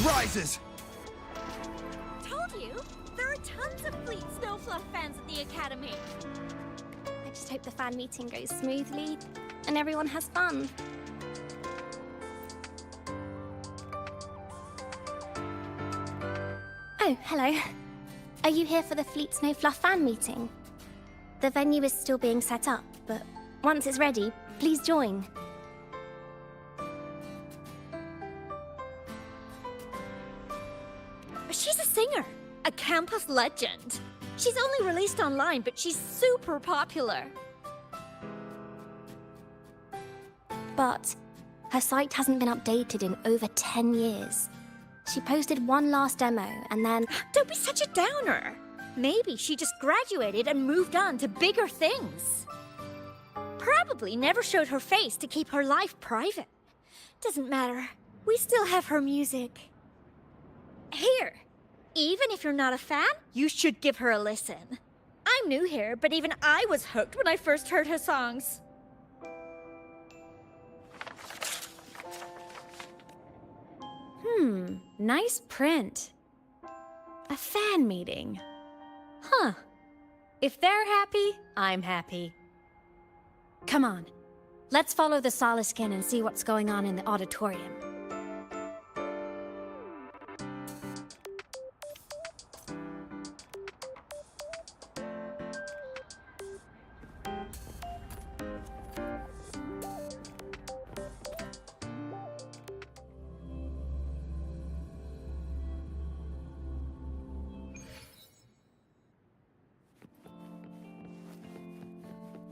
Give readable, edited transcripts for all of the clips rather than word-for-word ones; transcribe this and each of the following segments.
rises! Told you! There are tons of Fleet Snowfluff fans at the Academy. I just hope the fan meeting goes smoothly and everyone has fun. Oh, hello. Are you here for the Fleet Snowfluff fan meeting? The venue is still being set up, but once it's ready, please join. She's a singer, a campus legend. She's only released online, but she's super popular. But her site hasn't been updated in over 10 years. She posted one last demo and then... Don't be such a downer. Maybe she just graduated and moved on to bigger things. Probably never showed her face to keep her life private. Doesn't matter. We still have her music. Here. Even if you're not a fan, you should give her a listen. I'm new here, but even I was hooked when I first heard her songs. Nice print. A fan meeting. Huh. If they're happy, I'm happy. Come on. Let's follow the Soliskin and see what's going on in the auditorium.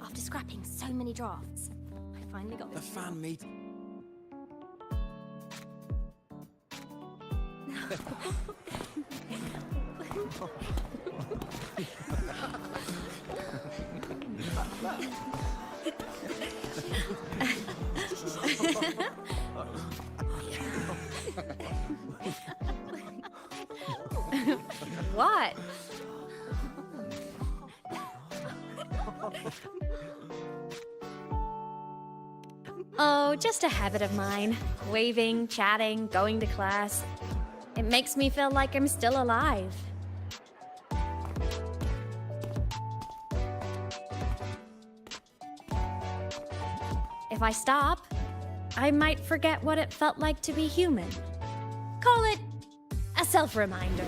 After scrapping so many drafts, I finally got The this. fan meet. What? Oh, just a habit of mine. Waving, chatting, going to class. It makes me feel like I'm still alive. If I stop, I might forget what it felt like to be human. Call it a self-reminder.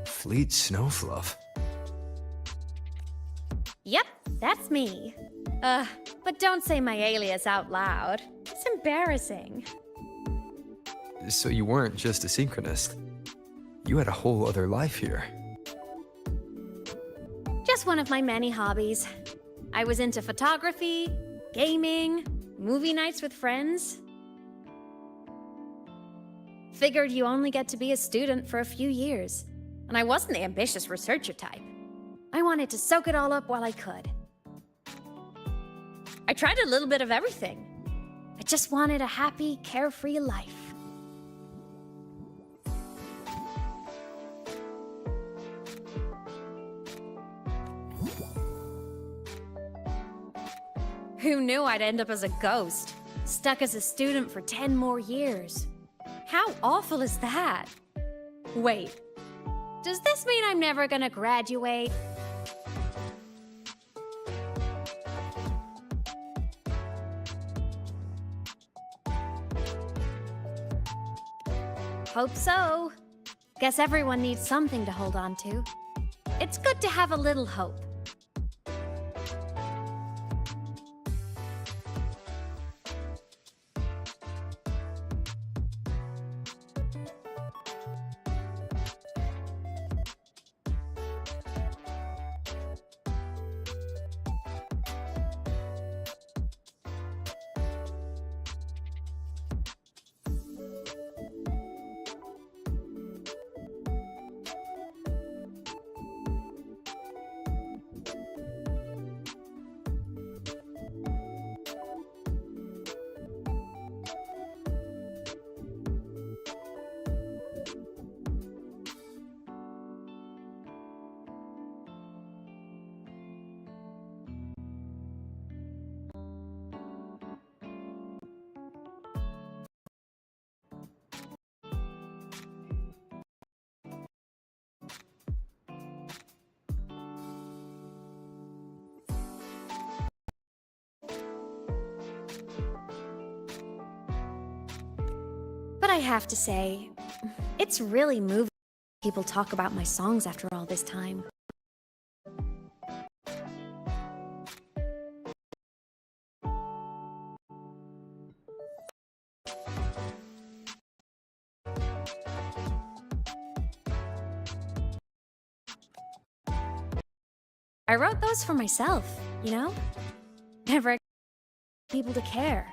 Fleet Snowfluff. Yep, that's me. But don't say my alias out loud. It's embarrassing. So you weren't just a synchronist. You had a whole other life here. Just one of my many hobbies. I was into photography, gaming, movie nights with friends. Figured you only get to be a student for a few years. And I wasn't the ambitious researcher type. I wanted to soak it all up while I could. I tried a little bit of everything. I just wanted a happy, carefree life. Who knew I'd end up as a ghost, stuck as a student for 10 more years? How awful is that? Wait, does this mean I'm never gonna graduate? Hope so. Guess everyone needs something to hold on to. It's good to have a little hope. But I have to say, it's really moving people talk about my songs after all this time. I wrote those for myself, you know? Never expected people to care.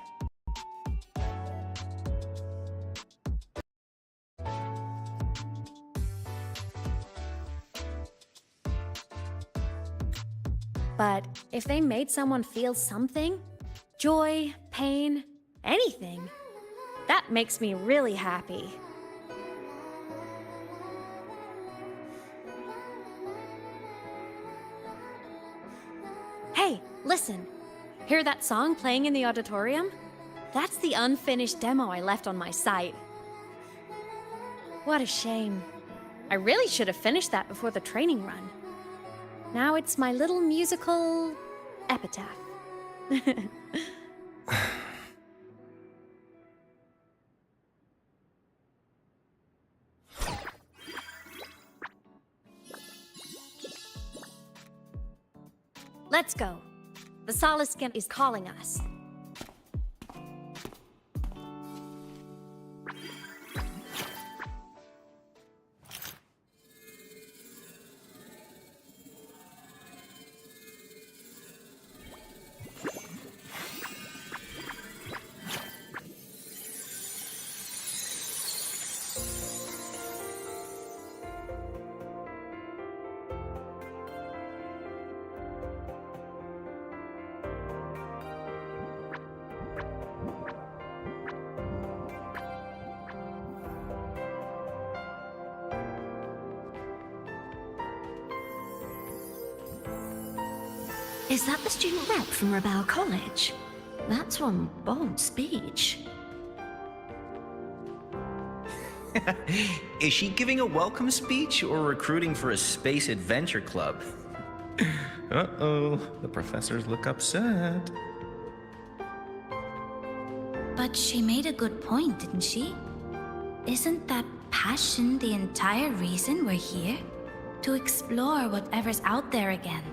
But if they made someone feel something, joy, pain, anything, that makes me really happy. Hey, listen. Hear that song playing in the auditorium? That's the unfinished demo I left on my site. What a shame. I really should have finished that before the training run. Now it's my little musical epitaph. Let's go. The Soliscan is calling us. Is that the student rep from Rebel College? That's one bold speech. Is she giving a welcome speech or recruiting for a space adventure club? Uh-oh, the professors look upset. But she made a good point, didn't she? Isn't that passion the entire reason we're here? To explore whatever's out there again.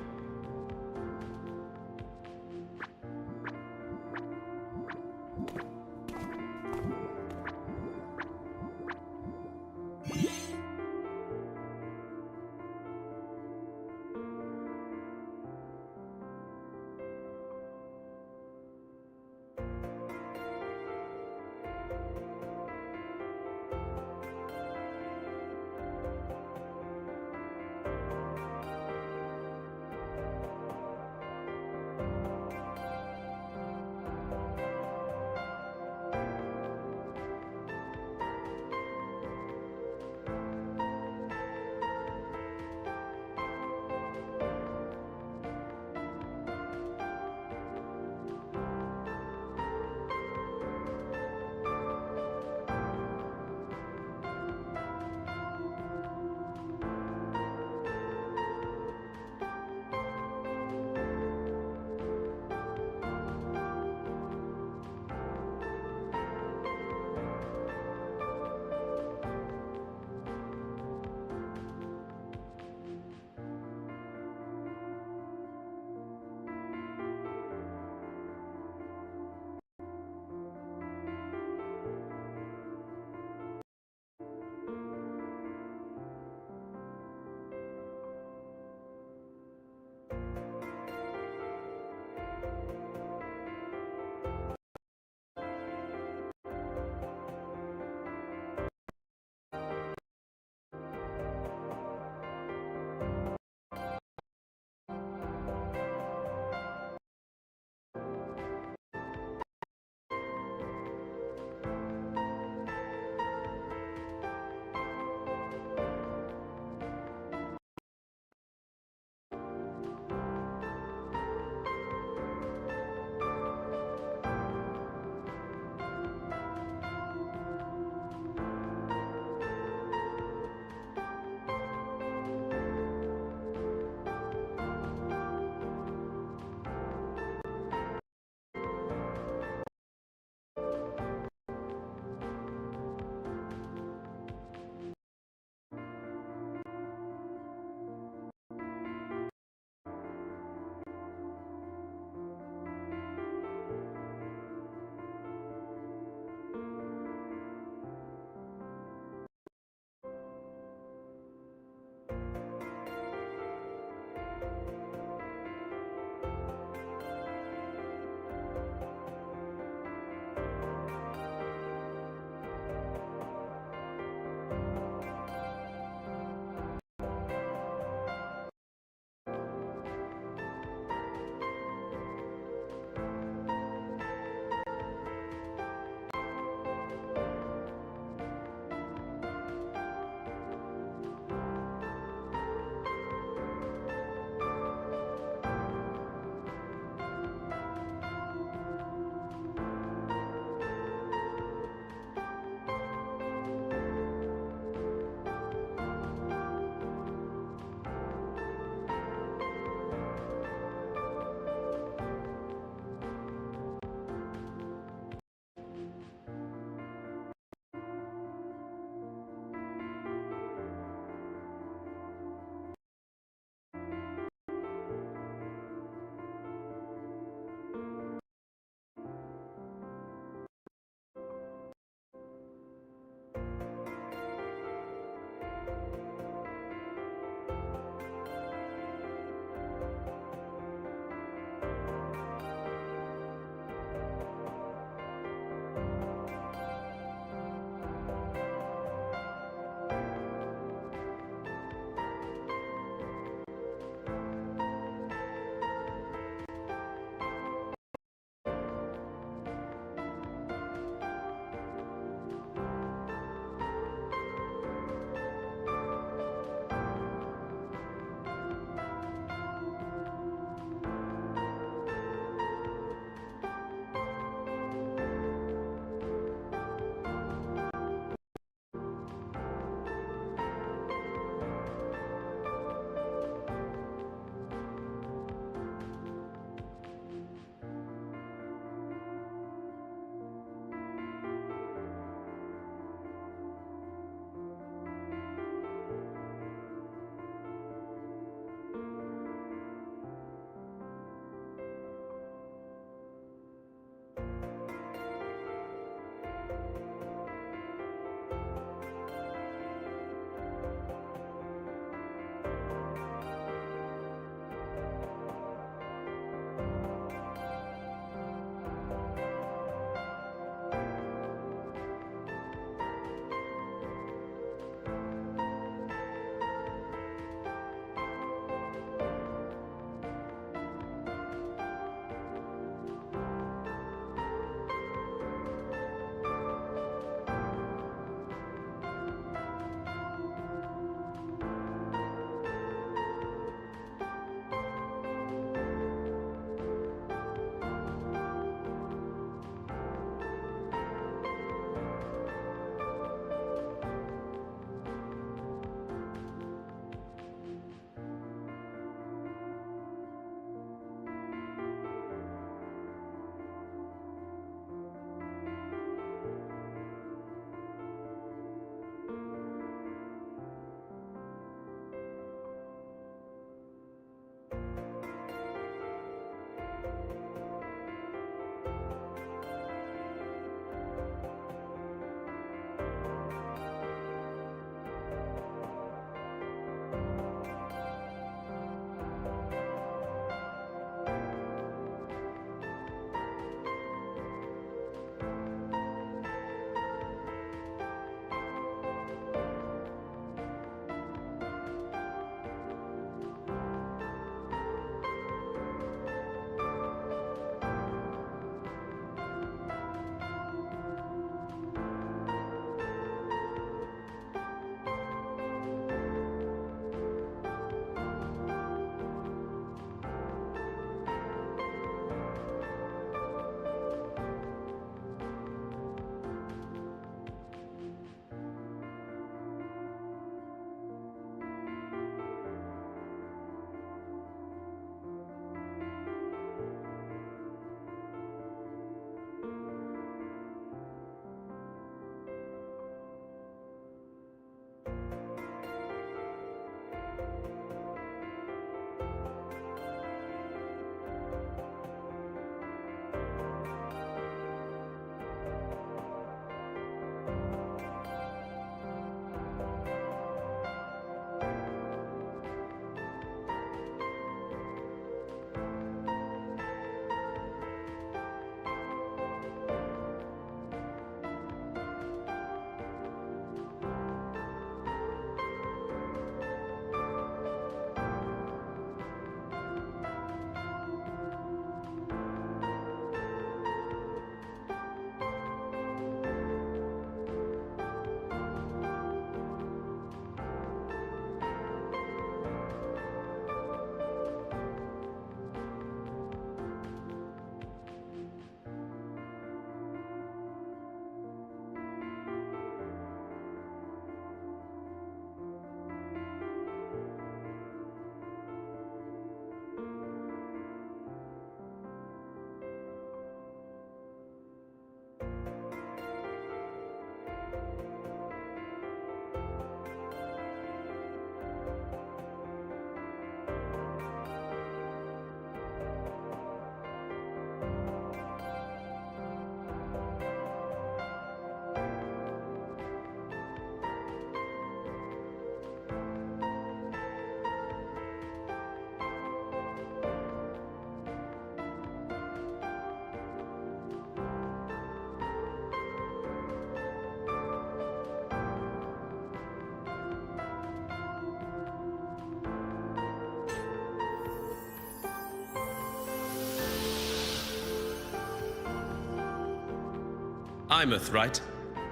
Imeth, right?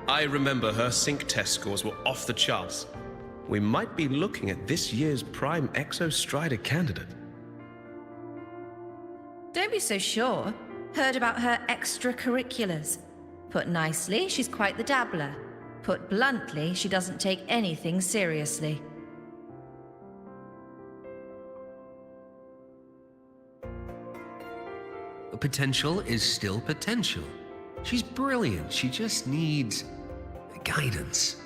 I remember her sync test scores were off the charts. We might be looking at this year's prime Exostrider candidate. Don't be so sure. Heard about her extracurriculars. Put nicely, she's quite the dabbler. Put bluntly, she doesn't take anything seriously. Potential is still potential. She's brilliant. She just needs guidance.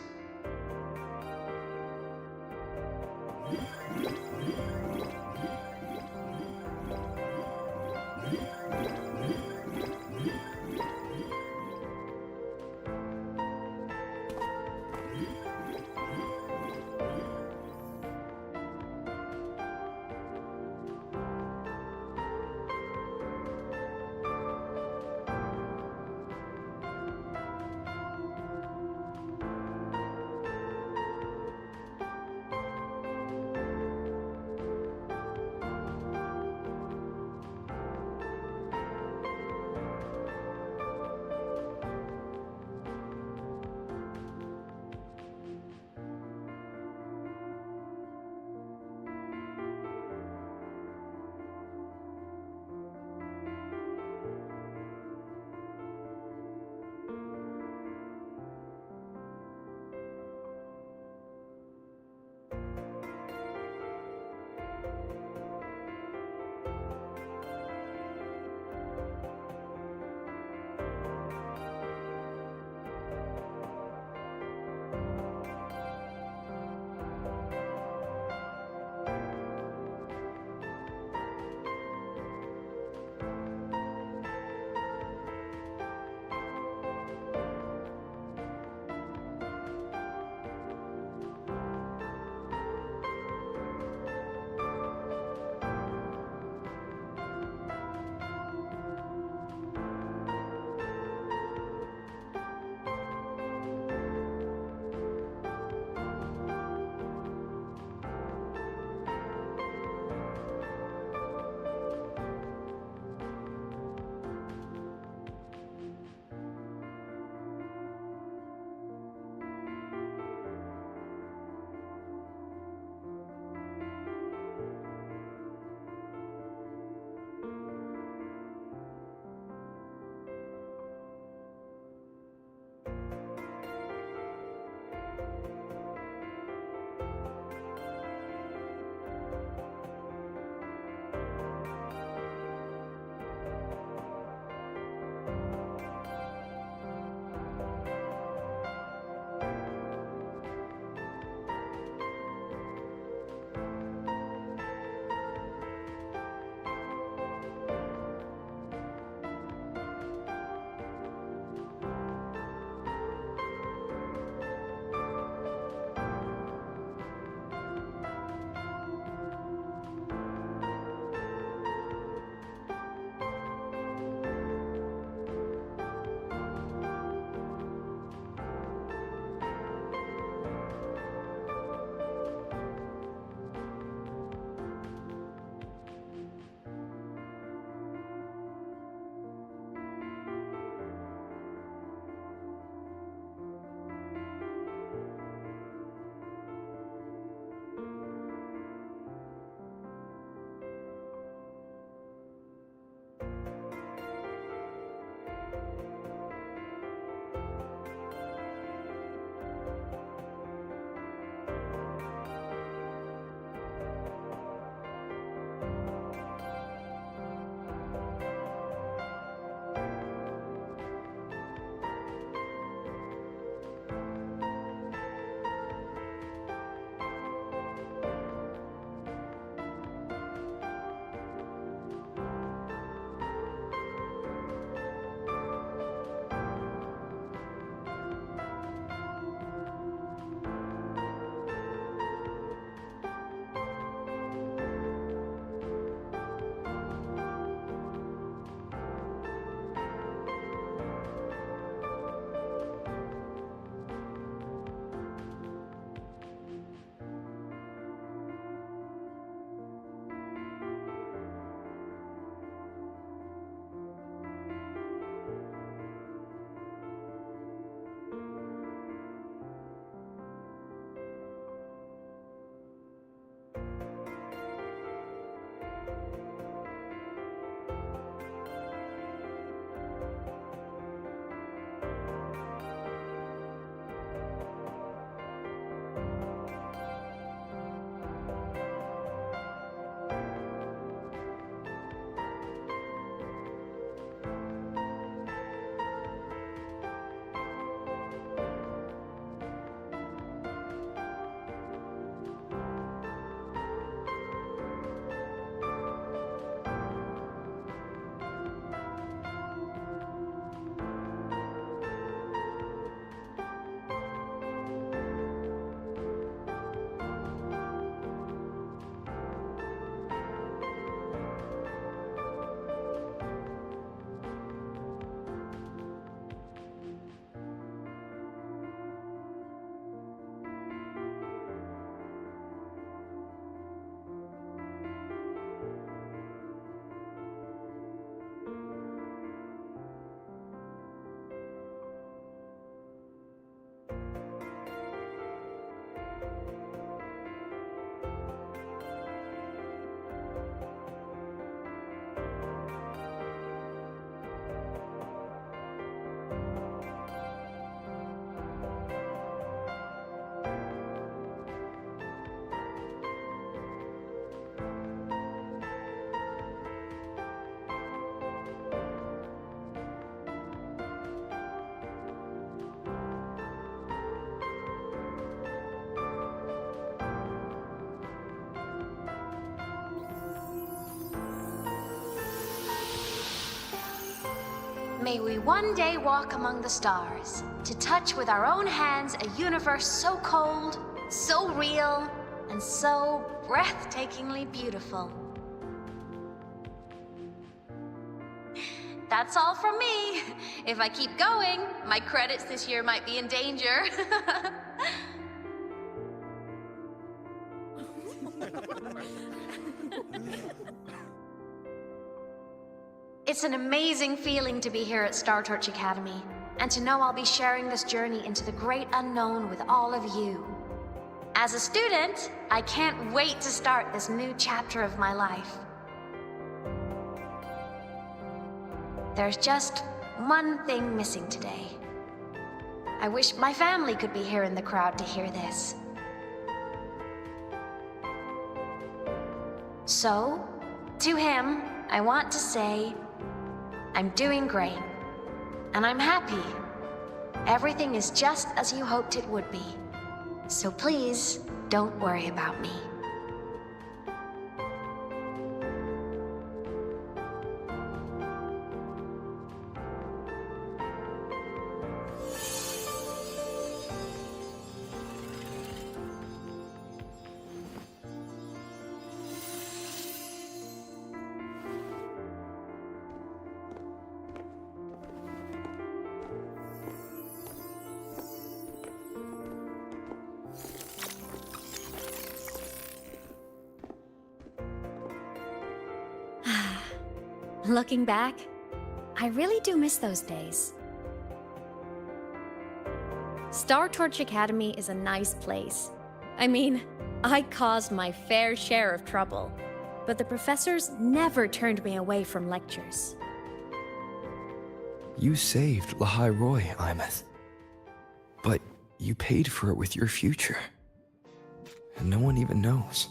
May we one day walk among the stars, to touch with our own hands a universe so cold, so real, and so breathtakingly beautiful. That's all from me. If I keep going, my credits this year might be in danger. It's an amazing feeling to be here at Star Torch Academy, and to know I'll be sharing this journey into the great unknown with all of you. As a student, I can't wait to start this new chapter of my life. There's just one thing missing today. I wish my family could be here in the crowd to hear this. So, to him, I want to say, I'm doing great, and I'm happy. Everything is just as you hoped it would be. So please, don't worry about me. Looking back, I really do miss those days. Star Torch Academy is a nice place. I mean, I caused my fair share of trouble, but the professors never turned me away from lectures. You saved Lahai Roy, Imeth. But you paid for it with your future. And no one even knows.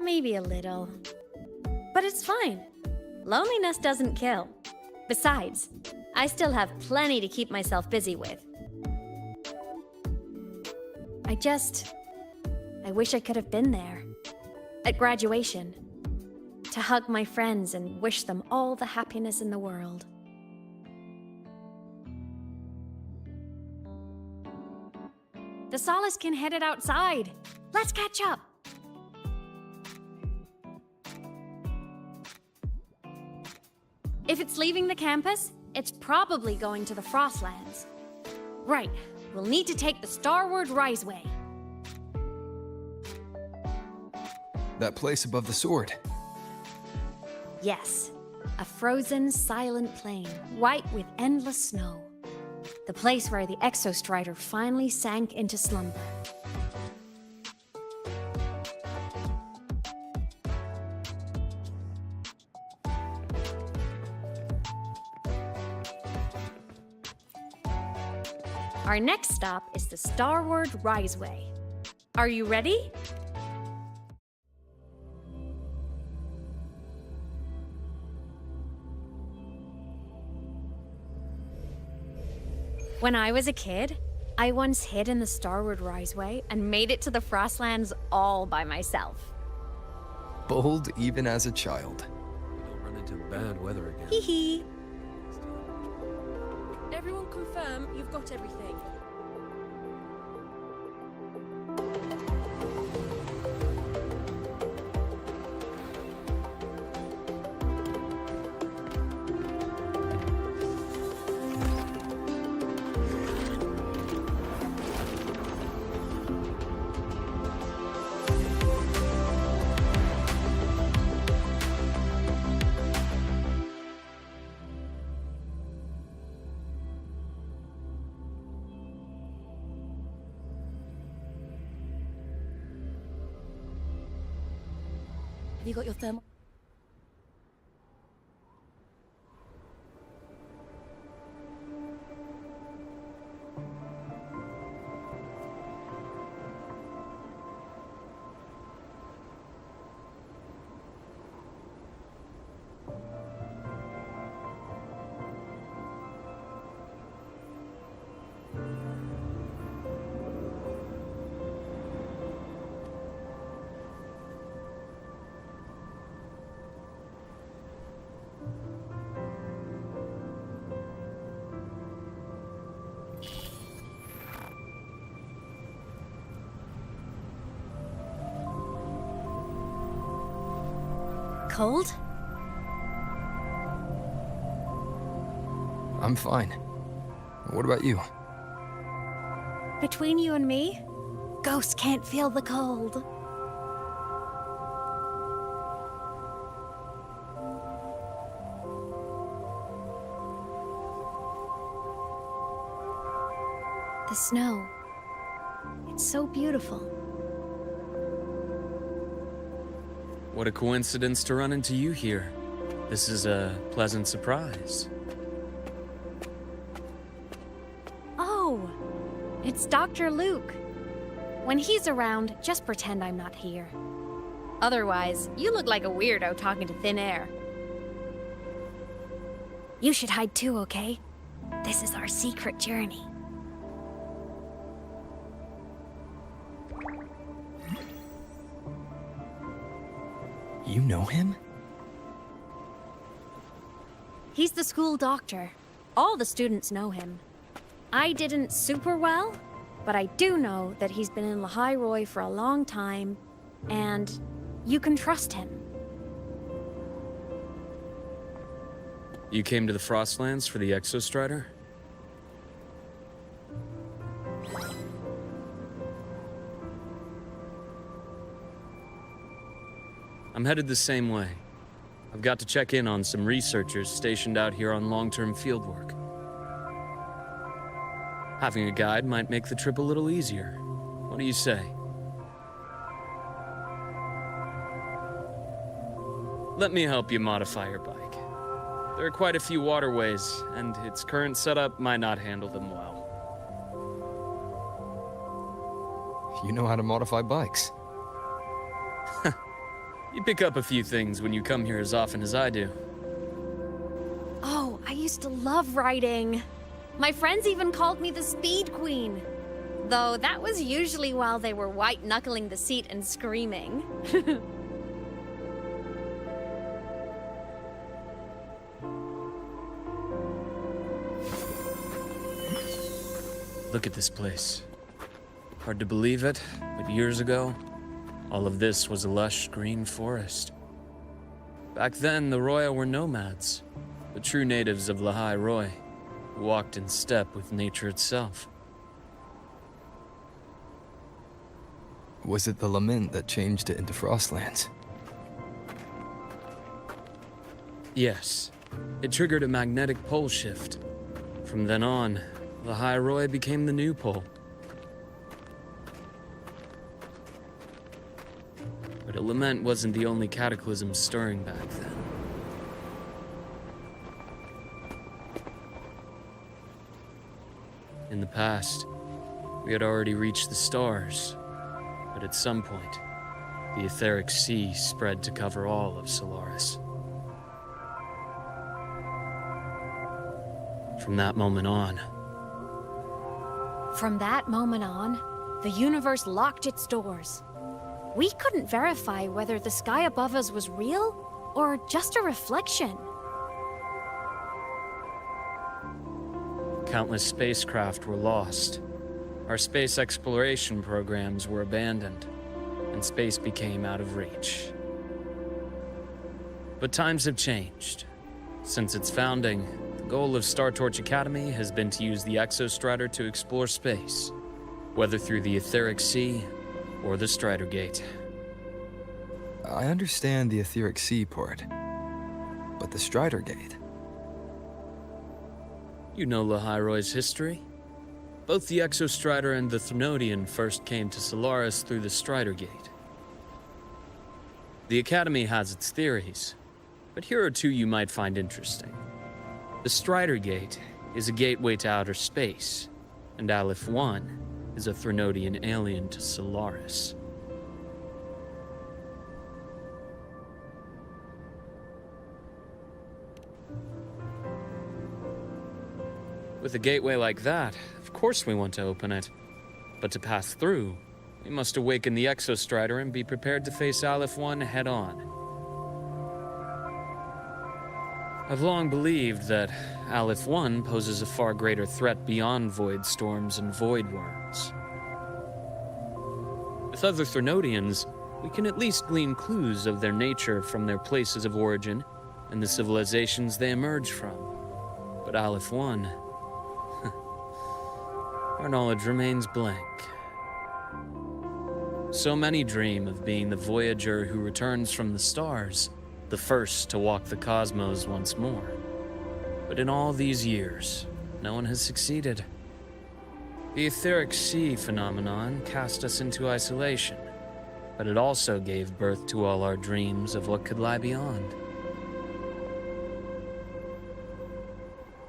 maybe a little. But it's fine. Loneliness doesn't kill. Besides, I still have plenty to keep myself busy with. I wish I could have been there. At graduation. To hug my friends and wish them all the happiness in the world. The Solace can headed outside. Let's catch up. If it's leaving the campus, it's probably going to the Frostlands. Right, we'll need to take the Starward Riseway. That place above the sword. Yes, a frozen, silent plain, white with endless snow. The place where the Exostrider finally sank into slumber. Our next stop is the Starward Riseway. Are you ready? When I was a kid, I once hid in the Starward Riseway and made it to the Frostlands all by myself. Bold even as a child. We don't run into bad weather again. Hee hee. Everyone confirm you've got everything. Have you got your thermal? Cold? I'm fine. What about you? Between you and me, ghosts can't feel the cold. The snow. It's so beautiful. What a coincidence to run into you here. This is a pleasant surprise. Oh, it's Dr. Luke. When he's around, just pretend I'm not here. Otherwise, you look like a weirdo talking to thin air. You should hide too, okay? This is our secret journey. You know him? He's the school doctor. All the students know him. I didn't super well, but I do know that he's been in Lehigh Roy for a long time, and you can trust him. You came to the Frostlands for the Exostrider? I'm headed the same way. I've got to check in on some researchers stationed out here on long-term fieldwork. Having a guide might make the trip a little easier. What do you say? Let me help you modify your bike. There are quite a few waterways, and its current setup might not handle them well. You know how to modify bikes. You pick up a few things when you come here as often as I do. Oh, I used to love riding. My friends even called me the Speed Queen. Though that was usually while they were white-knuckling the seat and screaming. Look at this place. Hard to believe it, but years ago, all of this was a lush green forest. Back then, the Roya were nomads, the true natives of Lahai Roy, who walked in step with nature itself. Was it the lament that changed it into Frostlands? Yes, it triggered a magnetic pole shift. From then on, Lahai Roy became the new pole. But a lament wasn't the only cataclysm stirring back then. In the past, we had already reached the stars, but at some point, the etheric sea spread to cover all of Solaris. From that moment on, the universe locked its doors. We couldn't verify whether the sky above us was real or just a reflection. countless spacecraft were lost. Our space exploration programs were abandoned, and space became out of reach. But times have changed. Since its founding, the goal of Star Torch Academy has been to use the Exostrider to explore space, whether through the Etheric Sea or the Strider Gate. I understand the Etheric Sea part, but the Strider Gate? You know Lahai Roy's history? Both the Exostrider and the Thrnodian first came to Solaris through the Strider Gate. The Academy has its theories, but here are two you might find interesting. The Strider Gate is a gateway to outer space, and Aleph 1 is a Thrnodian alien to Solaris. With a gateway like that, of course we want to open it. But to pass through, we must awaken the Exostrider and be prepared to face Aleph 1 head-on. I've long believed that Aleph 1 poses a far greater threat beyond void storms and void worms. With other Thrnodians, we can at least glean clues of their nature from their places of origin and the civilizations they emerge from. But Aleph 1... our knowledge remains blank. So many dream of being the Voyager who returns from the stars, the first to walk the cosmos once more. But in all these years, no one has succeeded. The Etheric Sea phenomenon cast us into isolation, but it also gave birth to all our dreams of what could lie beyond.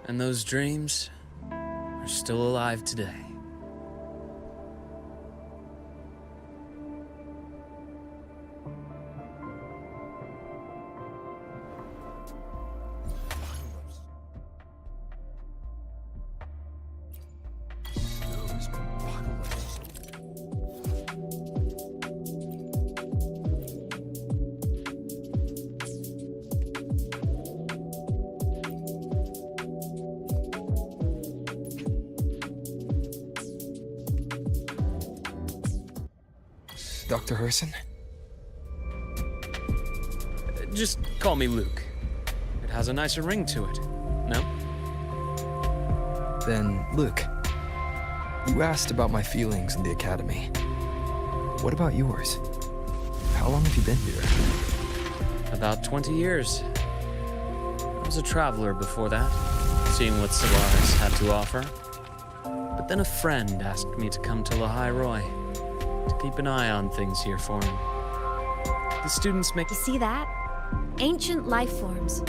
And those dreams are still alive today. Dr. Herson? Just call me Luke. It has a nicer ring to it, no? Then, Luke, you asked about my feelings in the Academy. What about yours? How long have you been here? About 20 years. I was a traveler before that, seeing what Solaris had to offer. But then a friend asked me to come to Lahai Roy, to keep an eye on things here for him. The students make... You see that? Ancient life forms,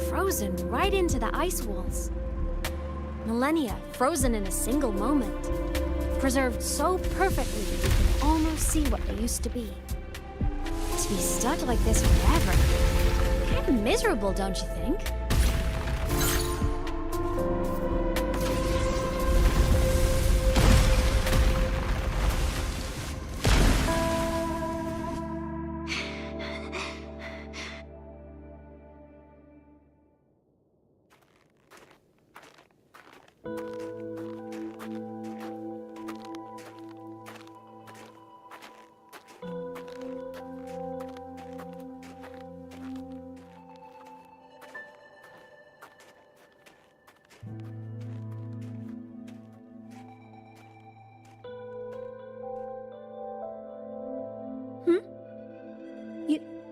frozen right into the ice walls. Millennia frozen in a single moment, preserved so perfectly that you can almost see what they used to be. to be stuck like this forever. Kind of miserable, don't you think?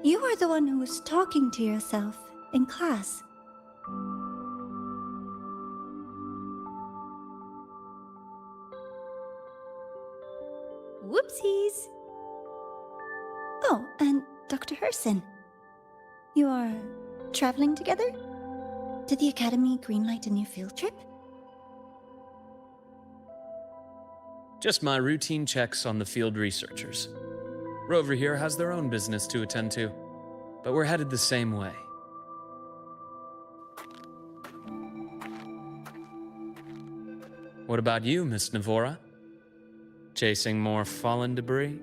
You are the one who was talking to yourself in class. Whoopsies! Oh, and Dr. Herson. You are traveling together? Did the Academy greenlight a new field trip? Just my routine checks on the field researchers. Rover here has their own business to attend to, but we're headed the same way. What about you, Miss Navora? Chasing more fallen debris?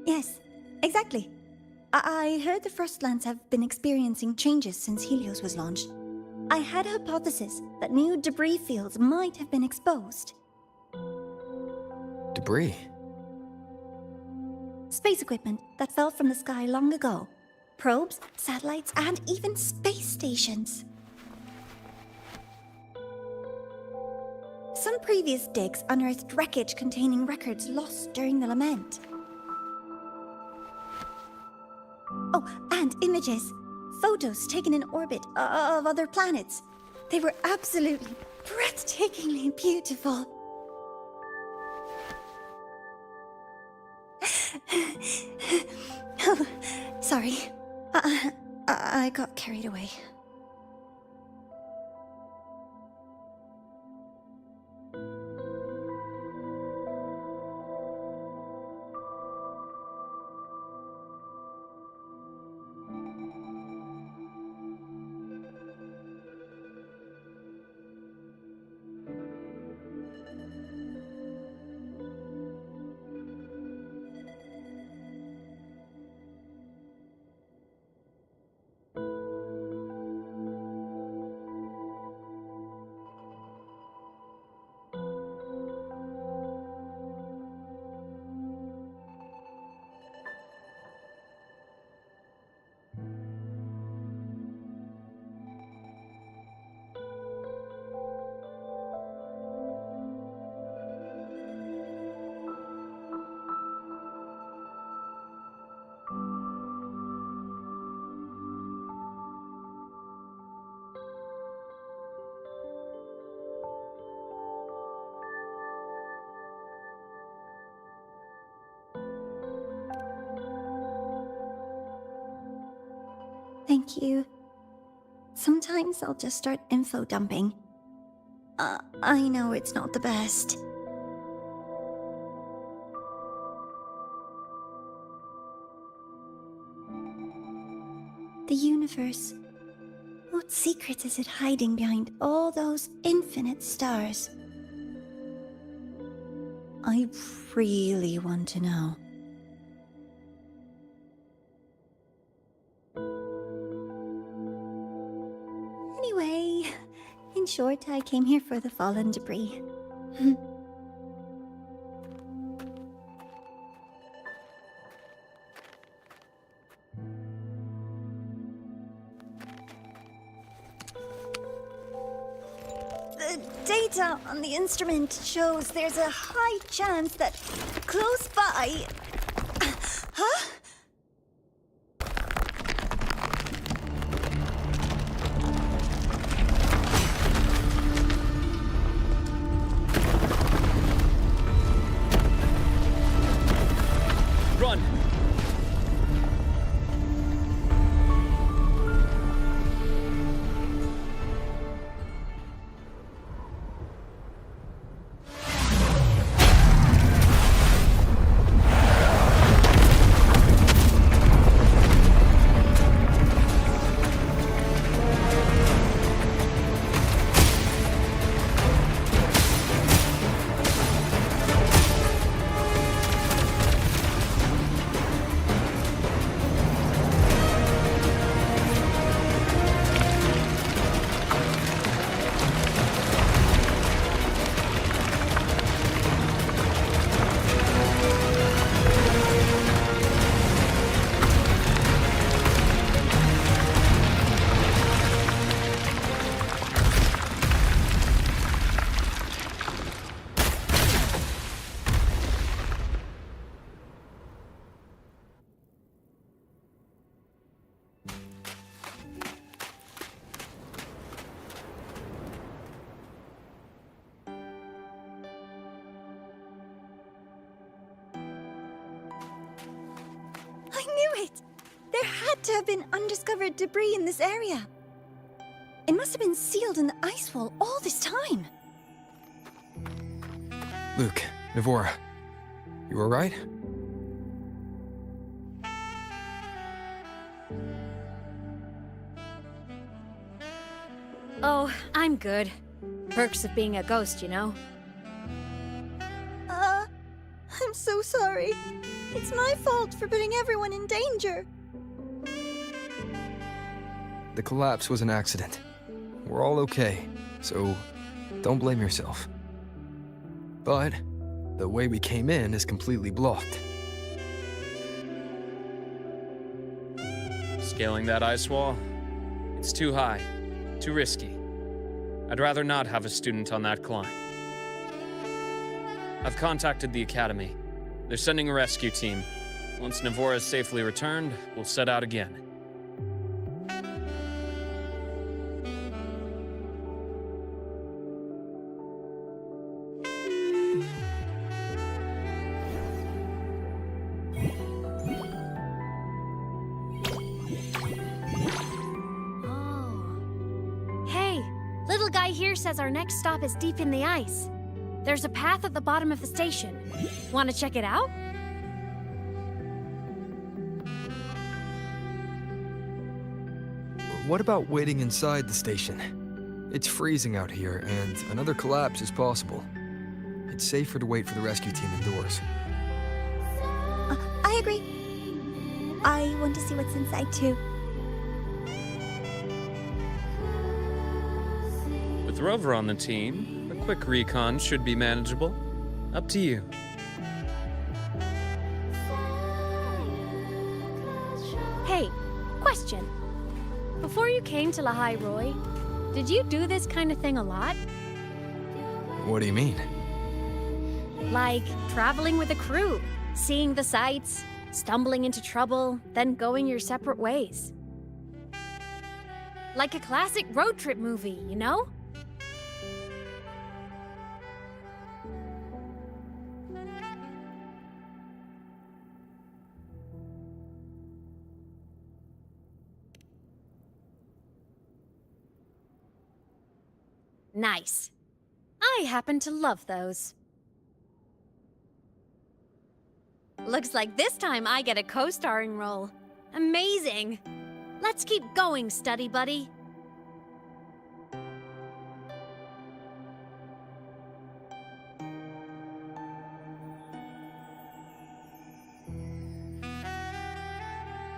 Yes, exactly. I heard the Frostlands have been experiencing changes since Helios was launched. I had a hypothesis that new debris fields might have been exposed. Debris? Space equipment that fell from the sky long ago. Probes, satellites, and even space stations. Some previous digs unearthed wreckage containing records lost during the lament. Oh, and images. Photos taken in orbit of other planets. They were absolutely breathtakingly beautiful. Oh, sorry. I got carried away. Thank you. Sometimes I'll just start info dumping. I know it's not the best. The universe. What secret is it hiding behind all those infinite stars? I really want to know. Anyway, in short, I came here for the fallen debris. The data on the instrument shows there's a high chance that close by... Huh? Run! to have been undiscovered debris in this area. It must have been sealed in the ice wall all this time. Luke, Navora, you alright? Oh, I'm good. Perks of being a ghost, you know? I'm so sorry. It's my fault for putting everyone in danger. The collapse was an accident. We're all okay, so don't blame yourself. But the way we came in is completely blocked. Scaling that ice wall? It's too high, too risky. I'd rather not have a student on that climb. I've contacted the Academy. They're sending a rescue team. Once Navora is safely returned, we'll set out again. Oh. Hey, little guy here says our next stop is deep in the ice. There's a path at the bottom of the station. Want to check it out? What about waiting inside the station? It's freezing out here, and another collapse is possible. It's safer to wait for the rescue team indoors. I agree. I want to see what's inside too. With Rover on the team, a quick recon should be manageable. Up to you. Hey, question. Before you came to Lahai Roy, did you do this kind of thing a lot? What do you mean? Like traveling with a crew, seeing the sights, stumbling into trouble, then going your separate ways. Like a classic road trip movie, you know? Nice. I happen to love those. Looks like this time I get a co-starring role. Amazing! Let's keep going, study buddy.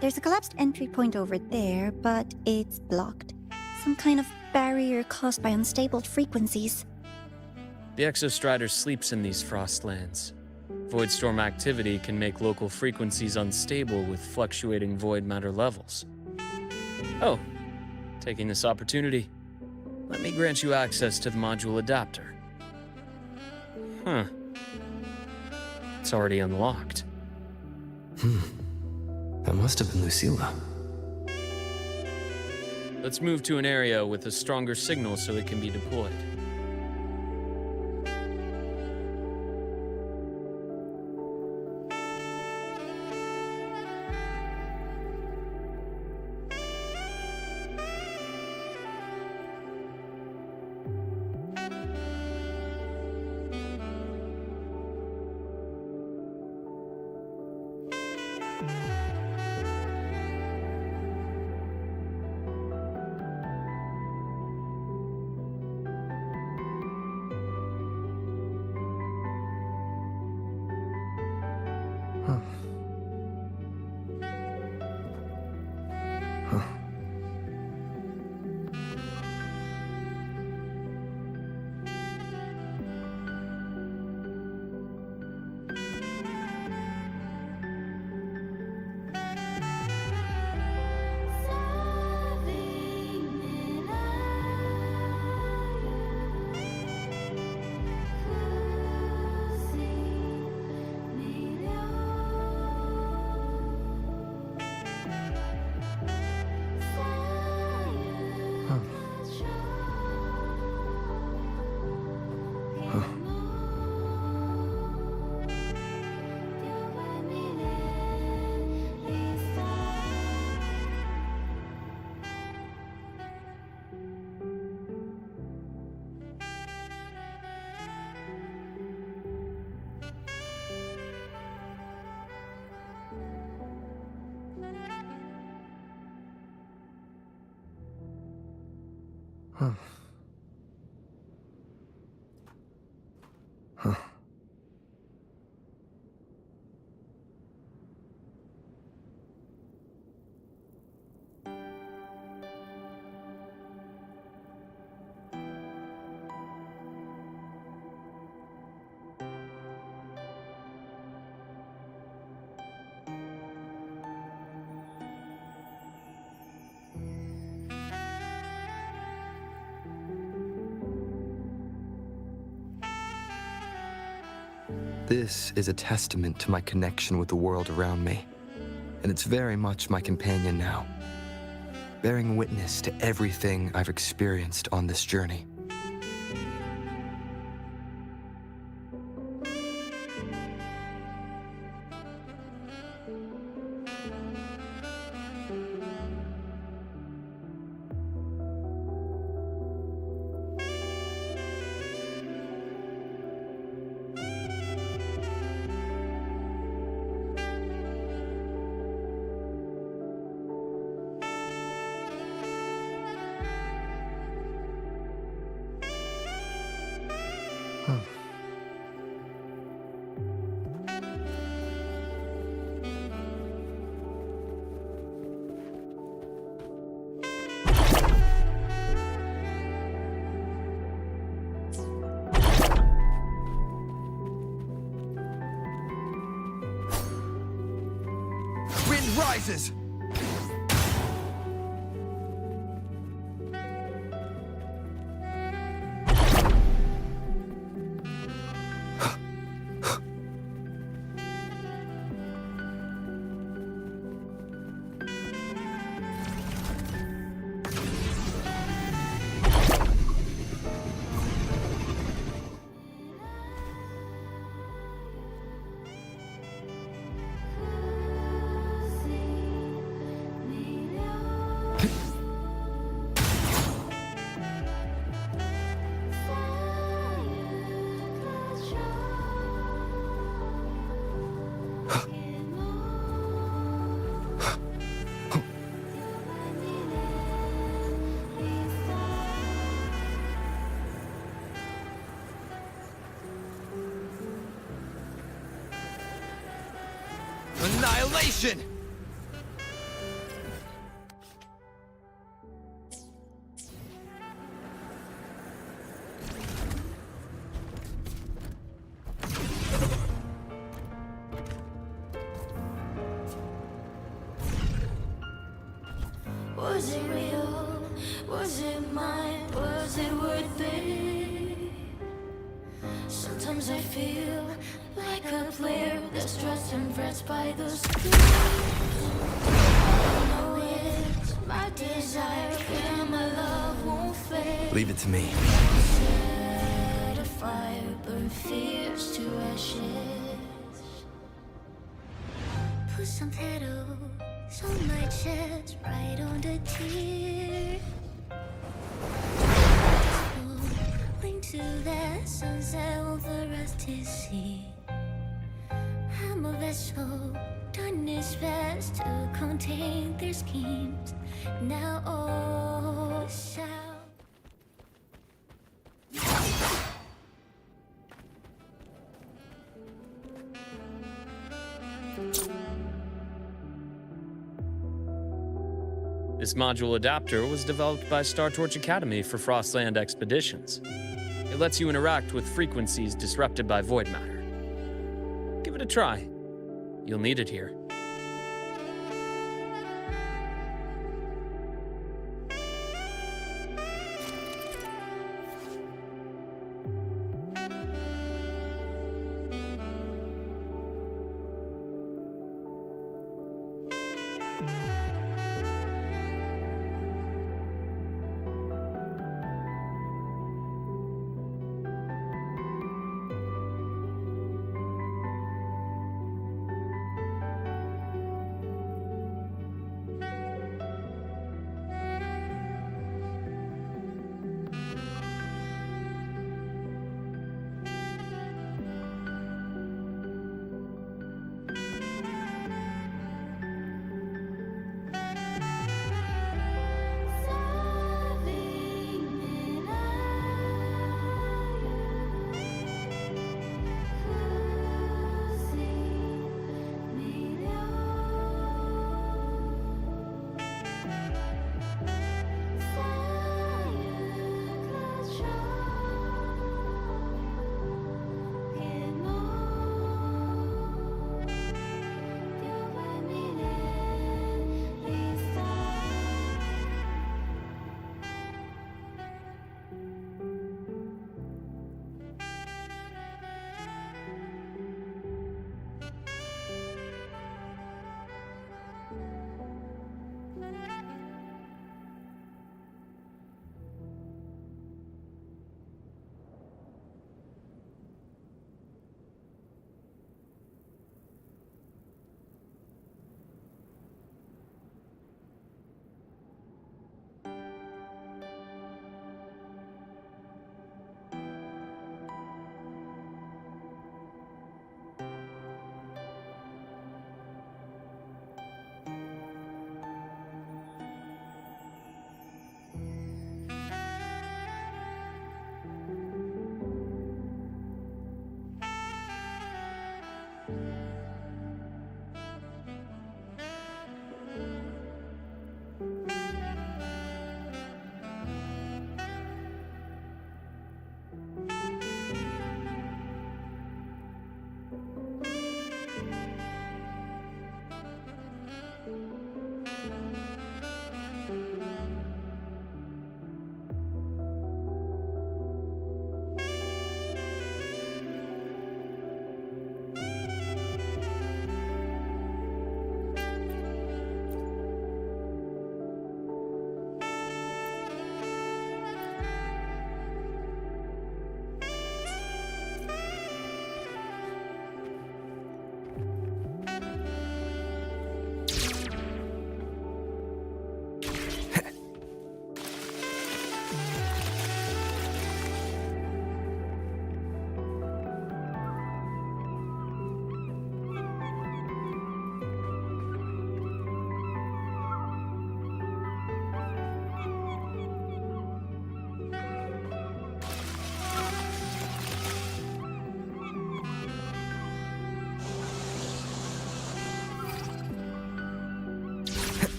There's a collapsed entry point over there, but it's blocked. Some kind of barrier caused by unstable frequencies. The Exostrider sleeps in these frostlands. Void storm activity can make local frequencies unstable with fluctuating void matter levels. Oh, taking this opportunity, let me grant you access to the module adapter. Huh. It's already unlocked. That must have been Lucilla. Let's move to an area with a stronger signal so it can be deployed. Huh. Huh. This is a testament to my connection with the world around me, and it's very much my companion now, bearing witness to everything I've experienced on this journey. Wind rises! Annihilation! Was it real? Was it mine? Was it worth it? Sometimes I feel like a player that's stressed and frets by the screens. I know it's my desire, and my love won't fade. Leave it to me. Set a fire, burn fears to ashes. Put some petals on my chest, right on the tear. Cling to that sunset while the rest is sea. I'm a vessel, done its best to contain their schemes. Now all shall. This module adapter was developed by Star Torch Academy for Frostland expeditions. It lets you interact with frequencies disrupted by void matter. Give it a try. You'll need it here.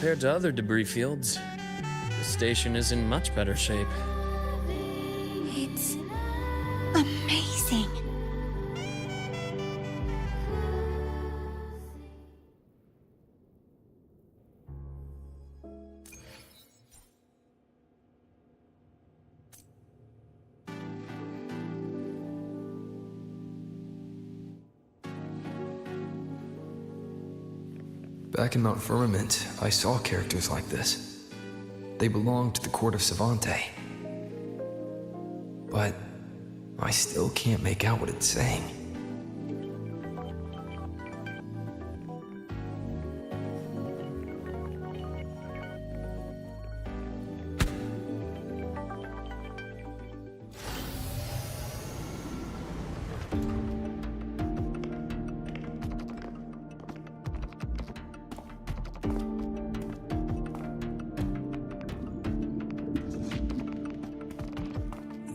Compared to other debris fields, the station is in much better shape. It's amazing. Back in Mount Firmament, I saw characters like this. They belonged to the court of Savante. But I still can't make out what it's saying.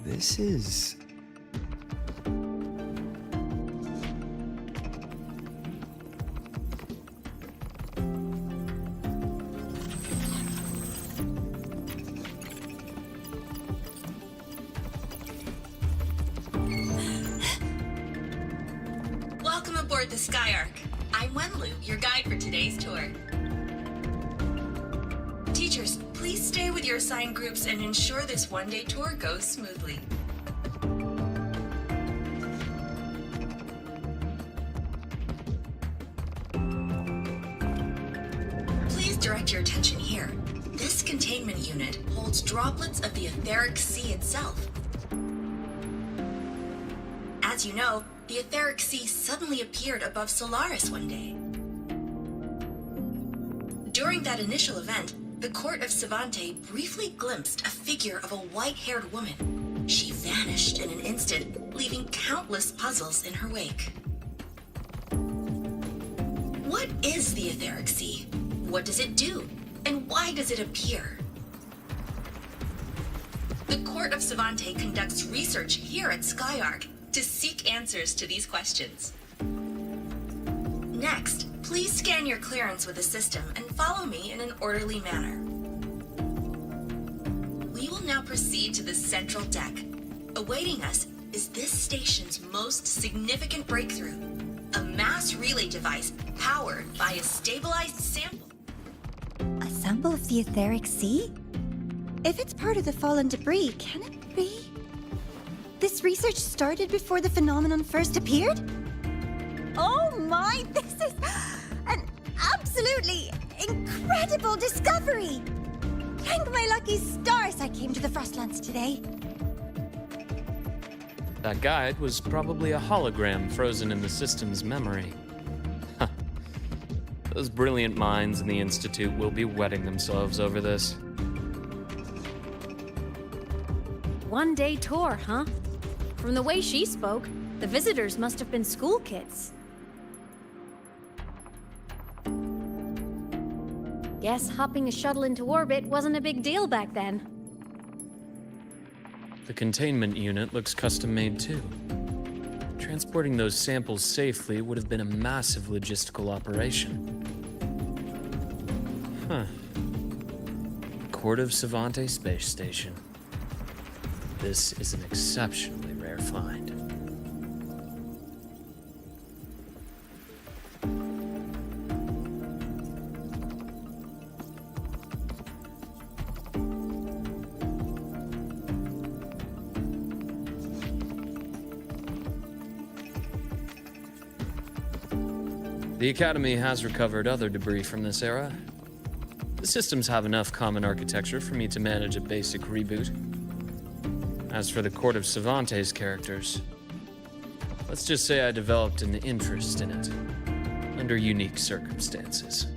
This is... Welcome aboard the Skyark. I'm Wenlu, your guide for today's tour. Teachers, please stay with your assigned groups and ensure this one-day tour goes smoothly. Please direct your attention here. This containment unit holds droplets of the etheric sea itself. As you know, the etheric sea suddenly appeared above Solaris one day. During that initial event, the court of Savante briefly glimpsed a figure of a white-haired woman. She vanished in an instant, leaving countless puzzles in her wake. What is the etheric sea? What does it do? And why does it appear? The court of Savante conducts research here at Skyark to seek answers to these questions. Next, please scan your clearance with the system and follow me in an orderly manner. We will now proceed to the central deck. Awaiting us is this station's most significant breakthrough, a mass relay device powered by a stabilized sample. A sample of the etheric sea? If it's part of the fallen debris, can it be? This research started before the phenomenon first appeared? Oh my, this is an absolutely incredible discovery! Thank my lucky stars I came to the Frostlands today. That guide was probably a hologram frozen in the system's memory. Huh. Those brilliant minds in the Institute will be wetting themselves over this. One-day tour, huh? From the way she spoke, the visitors must have been school kids. Guess hopping a shuttle into orbit wasn't a big deal back then. The containment unit looks custom-made too. Transporting those samples safely would have been a massive logistical operation. Huh. Court of Savante Space Station. This is an exceptionally rare find. The Academy has recovered other debris from this era. The systems have enough common architecture for me to manage a basic reboot. As for the Court of Savante's characters, let's just say I developed an interest in it, under unique circumstances.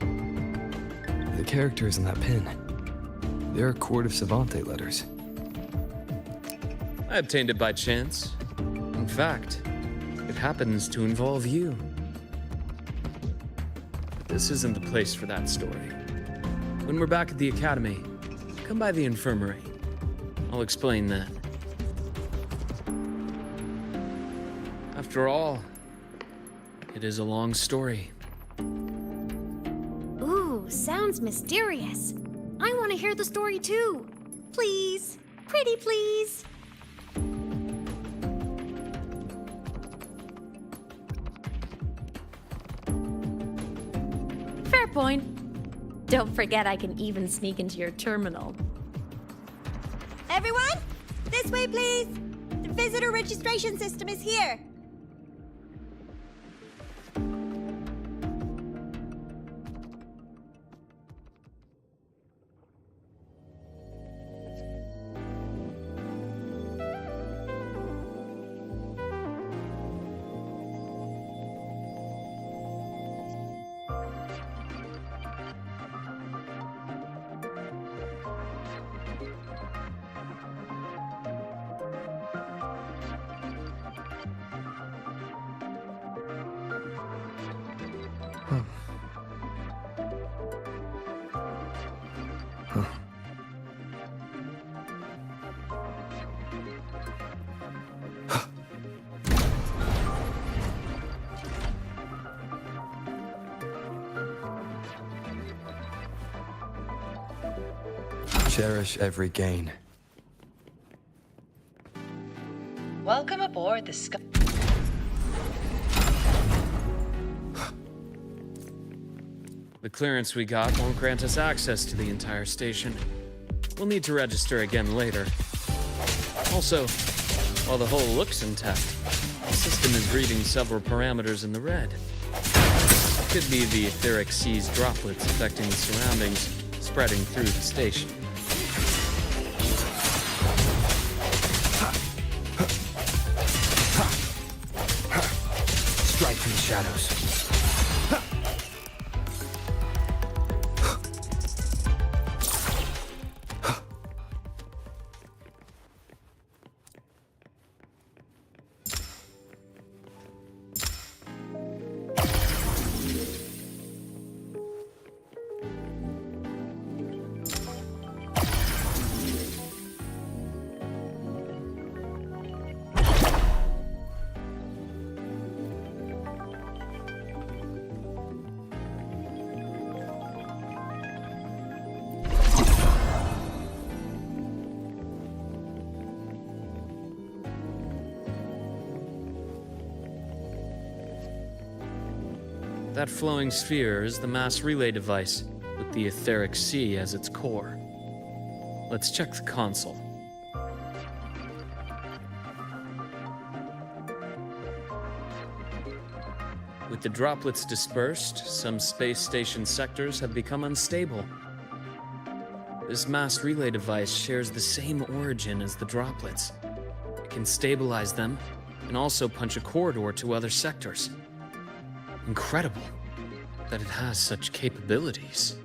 The characters in that pin, they're Court of Savante letters. I obtained it by chance. In fact, it happens to involve you. But this isn't the place for that story. When we're back at the Academy, come by the infirmary. I'll explain then. After all, it is a long story. sounds mysterious. I want to hear the story too. Please. Pretty please. Fair point. Don't forget I can even sneak into your terminal. Everyone, this way, please. The visitor registration system is here. Cherish every gain. Welcome aboard the Sky. The clearance we got won't grant us access to the entire station. We'll need to register again later. Also, while the hull looks intact, the system is reading several parameters in the red. Could be the etheric sea's droplets affecting the surroundings, spreading through the station. Strike from the shadows. That flowing sphere is the mass relay device, with the etheric sea as its core. Let's check the console. With the droplets dispersed, some space station sectors have become unstable. This mass relay device shares the same origin as the droplets. It can stabilize them, and also punch a corridor to other sectors. Incredible that it has such capabilities.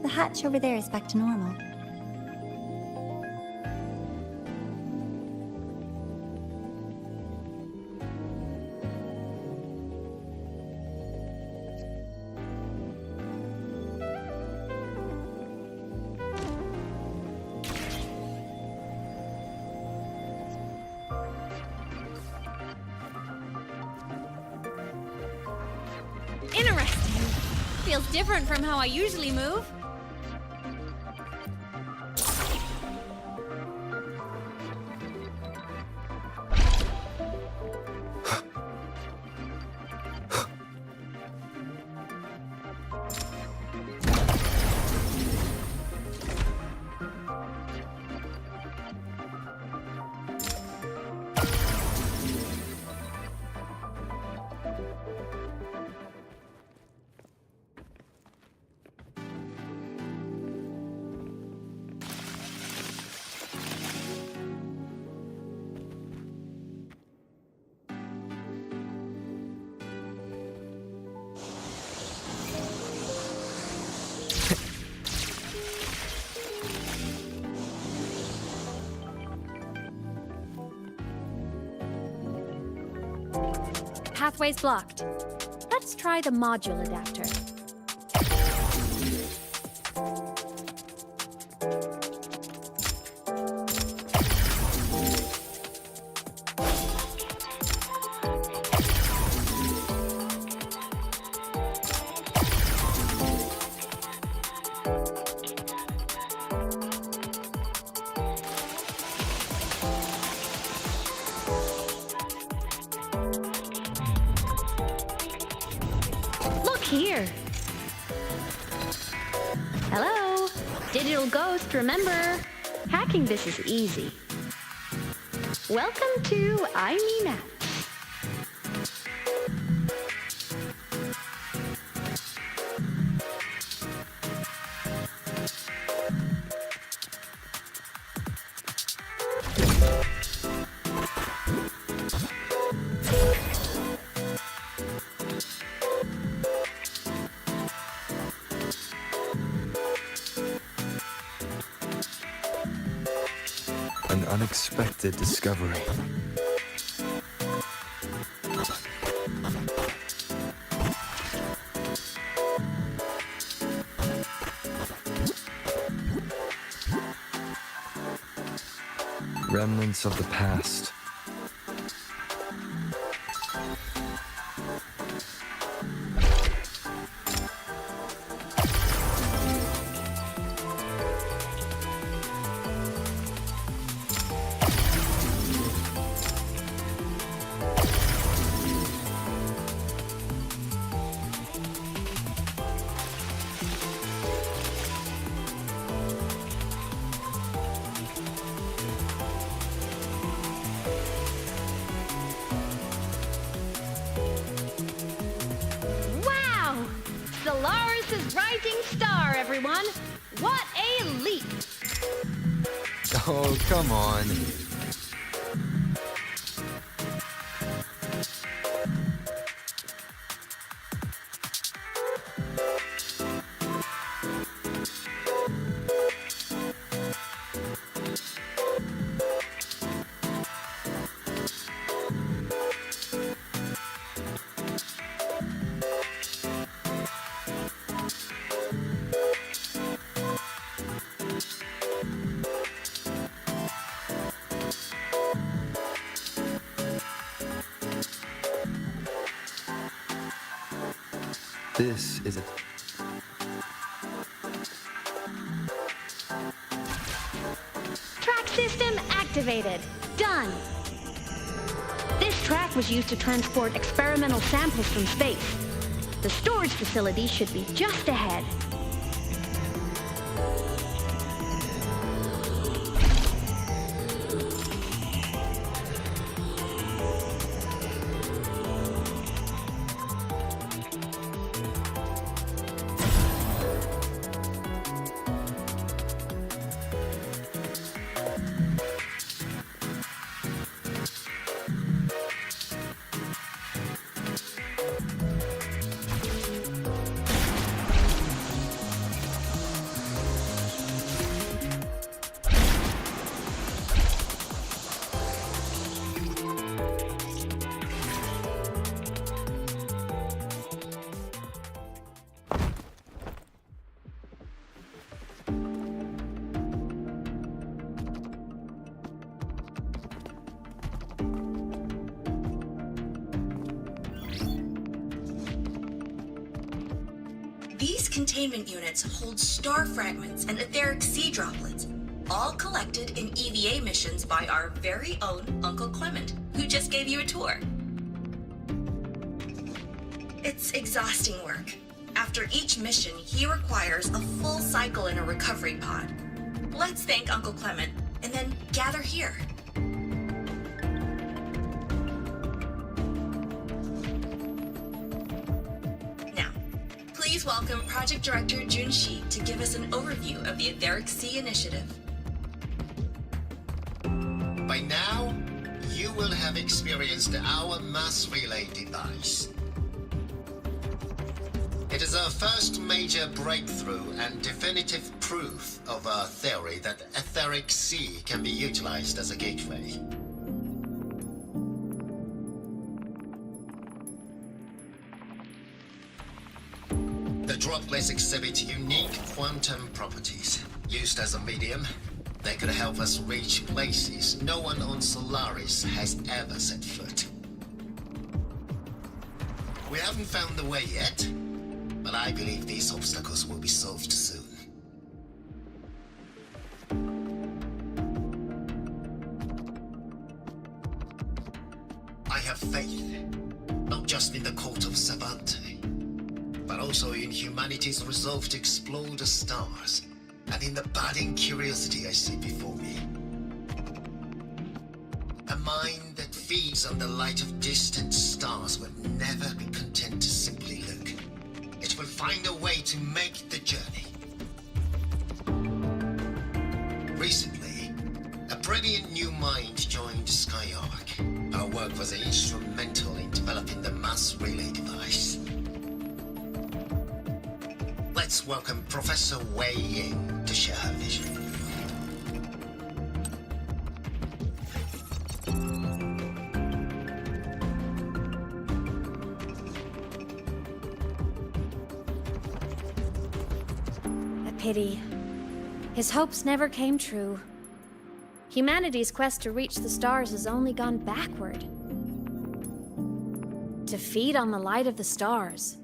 The hatch over there is back to normal. Interesting. Feels different from how I usually move. pathway's blocked. Let's try the module adapter. Here. Hello? Digital Ghost, remember? Hacking this is easy. Welcome to iMeMap. An unexpected discovery. Remnants of the past. Solaris' rising star, everyone! What a leap! Oh, come on. This is a... Track system activated. Done. This track was used to transport experimental samples from space. The storage facility should be just ahead. These containment units hold star fragments and etheric sea droplets, all collected in EVA missions by our very own Uncle Clement, who just gave you a tour. It's exhausting work. After each mission, he requires a full cycle in a recovery pod. Let's thank Uncle Clement, and then gather here. Please welcome Project Director Junshi to give us an overview of the Etheric Sea Initiative. By now, you will have experienced our mass relay device. It is our first major breakthrough and definitive proof of our theory that Etheric Sea can be utilized as a gateway. displays exhibit unique quantum properties. Used as a medium, they could help us reach places no one on Solaris has ever set foot. We haven't found the way yet, but I believe these obstacles will be solved soon. I have faith, not just in the cult of Savante, but also in humanity's resolve to explore the stars, and in the budding curiosity I see before me. A mind that feeds on the light of distant stars will never be content to simply look. It will find a way to make the journey. Recently, a brilliant new mind joined Skyark. Our work was instrumental in developing the mass relay device. Let's welcome Professor Wei Ying to share her vision. A pity. His hopes never came true. Humanity's quest to reach the stars has only gone backward. To feed on the light of the stars.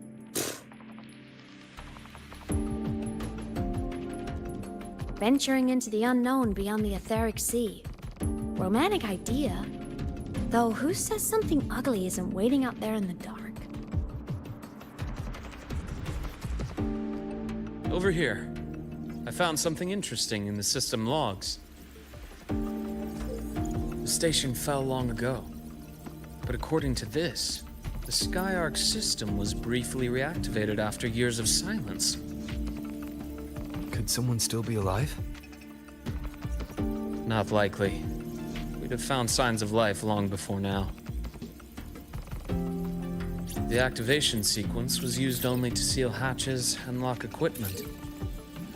Venturing into the unknown beyond the etheric sea. Romantic idea. Though who says something ugly isn't waiting out there in the dark? Over here. I found something interesting in the system logs. The station fell long ago. But according to this, the Skyark system was briefly reactivated after years of silence. Could someone still be alive? Not likely. We'd have found signs of life long before now. The activation sequence was used only to seal hatches and lock equipment.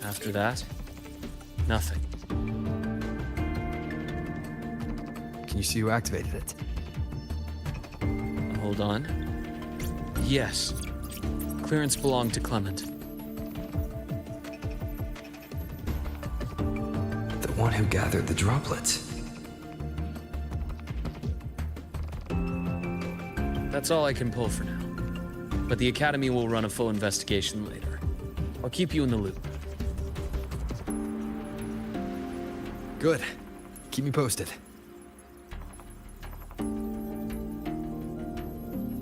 After that, nothing. Can you see who activated it? Hold on. Yes. Clearance belonged to Clement. The one who gathered the droplets. That's all I can pull for now. But the Academy will run a full investigation later. I'll keep you in the loop. Good. Keep me posted.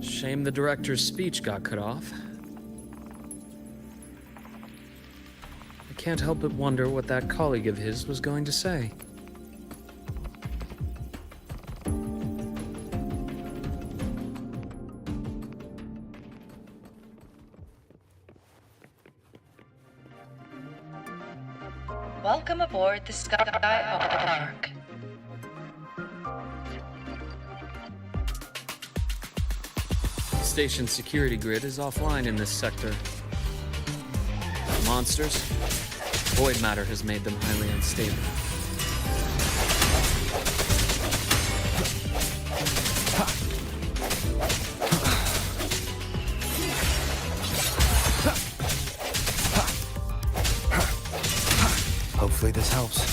Shame the director's speech got cut off. I can't help but wonder what that colleague of his was going to say. Welcome aboard the Skyark. Station security grid is offline in this sector. Monsters? Void matter has made them highly unstable. Hopefully this helps.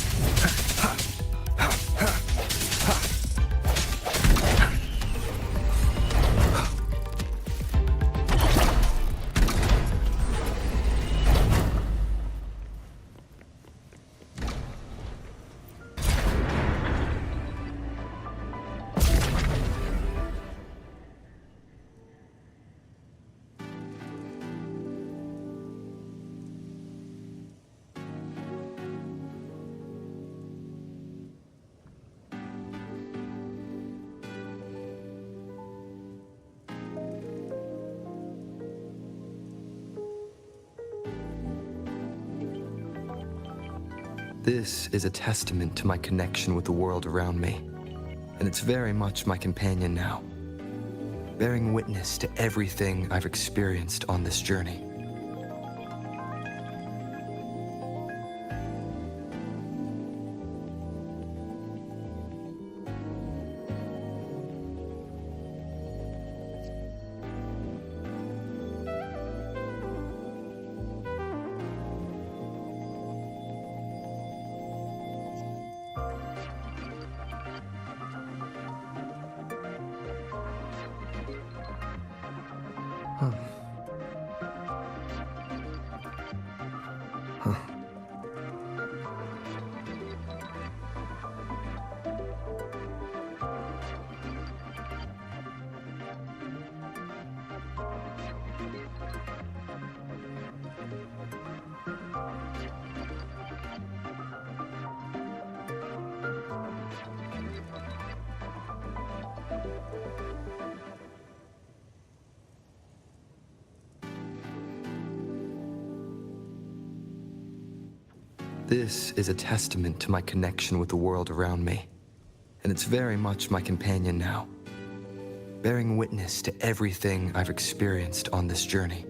This is a testament to my connection with the world around me, and it's very much my companion now, bearing witness to everything I've experienced on this journey. This is a testament to my connection with the world around me, and it's very much my companion now, bearing witness to everything I've experienced on this journey.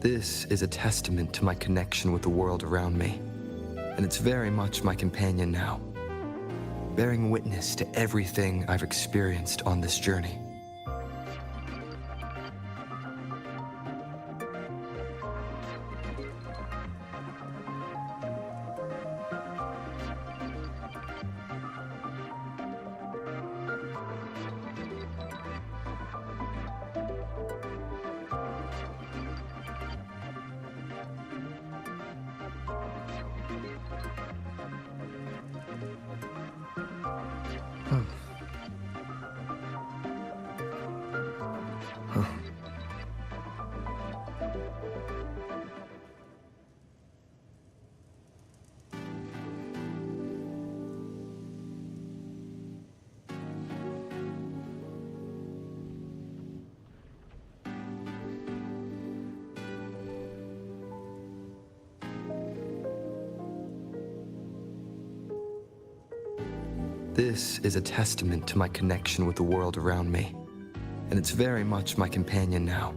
This is a testament to my connection with the world around me, and it's very much my companion now, bearing witness to everything I've experienced on this journey. This is a testament to my connection with the world around me, and it's very much my companion now,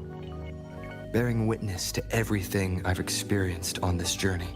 bearing witness to everything I've experienced on this journey.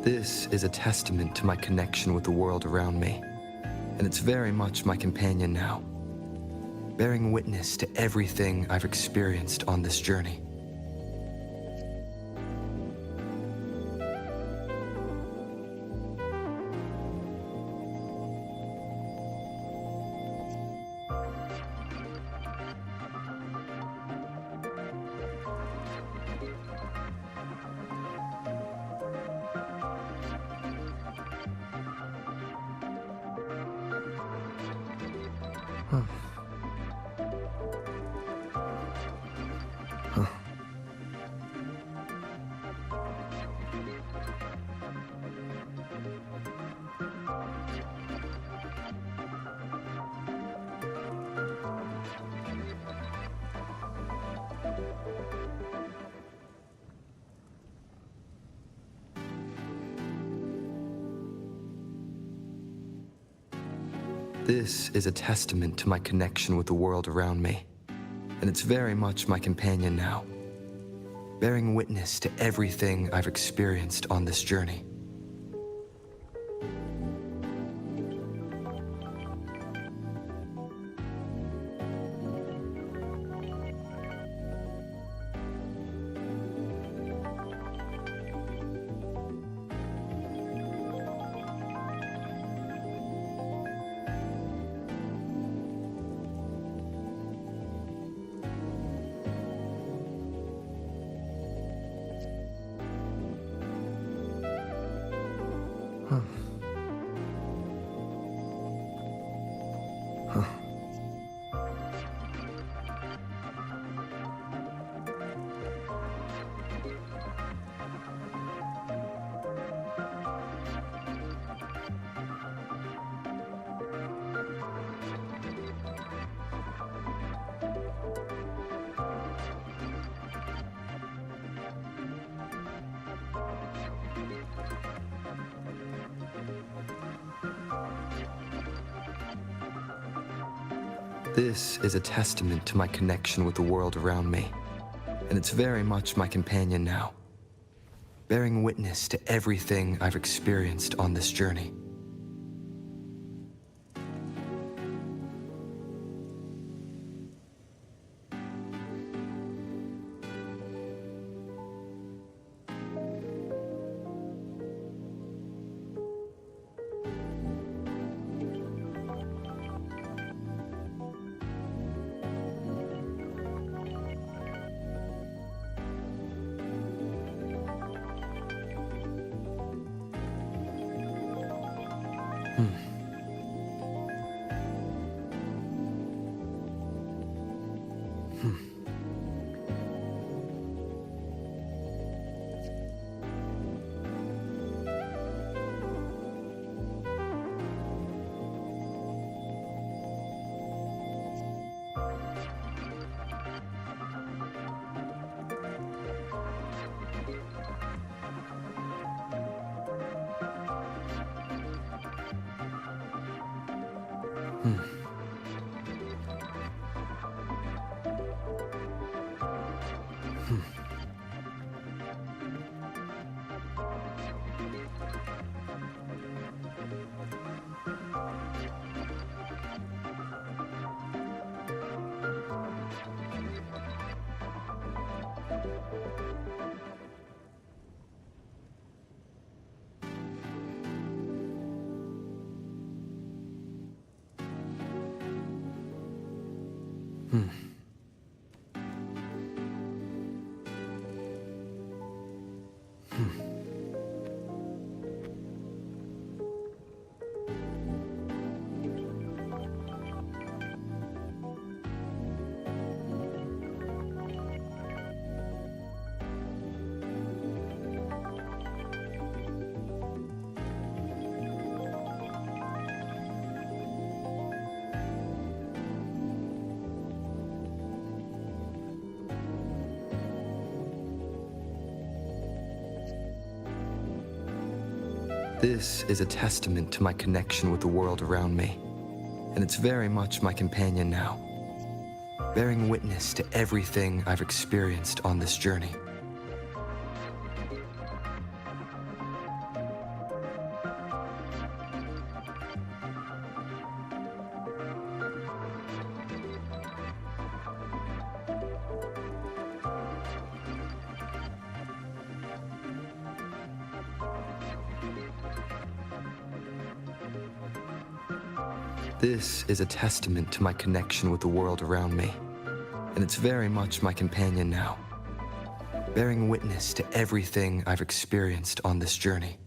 This is a testament to my connection with the world around me, and it's very much my companion now, bearing witness to everything I've experienced on this journey. This is a testament to my connection with the world around me, and it's very much my companion now, bearing witness to everything I've experienced on this journey. This is a testament to my connection with the world around me, and it's very much my companion now, bearing witness to everything I've experienced on this journey. This is a testament to my connection with the world around me, and it's very much my companion now, bearing witness to everything I've experienced on this journey. This is a testament to my connection with the world around me, and it's very much my companion now, bearing witness to everything I've experienced on this journey.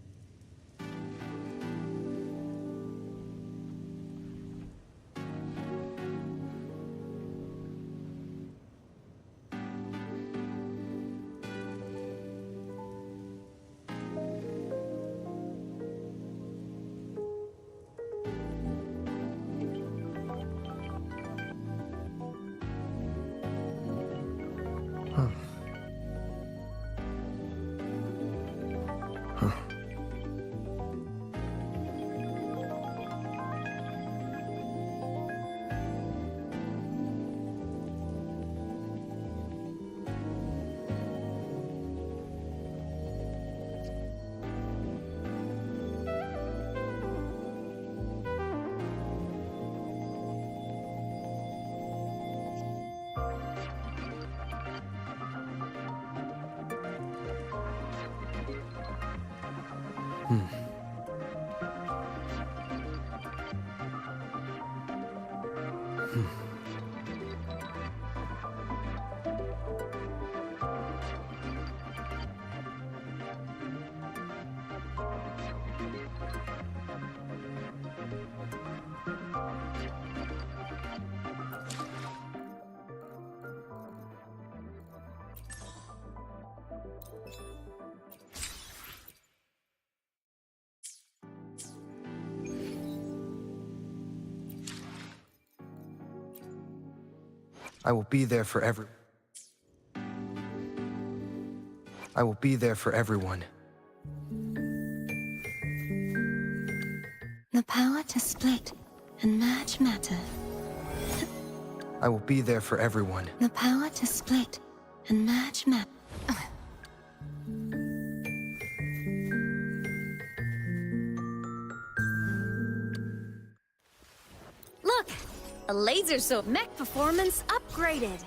I will be there for I will be there for everyone. The power to split and merge matter. I will be there for everyone. The power to split and merge matter. Look! A laser soap mech performance upgraded.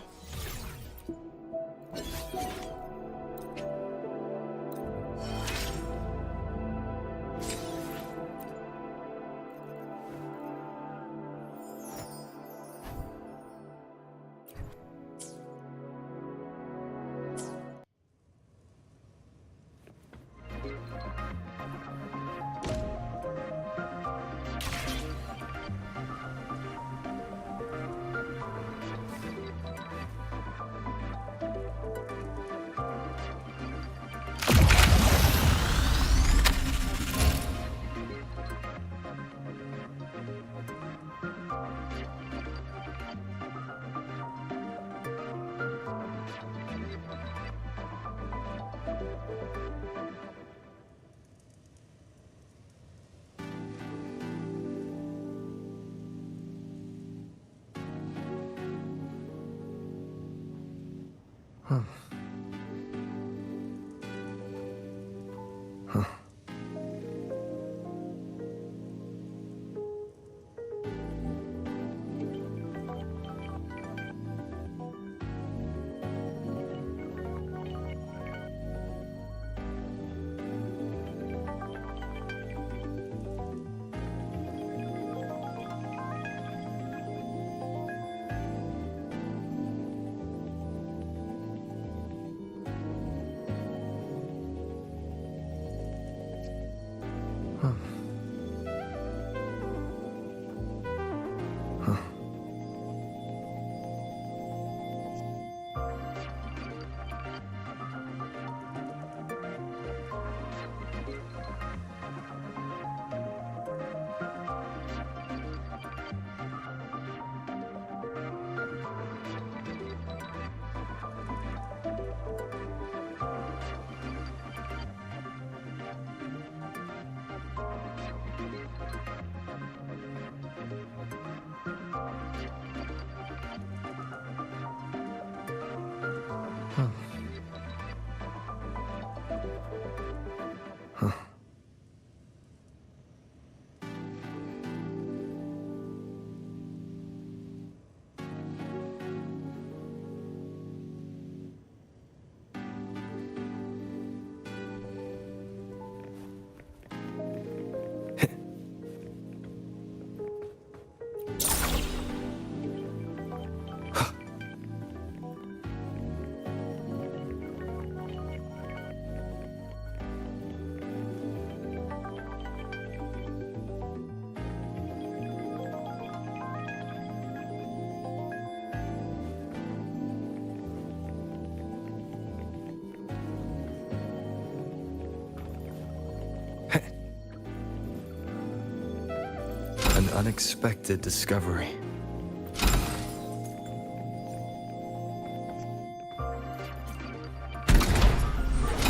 An unexpected discovery.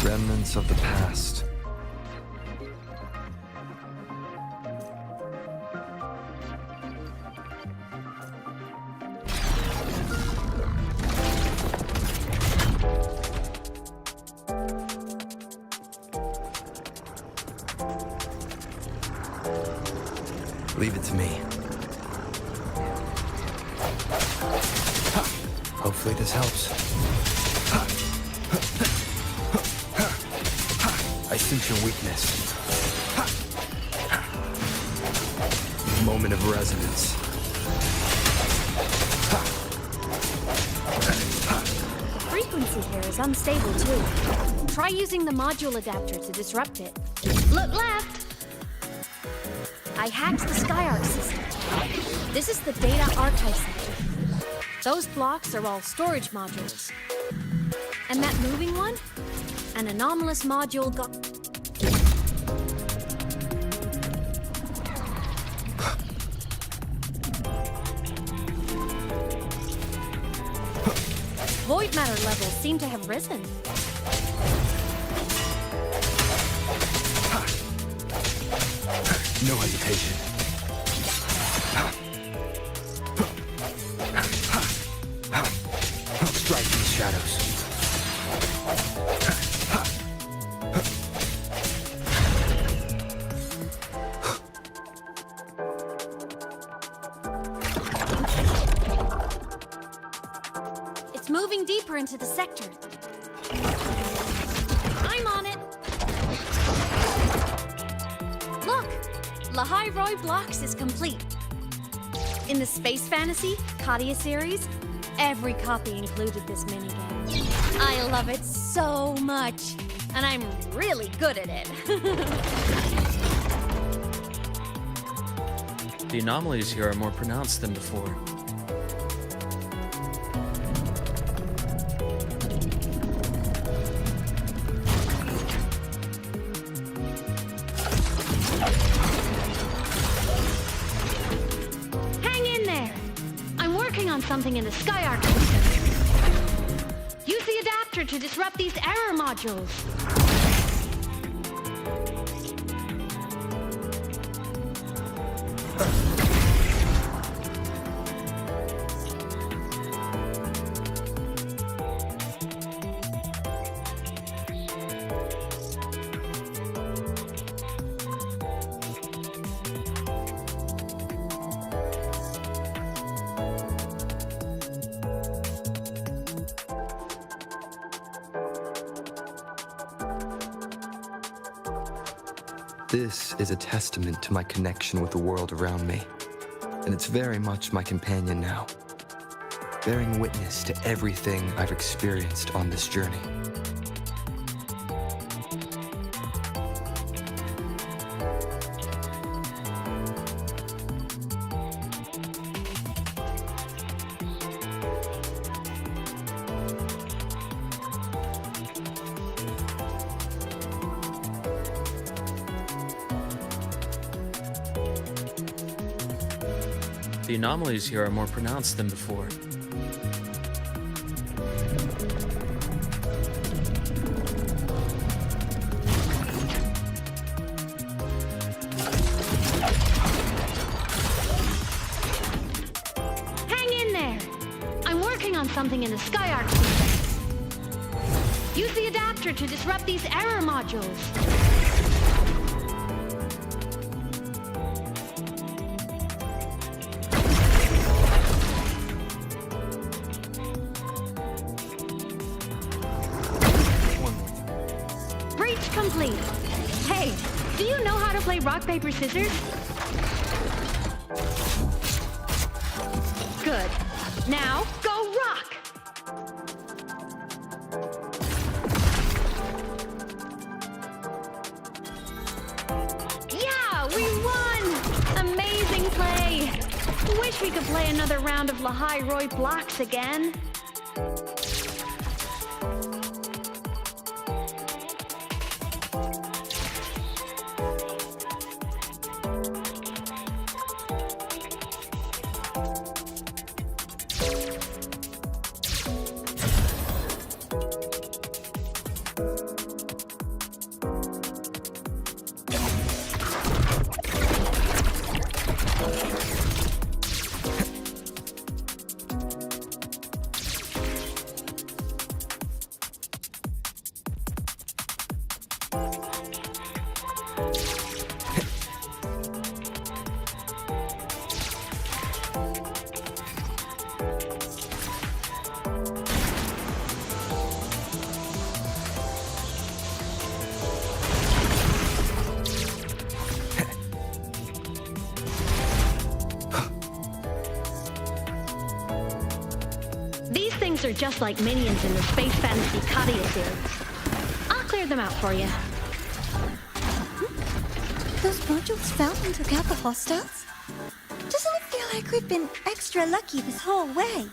Remnants of the past. Leave it to me. Hopefully this helps. I sense your weakness. Moment of resonance. The frequency here is unstable too. Try using the module adapter to disrupt it. Look left! I hacked the SkyArc system. This is the data archive section. Those blocks are all storage modules. And that moving one? An anomalous module got... void matter levels seem to have risen. No hesitation. Strike in the shadows. It's moving deeper into the sector. I'm on it. Look, Lahai Roy Blocks is complete. In the Space Fantasy Katia series, every copy included this minigame. I love it so much, and I'm really good at it. The anomalies here are more pronounced than before. Hang in there! I'm working on something in the Skyark system. Use the adapter to disrupt these error modules. This is a testament to my connection with the world around me, and it's very much my companion now, bearing witness to everything I've experienced on this journey. The anomalies here are more pronounced than before. Hang in there! I'm working on something in the Skyark system. Use the adapter to disrupt these error modules. Breach complete. Hey, do you know how to play rock, paper, scissors? Good. Now, go rock! Yeah, we won! Amazing play! Wish we could play another round of Lahai Roy Blocks again. These things are just like minions in the Space Fantasy Katia series. I'll clear them out for you. Those modules fell and took out the hostiles? Doesn't it feel like we've been extra lucky this whole way?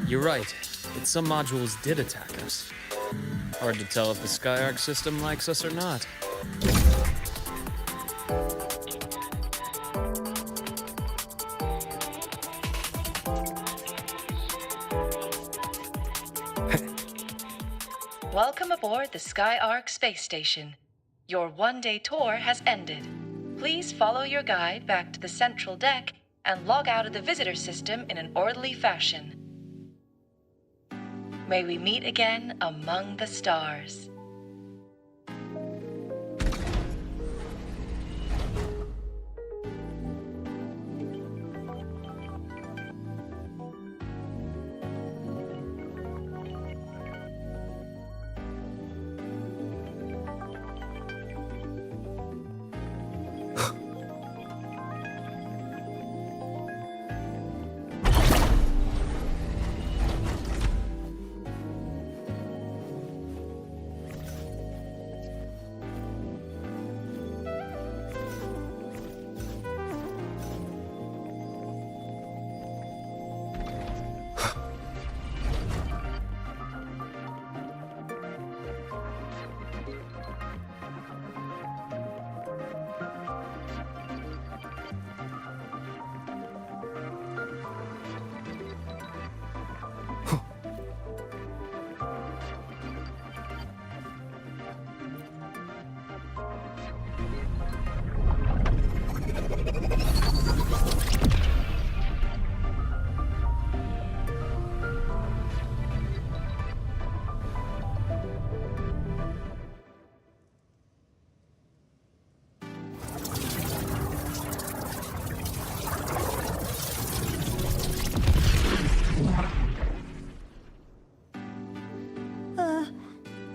You're right, but some modules did attack us. Hard to tell if the Skyark system likes us or not. Welcome aboard the SkyArk space station. Your one-day tour has ended. Please follow your guide back to the central deck and log out of the visitor system in an orderly fashion. May we meet again among the stars.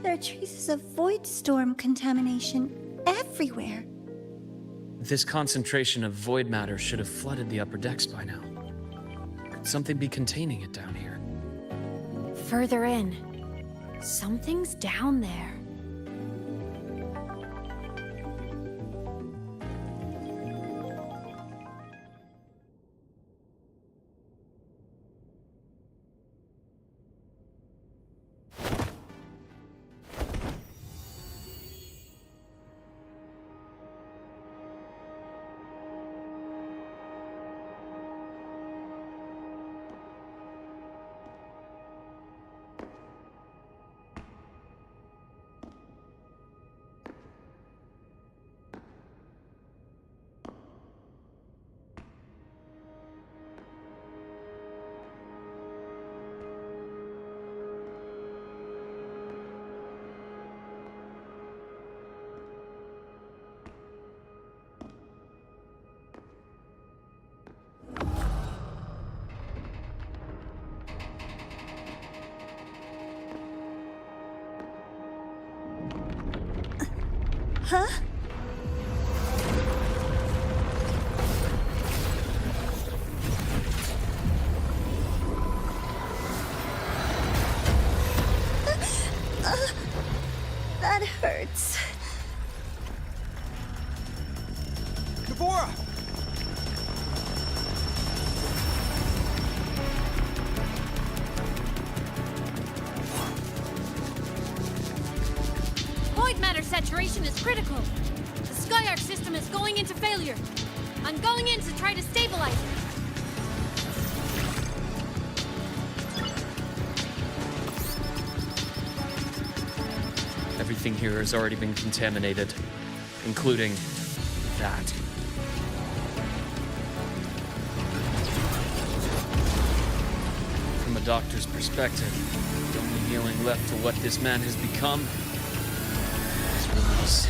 There are traces of void storm contamination everywhere. This concentration of void matter should have flooded the upper decks by now. Could something be containing it down here? Further in. Something's down there. Huh? That hurts. Deborah! Void matter saturation is critical. The SkyArk system is going into failure. I'm going in to try to stabilize it. Everything here has already been contaminated, including that. From a doctor's perspective, the only healing left to what this man has become is release.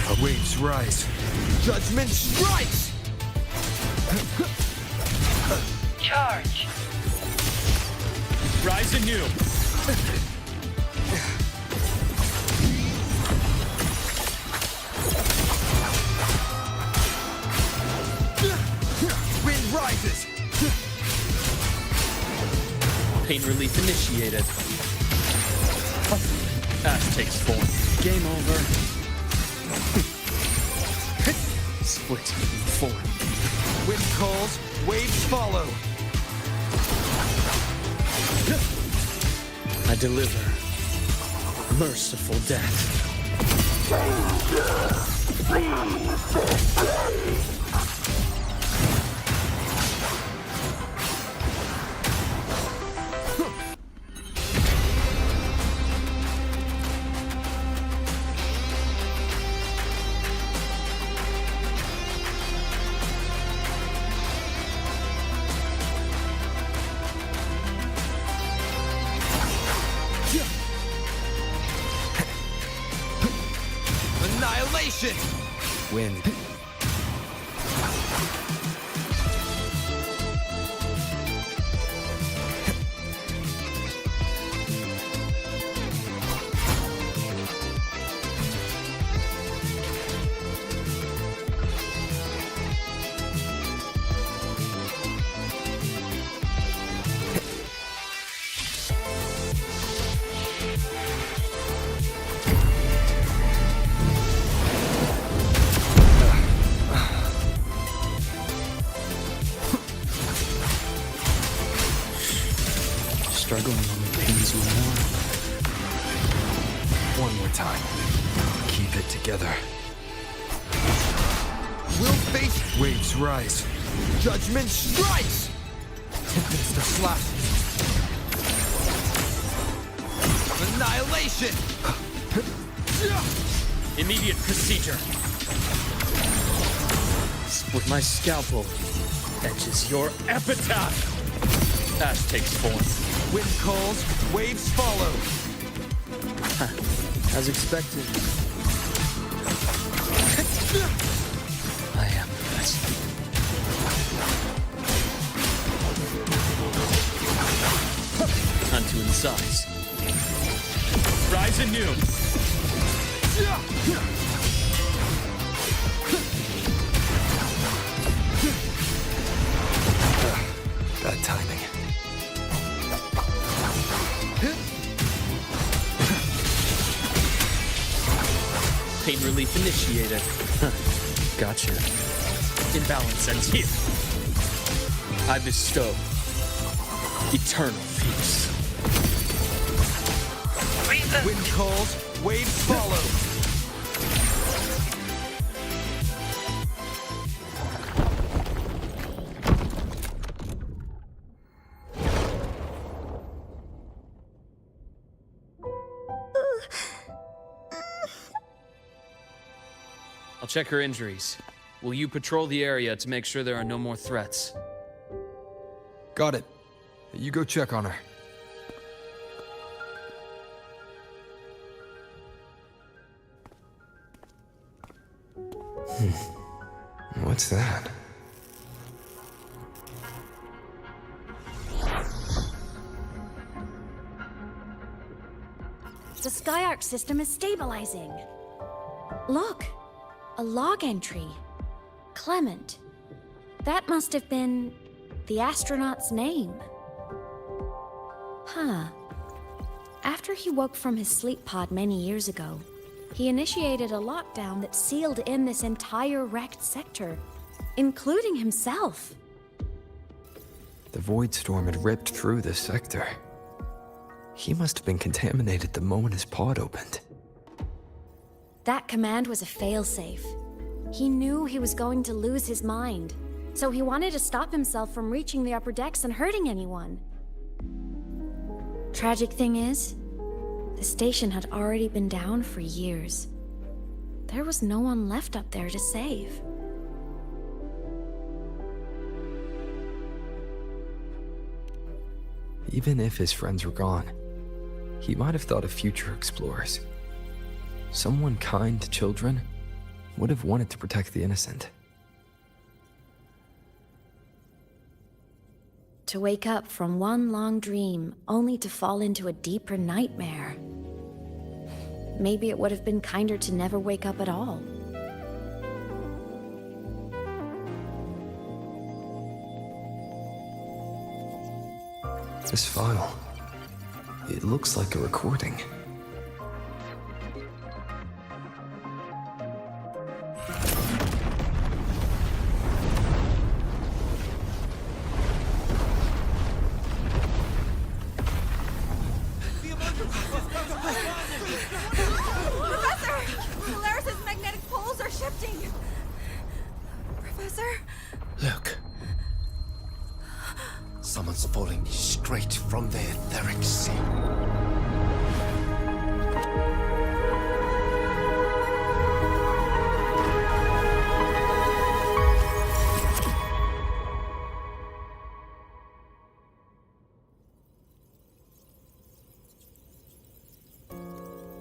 The waves rise. Judgment strikes! Charge. Rise anew! Wind rises! Pain relief initiated. Ash takes form. Game over. Split in form. Wind calls, waves follow. I deliver merciful death. Annihilation! Wind. Struggling only pains you more. One more time. Keep it together. Will face waves rise. Judgment strikes! Tempest the slashes. Annihilation! Immediate procedure. With my scalpel, etches your epitaph. Ash takes form. Wind calls, waves follow. As expected. I am the best. Time to incise. Rise anew. Bad timing. Pain relief initiated. Gotcha. Imbalance ends here. I bestow eternal peace. Wind calls, waves follow. I'll check her injuries. Will you patrol the area to make sure there are no more threats? Got it. You go check on her. What's that? The Skyark system is stabilizing. Look, a log entry. Clement. That must have been the astronaut's name. Huh. After he woke from his sleep pod many years ago, he initiated a lockdown that sealed in this entire wrecked sector, including himself. The void storm had ripped through this sector. He must have been contaminated the moment his pod opened. That command was a failsafe. He knew he was going to lose his mind, so he wanted to stop himself from reaching the upper decks and hurting anyone. Tragic thing is, the station had already been down for years. There was no one left up there to save. Even if his friends were gone, he might have thought of future explorers. Someone kind to children would have wanted to protect the innocent. To wake up from one long dream, only to fall into a deeper nightmare. Maybe it would have been kinder to never wake up at all. This file, it looks like a recording. Professor? Look. Someone's falling straight from the etheric sea.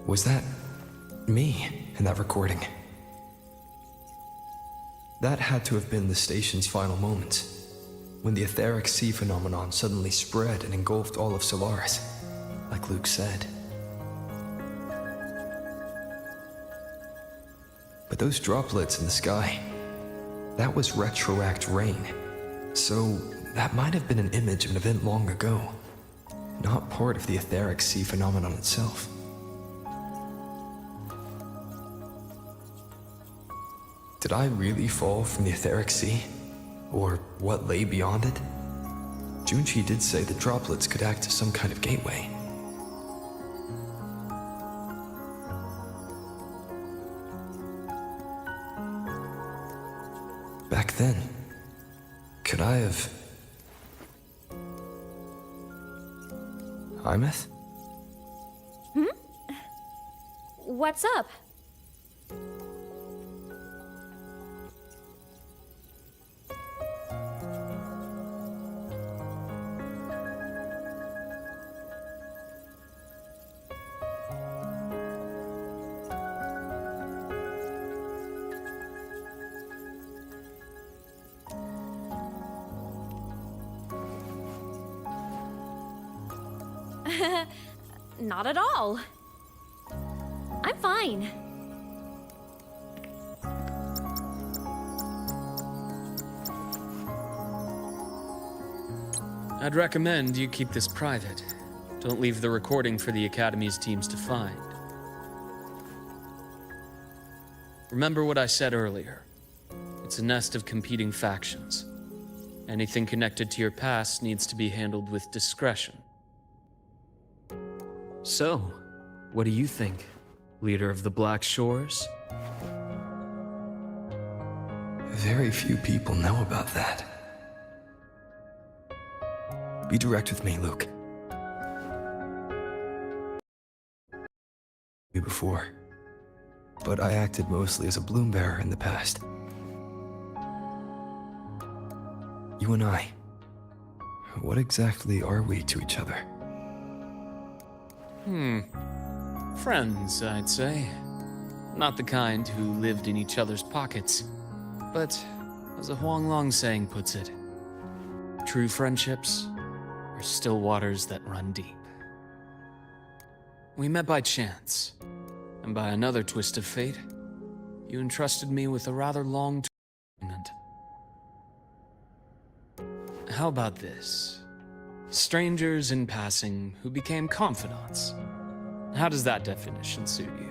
Was that me in that recording? That had to have been the station's final moments, when the etheric sea phenomenon suddenly spread and engulfed all of Solaris, like Luke said. But those droplets in the sky, that was retroact rain. So that might have been an image of an event long ago, not part of the etheric sea phenomenon itself. Did I really fall from the etheric sea? Or what lay beyond it? Junchi did say the droplets could act as some kind of gateway. Back then, could I have... Imeth? What's up? Not at all. I'm fine. I'd recommend you keep this private. Don't leave the recording for the Academy's teams to find. Remember what I said earlier. It's a nest of competing factions. Anything connected to your past needs to be handled with discretion. So, what do you think, leader of the Black Shores? Very few people know about that. Be direct with me, Luke. You before, but I acted mostly as a bloom bearer in the past. You and I, what exactly are we to each other? Friends, I'd say. Not the kind who lived in each other's pockets, but as a Huanglong saying puts it, true friendships are still waters that run deep. We met by chance, and by another twist of fate, you entrusted me with a rather long tournament. How about this? Strangers in passing who became confidants. How does that definition suit you?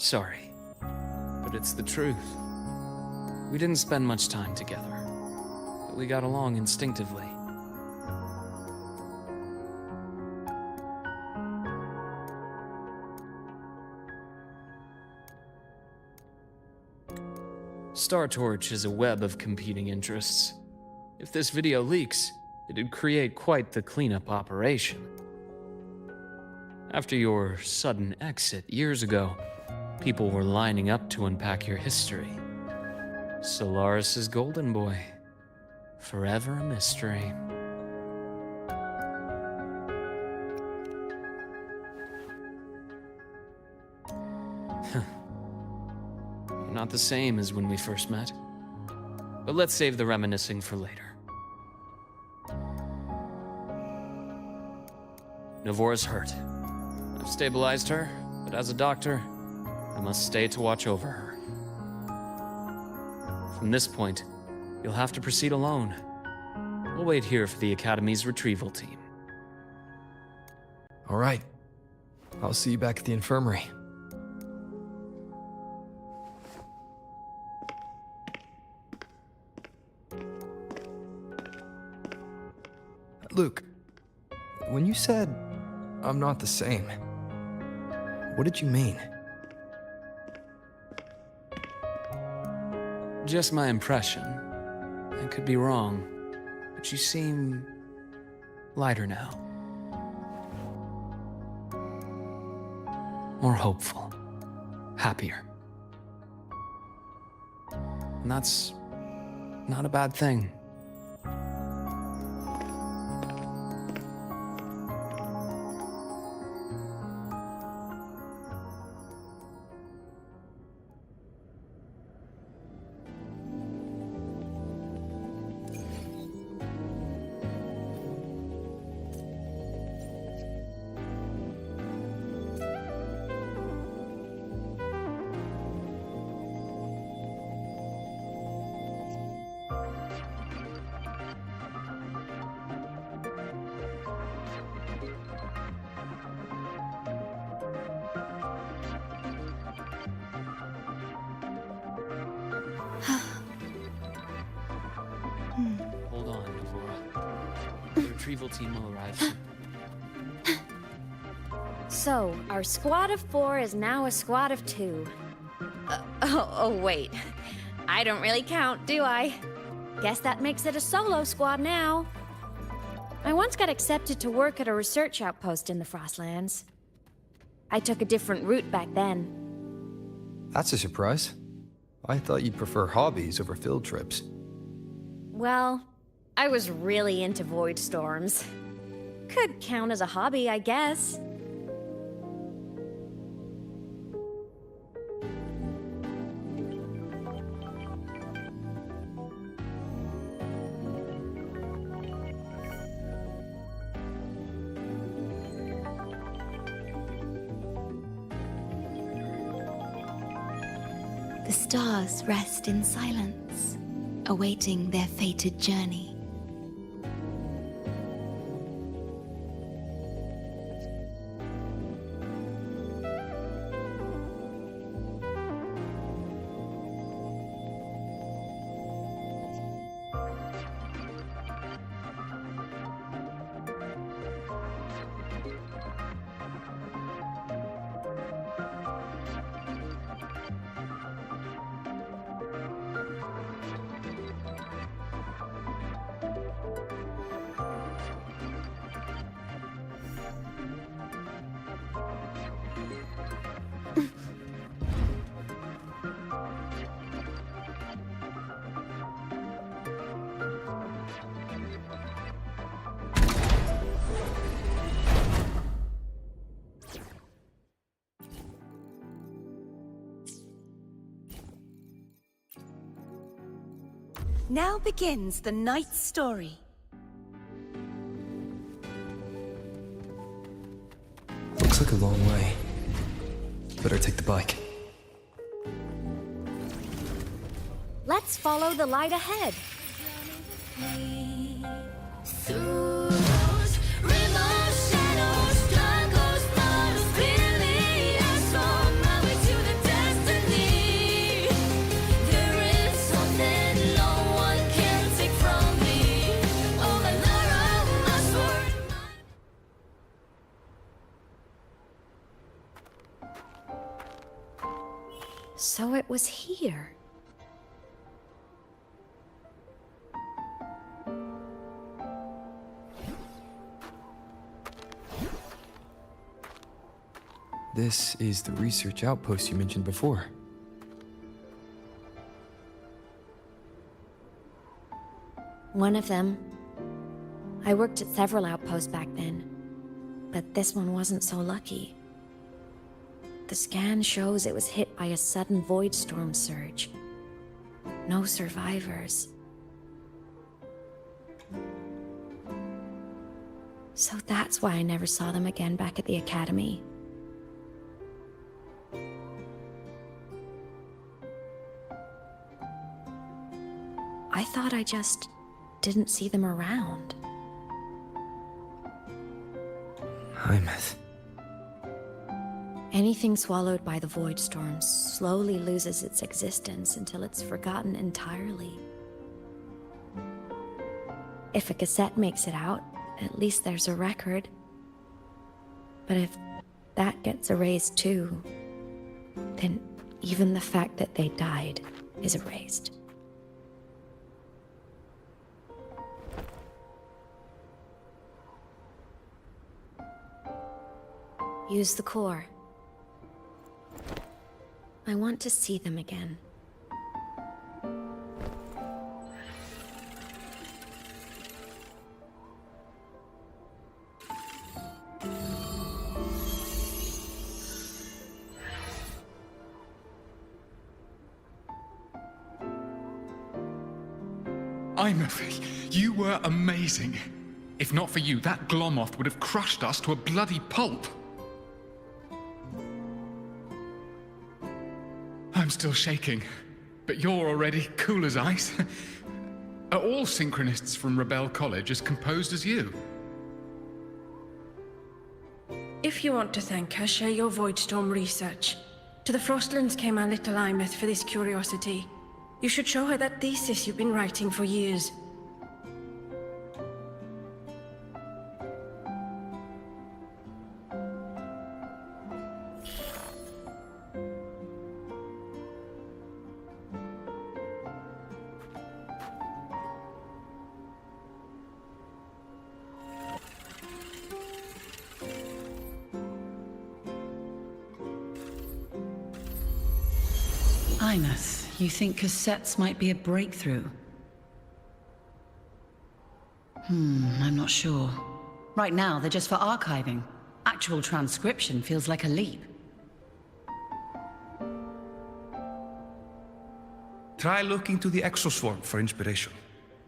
Sorry, but it's the truth. We didn't spend much time together, but we got along instinctively. Star Torch is a web of competing interests. If this video leaks, it'd create quite the cleanup operation. After your sudden exit years ago, people were lining up to unpack your history. Solaris's golden boy. Forever a mystery. Not the same as when we first met. But let's save the reminiscing for later. Navora's hurt. I've stabilized her, but as a doctor, I must stay to watch over her. From this point, you'll have to proceed alone. We'll wait here for the Academy's retrieval team. All right. I'll see you back at the infirmary. Luke, when you said, I'm not the same, what did you mean? Just my impression. I could be wrong, but you seem lighter now. More hopeful. Happier. And that's not a bad thing. Hold on, Navora. The retrieval team will arrive soon. So, our squad of 4 is now a squad of 2. Wait. I don't really count, do I? Guess that makes it a solo squad now. I once got accepted to work at a research outpost in the Frostlands. I took a different route back then. That's a surprise. I thought you'd prefer hobbies over field trips. Well, I was really into void storms. Could count as a hobby, I guess. The stars rest in silence, awaiting their fated journey. Now begins the night's story. Looks like a long way. Better take the bike. Let's follow the light ahead. Through those remote shadows, struggles, thoughts, clearly I saw my way to the death. So it was here. This is the research outpost you mentioned before. One of them. I worked at several outposts back then, but this one wasn't so lucky. The scan shows it was hit by a sudden void storm surge. No survivors. So that's why I never saw them again back at the academy. I thought I just didn't see them around. Hymas. Anything swallowed by the void storm slowly loses its existence until it's forgotten entirely. If a cassette makes it out, at least there's a record. But if that gets erased too, then even the fact that they died is erased. Use the core. I want to see them again. Imothy, you were amazing. If not for you, that Glomoth would have crushed us to a bloody pulp. I'm still shaking, but you're already cool as ice. Are all synchronists from Rebel College as composed as you? If you want to thank her, share your Voidstorm research. To the Frostlands came our little Imeth for this curiosity. You should show her that thesis you've been writing for years. Imeth, you think cassettes might be a breakthrough? I'm not sure. Right now, they're just for archiving. Actual transcription feels like a leap. Try looking to the exoswarm for inspiration.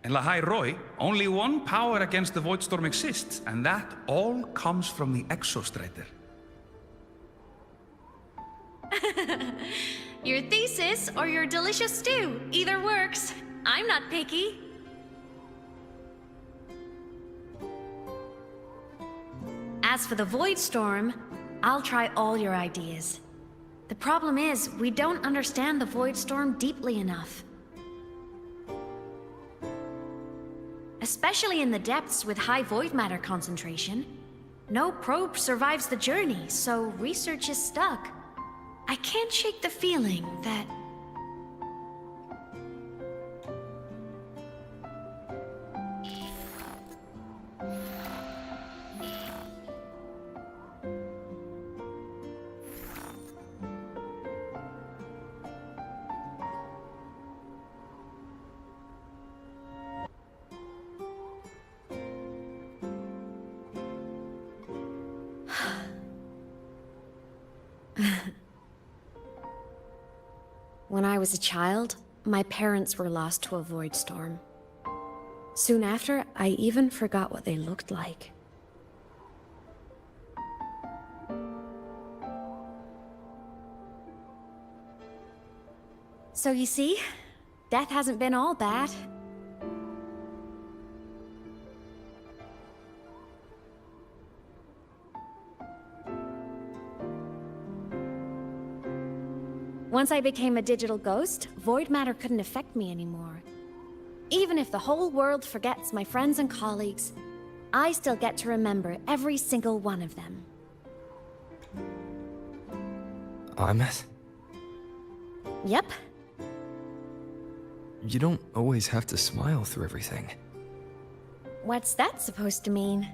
In Lahai Roi, only one power against the Voidstorm exists, and that all comes from the Exostrider. Your thesis or your delicious stew, either works. I'm not picky. As for the void storm, I'll try all your ideas. The problem is, we don't understand the void storm deeply enough. Especially in the depths with high void matter concentration. No probe survives the journey, so research is stuck. I can't shake the feeling that... When I was a child, my parents were lost to a void storm. Soon after, I even forgot what they looked like. So you see, death hasn't been all bad. Once I became a digital ghost, void matter couldn't affect me anymore. Even if the whole world forgets my friends and colleagues, I still get to remember every single one of them. Imeth? Yep. You don't always have to smile through everything. What's that supposed to mean?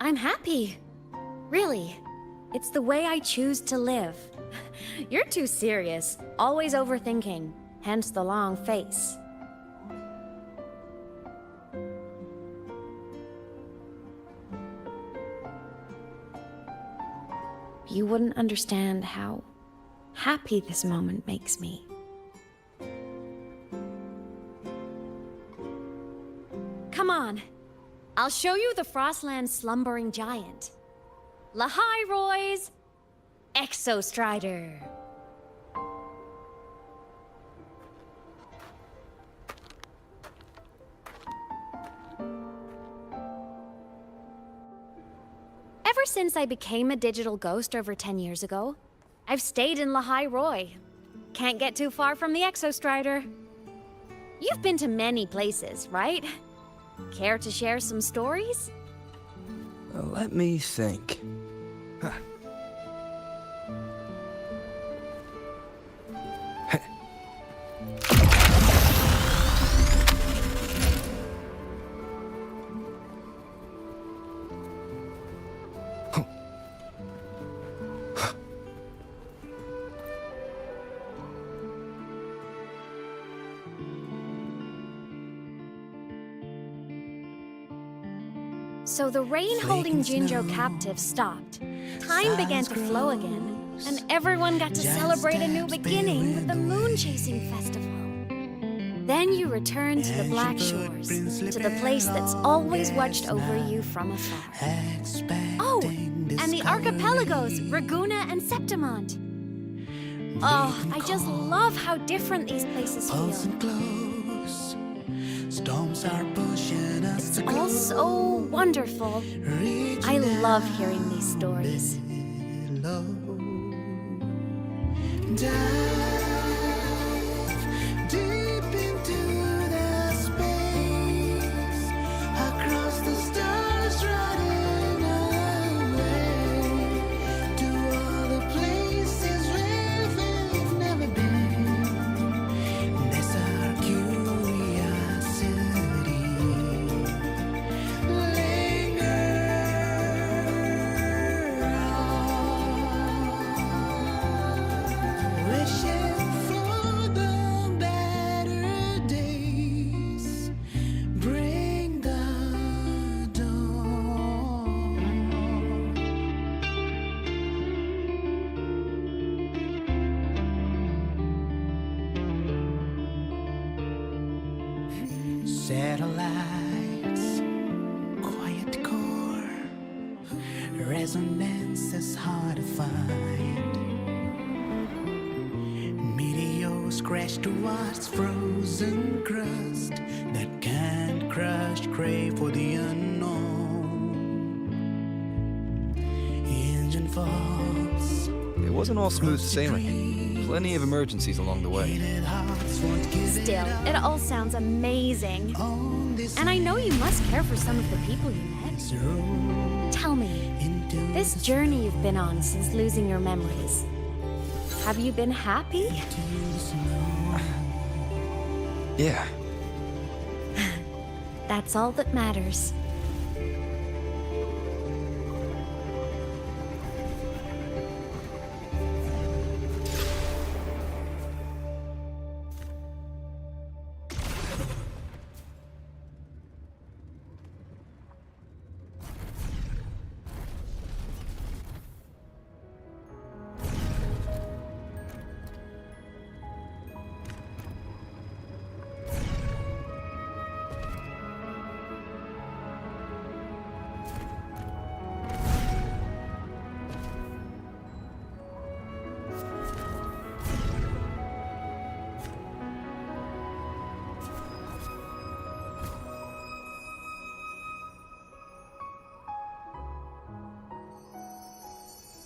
I'm happy. Really. It's the way I choose to live. You're too serious, always overthinking, hence the long face. You wouldn't understand how happy this moment makes me. Come on. I'll show you the Frostland's slumbering giant. Lahai Roy's Exostrider. Ever since I became a digital ghost over 10 years ago, I've stayed in Lahai Roy. Can't get too far from the Exostrider. You've been to many places, right? Care to share some stories? Let me think. Huh. So the rain holding Jinjo captive stopped. Time began to flow again, and everyone got to celebrate a new beginning with the Moon Chasing Festival. Then you returned to the Black Shores, to the place that's always watched over you from afar. Oh, and the archipelagos, Raguna and Septimont. Oh, I just love how different these places feel. Storms are pushing us. It's all so wonderful. I love hearing these stories. Dive deep into the space, across the stars, running away to all the places where we've never been. That's our curiosity. Satellites, quiet core, resonance is hard to find. Meteors crash towards frozen crust that can't crush, crave for the unknown. Engine falls. It wasn't all smooth sailing. Plenty of emergencies along the way. Still, it all sounds amazing. And I know you must care for some of the people you met. Tell me, this journey you've been on since losing your memories, have you been happy? Yeah. That's all that matters.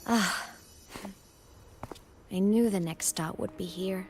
Ah, I knew the next stop would be here.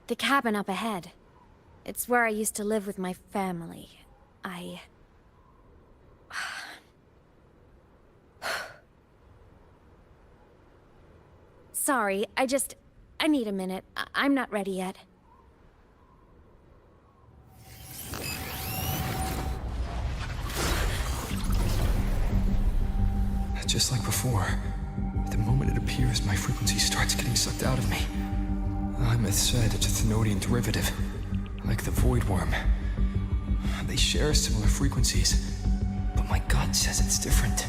The cabin up ahead. It's where I used to live with my family. Sorry, I need a minute. I'm not ready yet. Just like before, the moment it appears, my frequency starts getting sucked out of me. Imeth said it's a Thenodian derivative, like the Void Worm. They share similar frequencies, but my gut says it's different.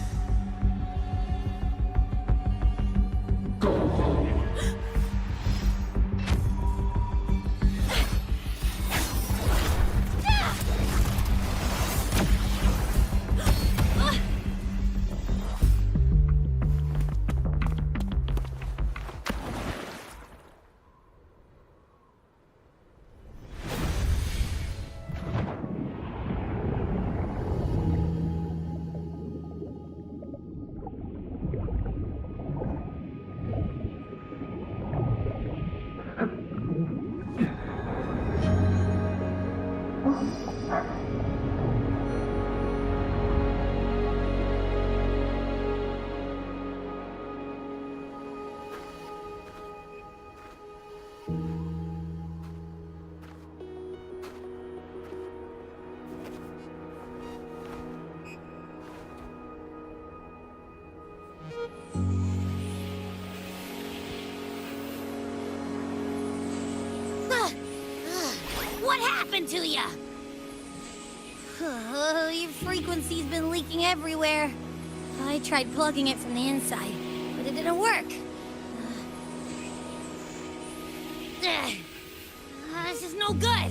What happened to ya? Your frequency's been leaking everywhere. I tried plugging it from the inside, but it didn't work. This is no good.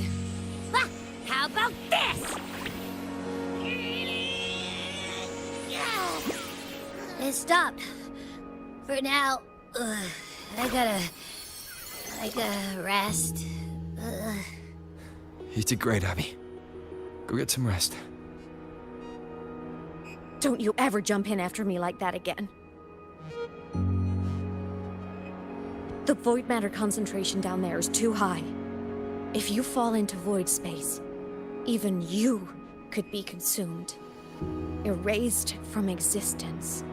How about this? It stopped. For now, I gotta rest. You did great, Abby. Go get some rest. Don't you ever jump in after me like that again. The void matter concentration down there is too high. If you fall into void space, even you could be consumed, erased from existence.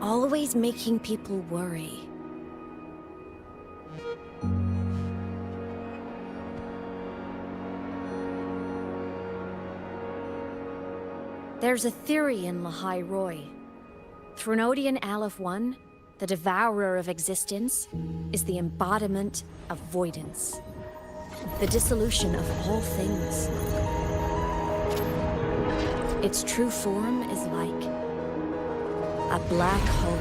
Always making people worry. There's a theory in Lahai Roy. Threnodian Aleph 1, the devourer of existence, is the embodiment of voidance. The dissolution of all things. Its true form is like a black hole.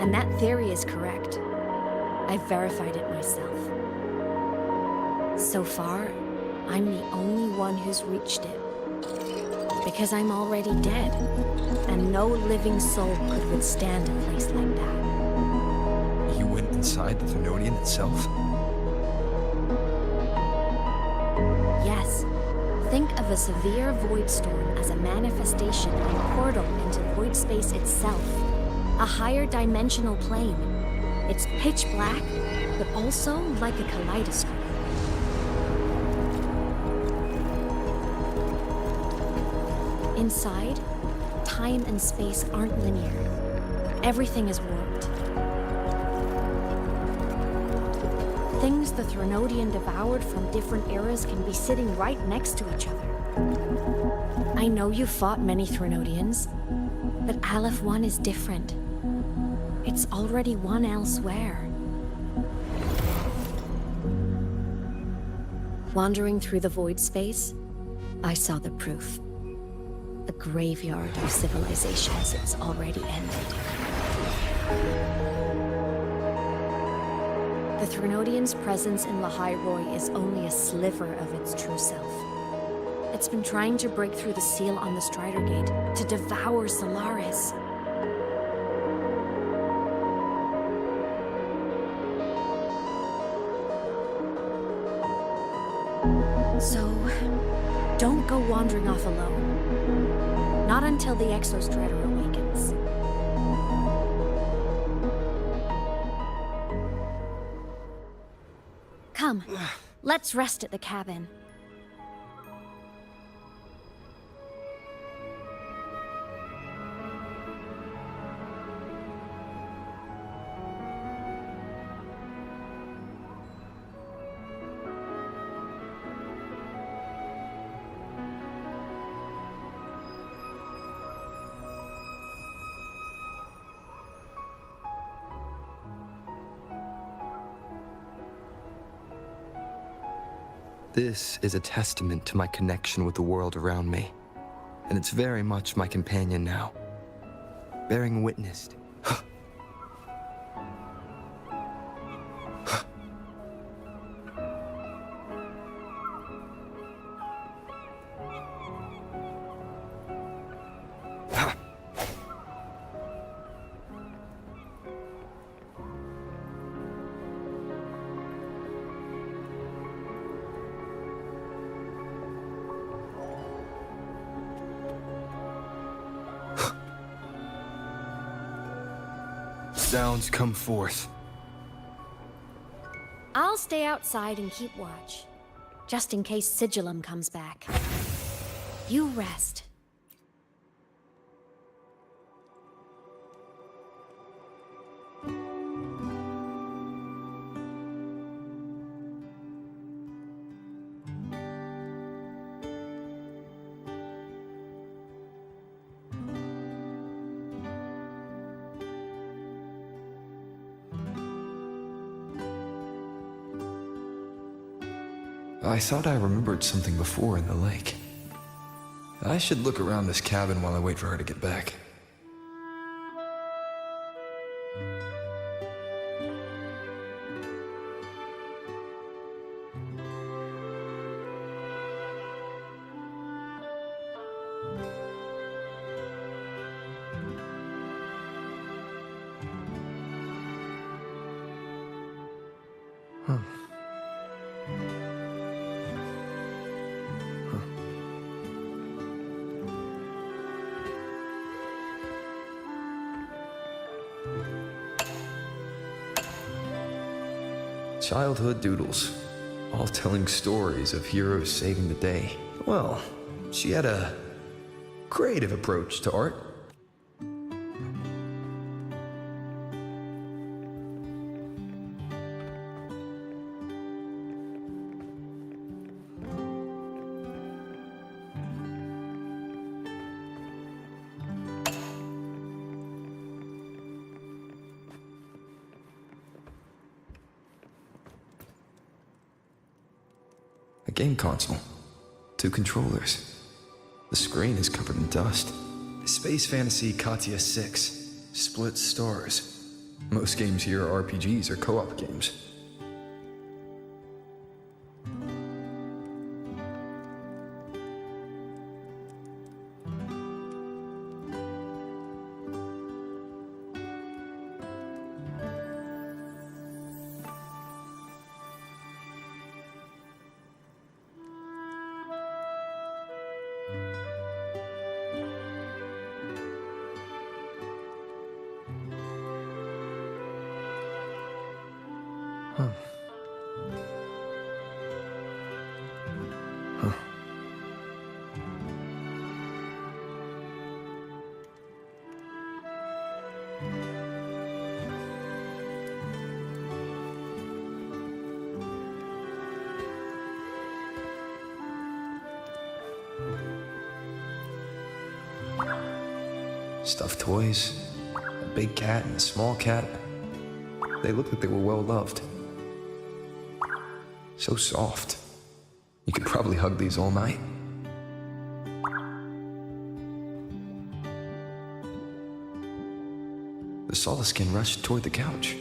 And that theory is correct. I've verified it myself. So far, I'm the only one who's reached it. Because I'm already dead, and no living soul could withstand a place like that. You went inside the Thenodian itself? Yes. Think of a severe void storm as a manifestation and portal into void space itself. A higher dimensional plane. It's pitch black, but also like a kaleidoscope. Inside, time and space aren't linear. Everything is warped. Things the Threnodian devoured from different eras can be sitting right next to each other. I know you fought many Threnodians, but Aleph 1 is different. It's already won elsewhere. Wandering through the void space, I saw the proof. A graveyard of civilizations it's already ended. The Threnodians' presence in Lahai Roi is only a sliver of its true self. It's been trying to break through the seal on the Strider Gate to devour Solaris. So, don't go wandering off alone. Not until the Exostrider awakens. Come, let's rest at the cabin. This is a testament to my connection with the world around me, and it's very much my companion now, bearing witness to... Sounds come forth. I'll stay outside and keep watch, just in case Sigillum comes back. You rest. I thought I remembered something before in the lake. I should look around this cabin while I wait for her to get back. Childhood doodles, all telling stories of heroes saving the day. Well, she had a creative approach to art. A game console. 2 controllers. The screen is covered in dust. Space Fantasy Katia 6. Split stars. Most games here are RPGs or co-op games. Stuffed toys, a big cat and a small cat. They looked like they were well loved. So soft. You could probably hug these all night. The Solaskin rushed toward the couch.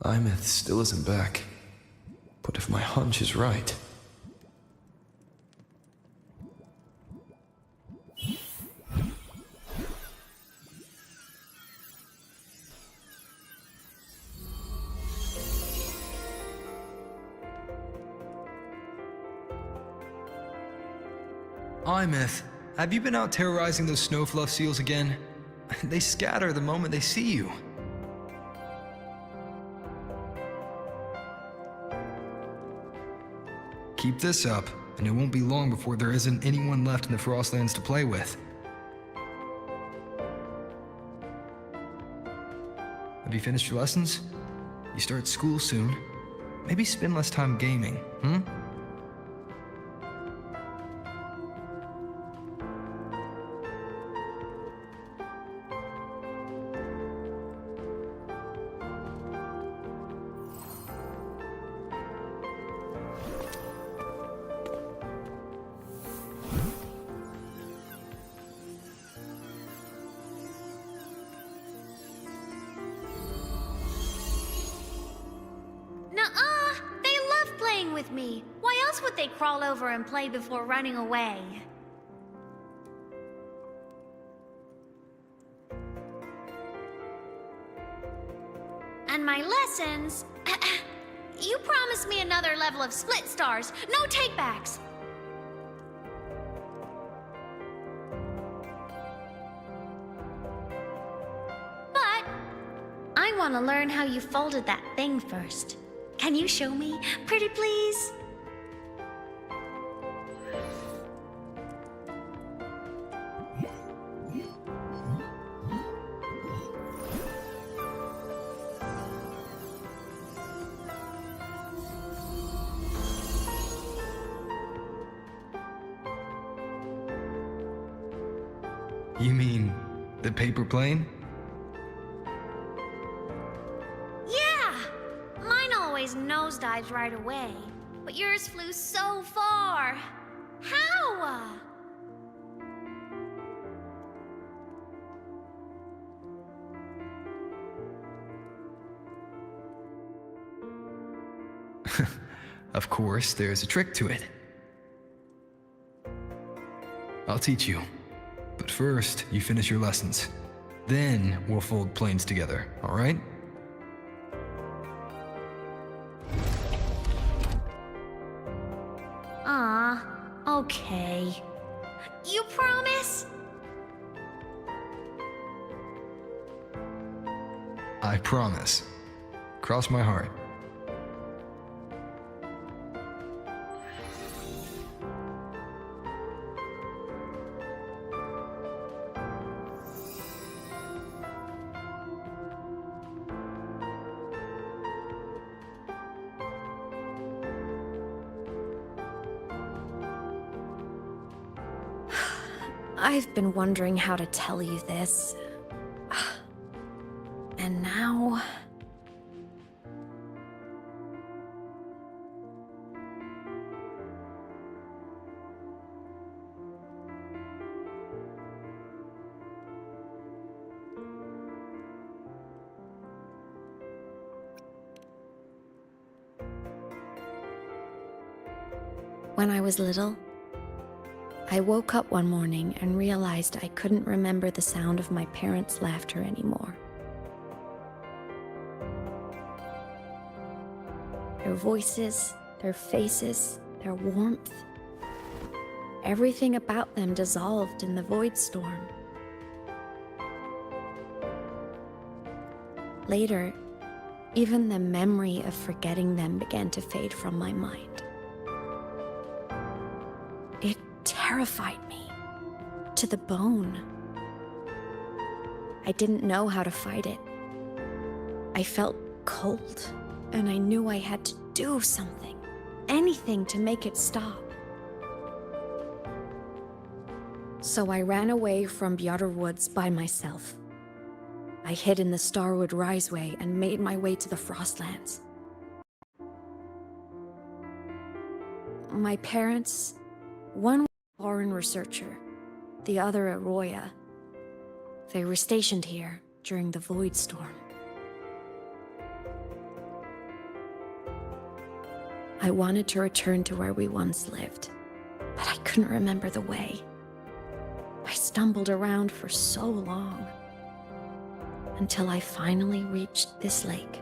Imeth still isn't back. But if my hunch is right... Imeth, have you been out terrorizing those snowfluff seals again? They scatter the moment they see you. Keep this up, and it won't be long before there isn't anyone left in the Frostlands to play with. Have you finished your lessons? You start school soon. Maybe spend less time gaming, hmm? Nuh-uh! They love playing with me. Why else would they crawl over and play before running away? And my lessons... You promised me another level of split stars. No takebacks. But I want to learn how you folded that thing first. Can you show me, pretty please? You mean the paper plane? Yeah! Mine always nosedives right away, but yours flew so far. How? Of course, there's a trick to it. I'll teach you. But first, you finish your lessons. Then we'll fold planes together, all right? Okay. You promise? I promise. Cross my heart. I've been wondering how to tell you this. And now... When I was little, I woke up one morning and realized I couldn't remember the sound of my parents' laughter anymore. Their voices, their faces, their warmth. Everything about them dissolved in the void storm. Later, even the memory of forgetting them began to fade from my mind. It terrified me to the bone. I didn't know how to fight it. I felt cold, and I knew I had to do something, anything to make it stop. So I ran away from Bjotr Woods by myself. I hid in the Starwood Riseway and made my way to the Frostlands. My parents, one was a foreign researcher, the other a Roya. They were stationed here during the Void Storm. I wanted to return to where we once lived, but I couldn't remember the way. I stumbled around for so long, until I finally reached this lake.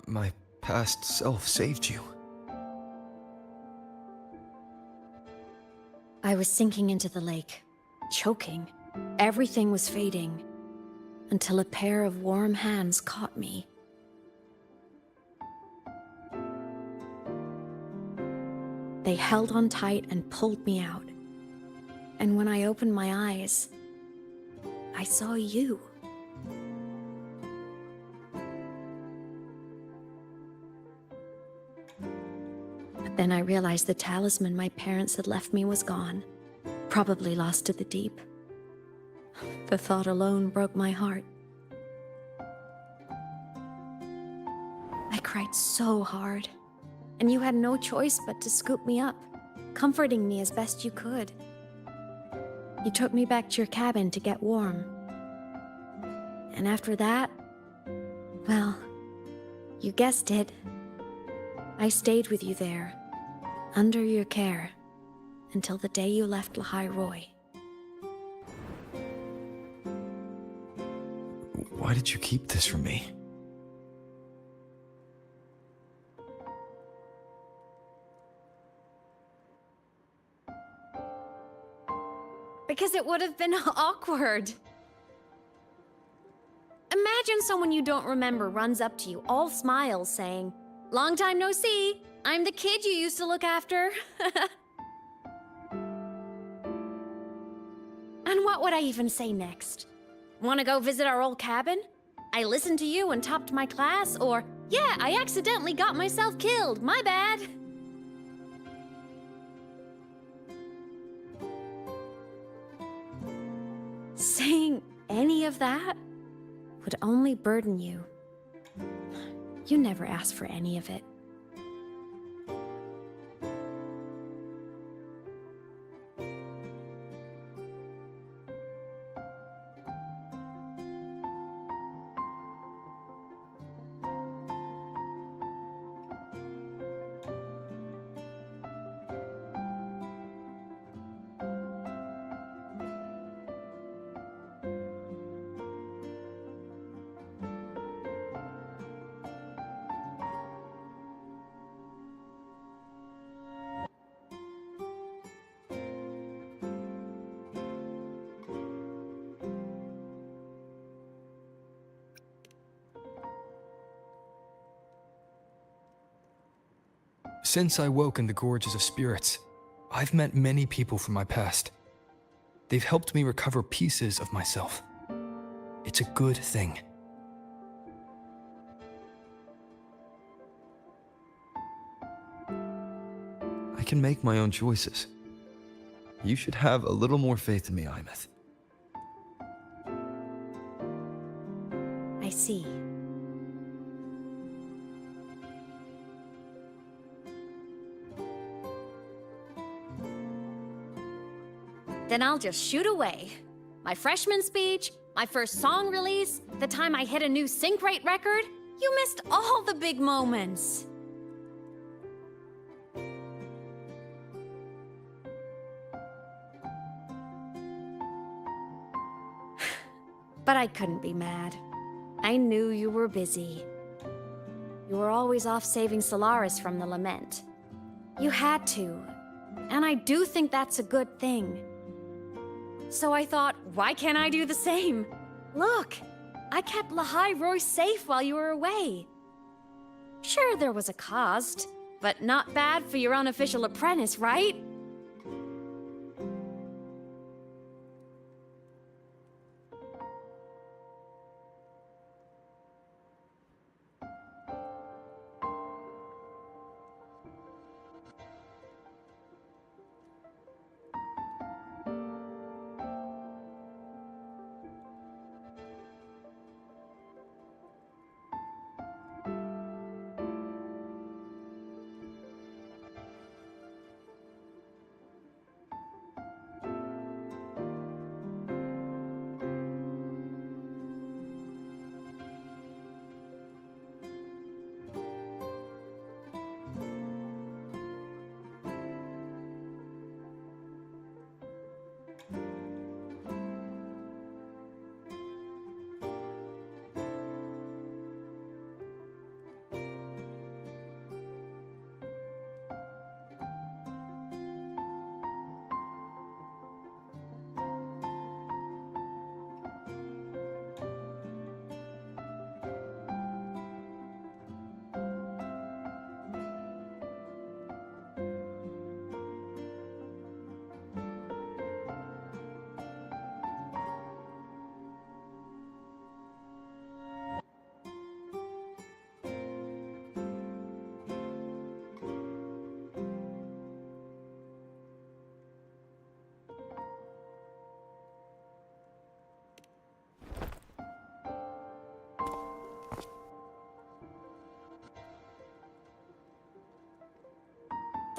My past self saved you. I was sinking into the lake, choking. Everything was fading, until a pair of warm hands caught me. They held on tight and pulled me out. And when I opened my eyes, I saw you. Then I realized the talisman my parents had left me was gone, probably lost to the deep. The thought alone broke my heart. I cried so hard, and you had no choice but to scoop me up, comforting me as best you could. You took me back to your cabin to get warm. And after that, well, you guessed it. I stayed with you there, under your care, until the day you left Lahai Roy. Why did you keep this from me? Because it would have been awkward. Imagine someone you don't remember runs up to you, all smiles, saying, "Long time no see. I'm the kid you used to look after." And what would I even say next? Want to go visit our old cabin? I listened to you and topped my class, or, yeah, I accidentally got myself killed, my bad. Saying any of that would only burden you. You never asked for any of it. Since I woke in the gorges of spirits, I've met many people from my past. They've helped me recover pieces of myself. It's a good thing. I can make my own choices. You should have a little more faith in me, Imeth. I see. Then I'll just shoot away. My freshman speech, my first song release, the time I hit a new sync rate record. You missed all the big moments. But I couldn't be mad. I knew you were busy. You were always off saving Solaris from the lament. You had to, and I do think that's a good thing. So I thought, why can't I do the same? Look, I kept Lahai Roy safe while you were away. Sure, there was a cost, but not bad for your unofficial apprentice, right?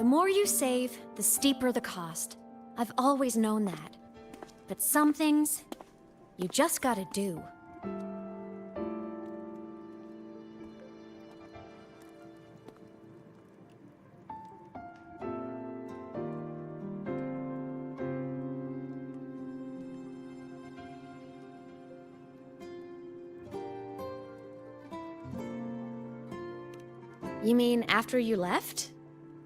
The more you save, the steeper the cost. I've always known that. But some things, you just gotta do. You mean after you left?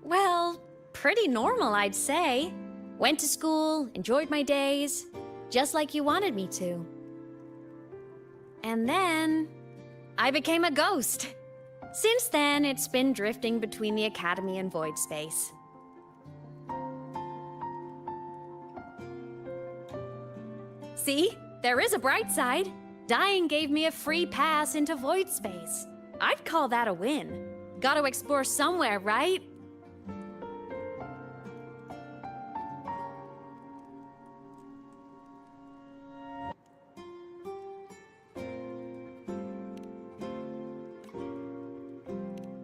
Well, pretty normal, I'd say. Went to school, enjoyed my days, just like you wanted me to. And then, I became a ghost. Since then, it's been drifting between the Academy and Void Space. See? There is a bright side. Dying gave me a free pass into Void Space. I'd call that a win. Gotta explore somewhere, right?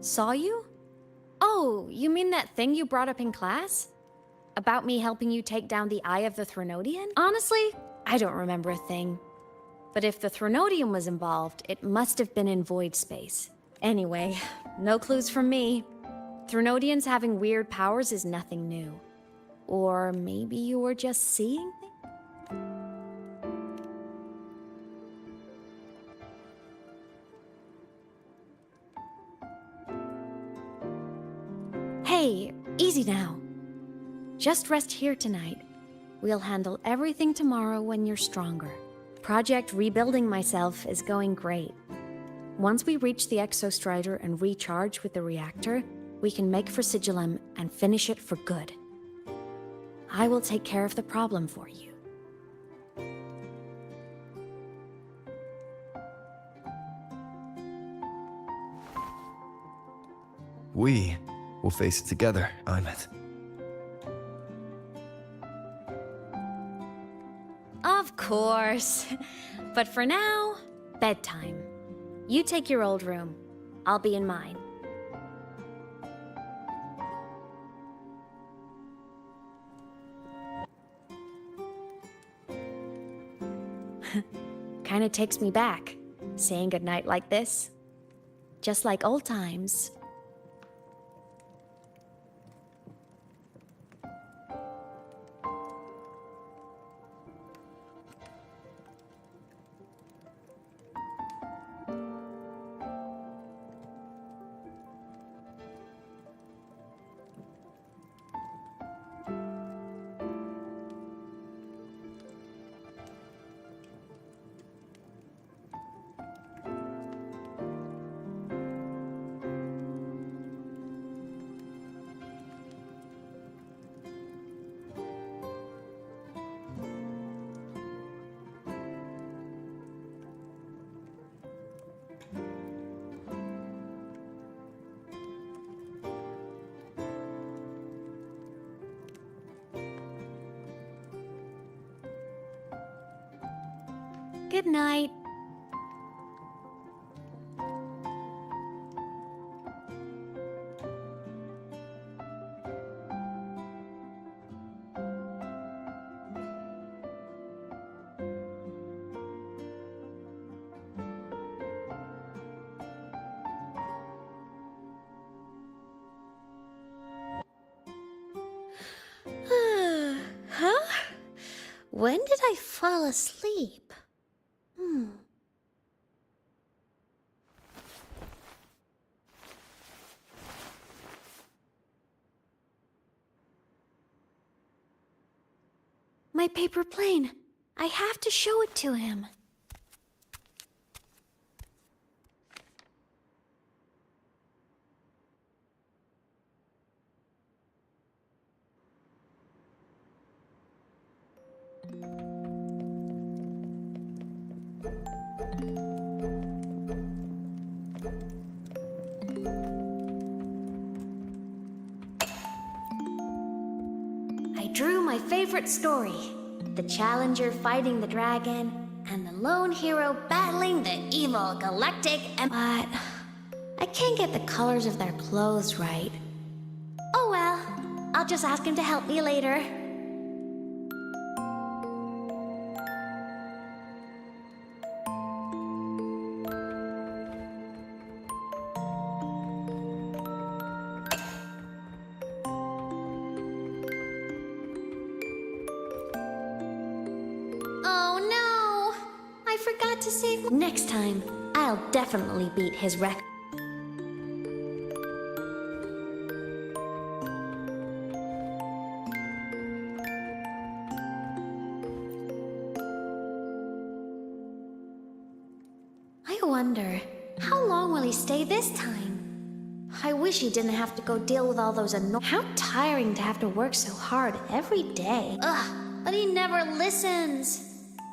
Saw you? Oh, you mean that thing you brought up in class? About me helping you take down the Eye of the Threnodian? Honestly, I don't remember a thing. But if the Threnodian was involved, it must have been in Void Space. Anyway, no clues from me. Threnodians having weird powers is nothing new. Or maybe you were just seeing things? Hey, easy now. Just rest here tonight. We'll handle everything tomorrow when you're stronger. Project Rebuilding Myself is going great. Once we reach the Exostrider and recharge with the reactor, we can make for Sigillum and finish it for good. I will take care of the problem for you. We will face it together, Imeth. Of course. But for now, bedtime. You take your old room. I'll be in mine. Kinda takes me back, saying goodnight like this. Just like old times. Good night. Huh? When did I fall asleep? My paper plane. I have to show it to him. I drew my favorite story. The Challenger fighting the dragon, and the lone hero battling the evil galactic But I can't get the colors of their clothes right. Oh well, I'll just ask him to help me later. To save. Next time, I'll definitely beat his record. I wonder, how long will he stay this time? I wish he didn't have to go deal with all those How tiring to have to work so hard every day. Ugh, but he never listens.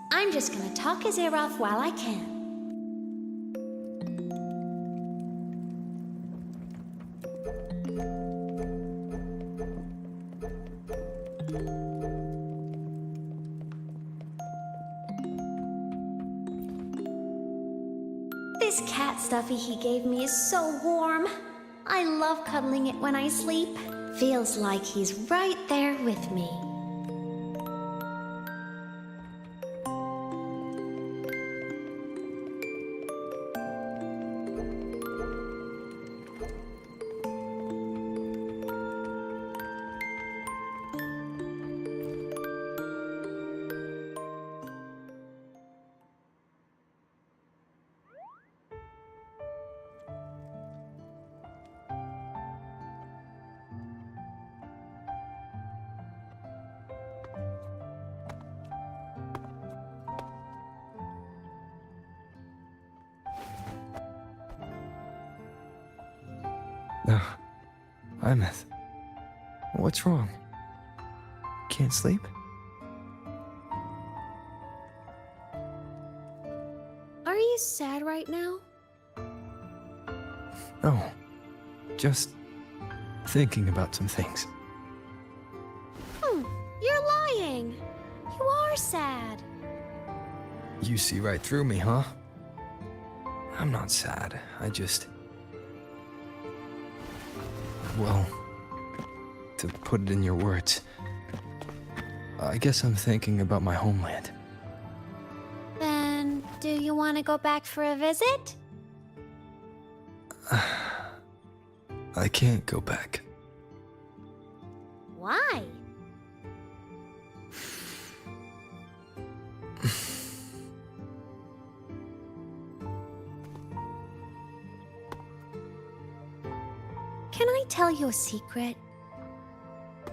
I'm just gonna talk his ear off while I can. This cat stuffy he gave me is so warm. I love cuddling it when I sleep. Feels like he's right there with me. Imeth, what's wrong? Can't sleep? Are you sad right now? No, just thinking about some things. You're lying. You are sad. You see right through me, huh? I'm not sad. Well, to put it in your words, I guess I'm thinking about my homeland. Then, do you want to go back for a visit? I can't go back. Why? Can I tell you a secret?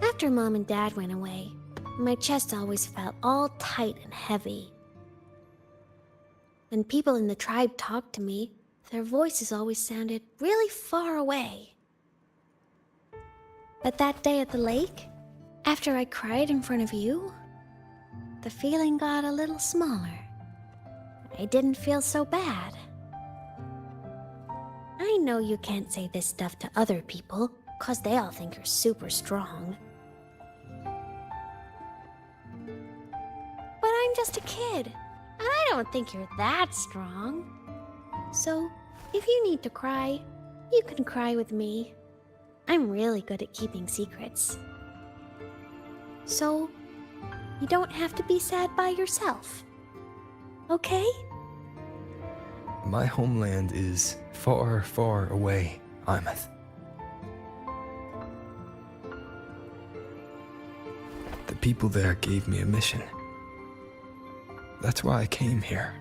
After Mom and Dad went away, my chest always felt all tight and heavy. When people in the tribe talked to me, their voices always sounded really far away. But that day at the lake, after I cried in front of you, the feeling got a little smaller. I didn't feel so bad. I know you can't say this stuff to other people, 'cause they all think you're super strong. But I'm just a kid, and I don't think you're that strong. So, if you need to cry, you can cry with me. I'm really good at keeping secrets. So, you don't have to be sad by yourself. Okay? My homeland is far, far away, Imeth. The people there gave me a mission. That's why I came here.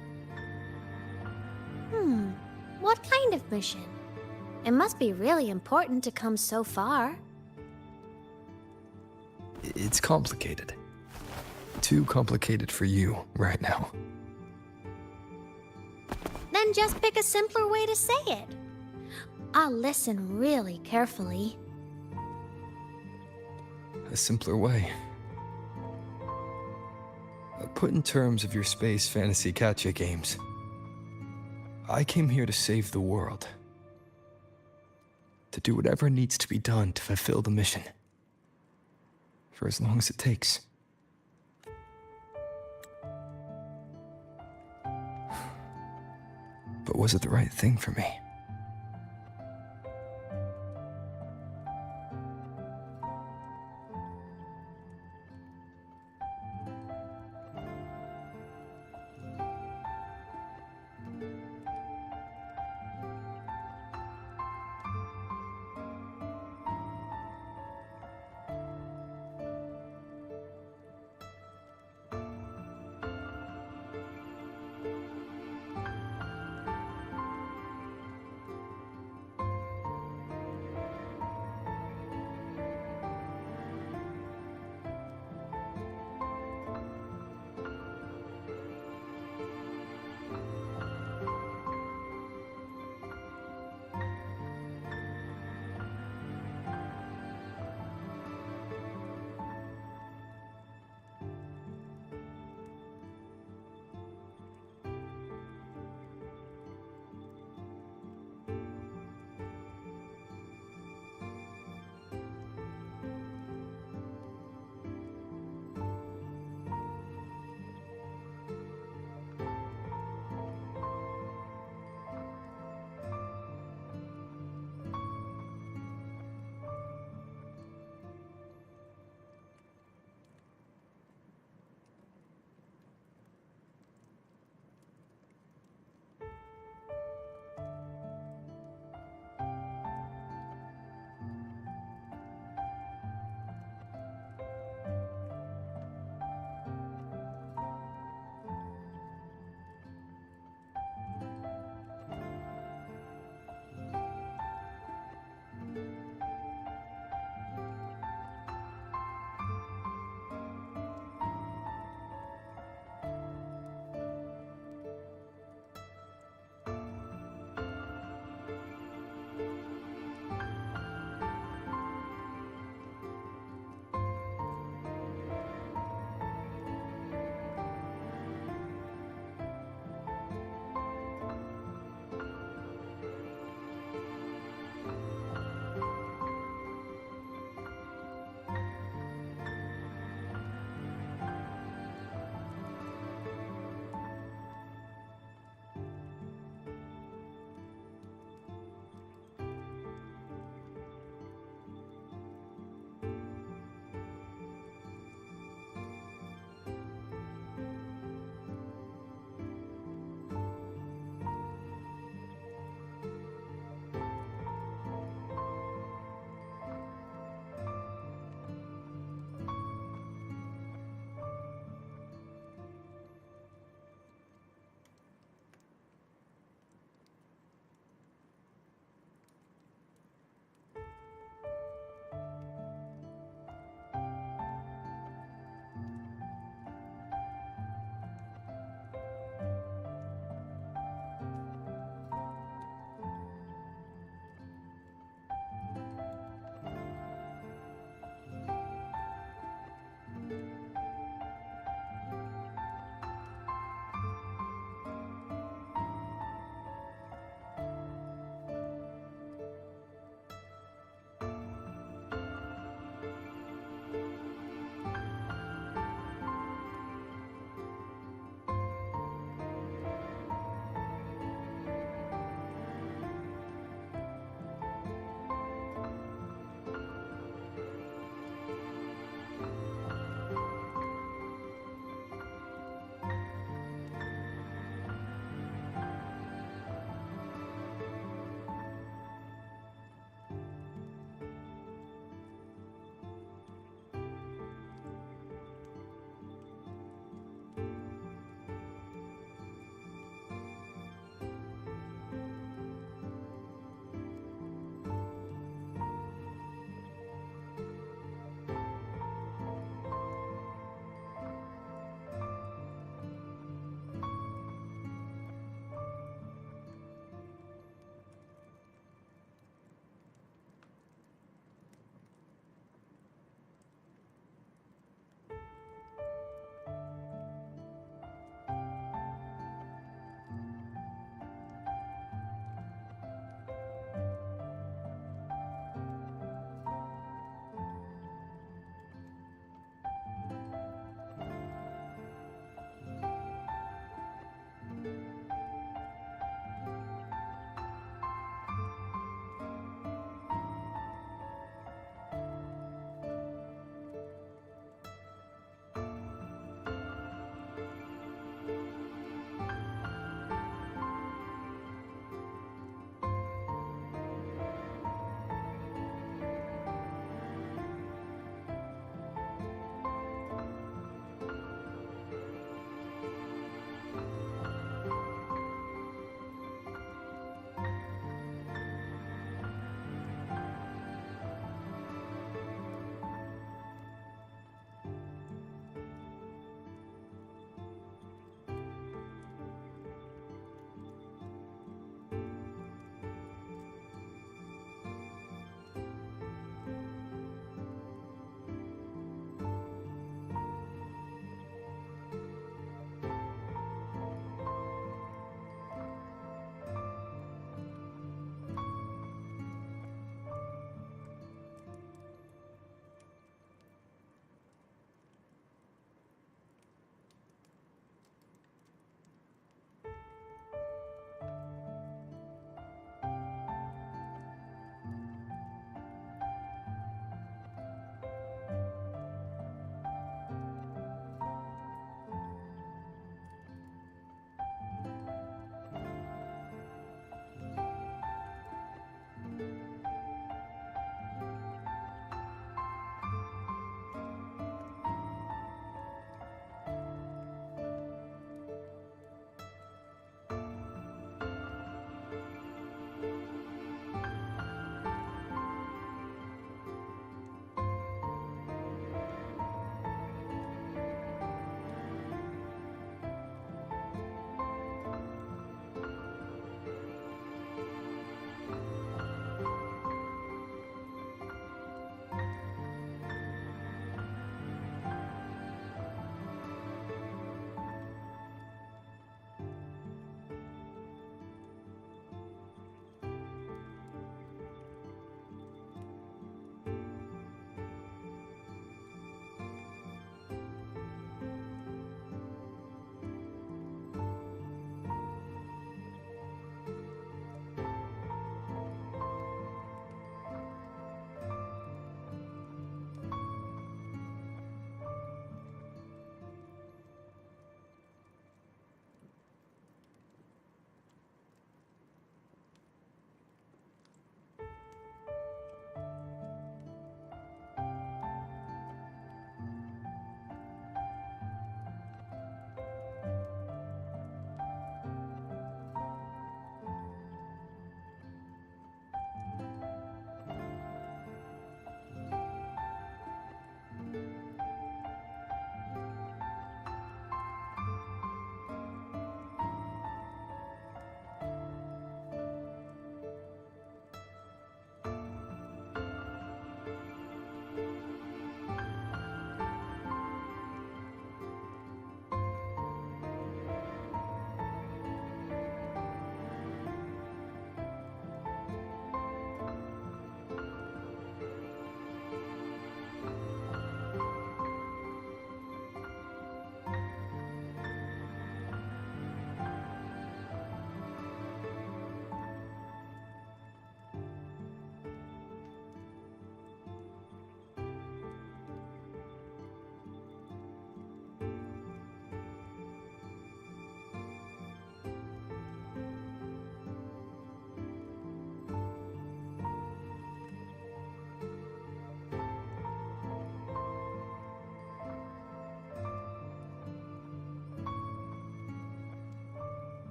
What kind of mission? It must be really important to come so far. It's complicated. Too complicated for you right now. Then just pick a simpler way to say it. I'll listen really carefully. A simpler way. Put in terms of your space fantasy catch games. I came here to save the world. To do whatever needs to be done to fulfill the mission. For as long as it takes. But was it the right thing for me?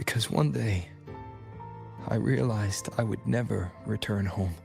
Because one day, I realized I would never return home.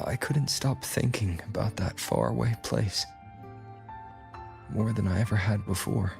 I couldn't stop thinking about that faraway place. More than I ever had before.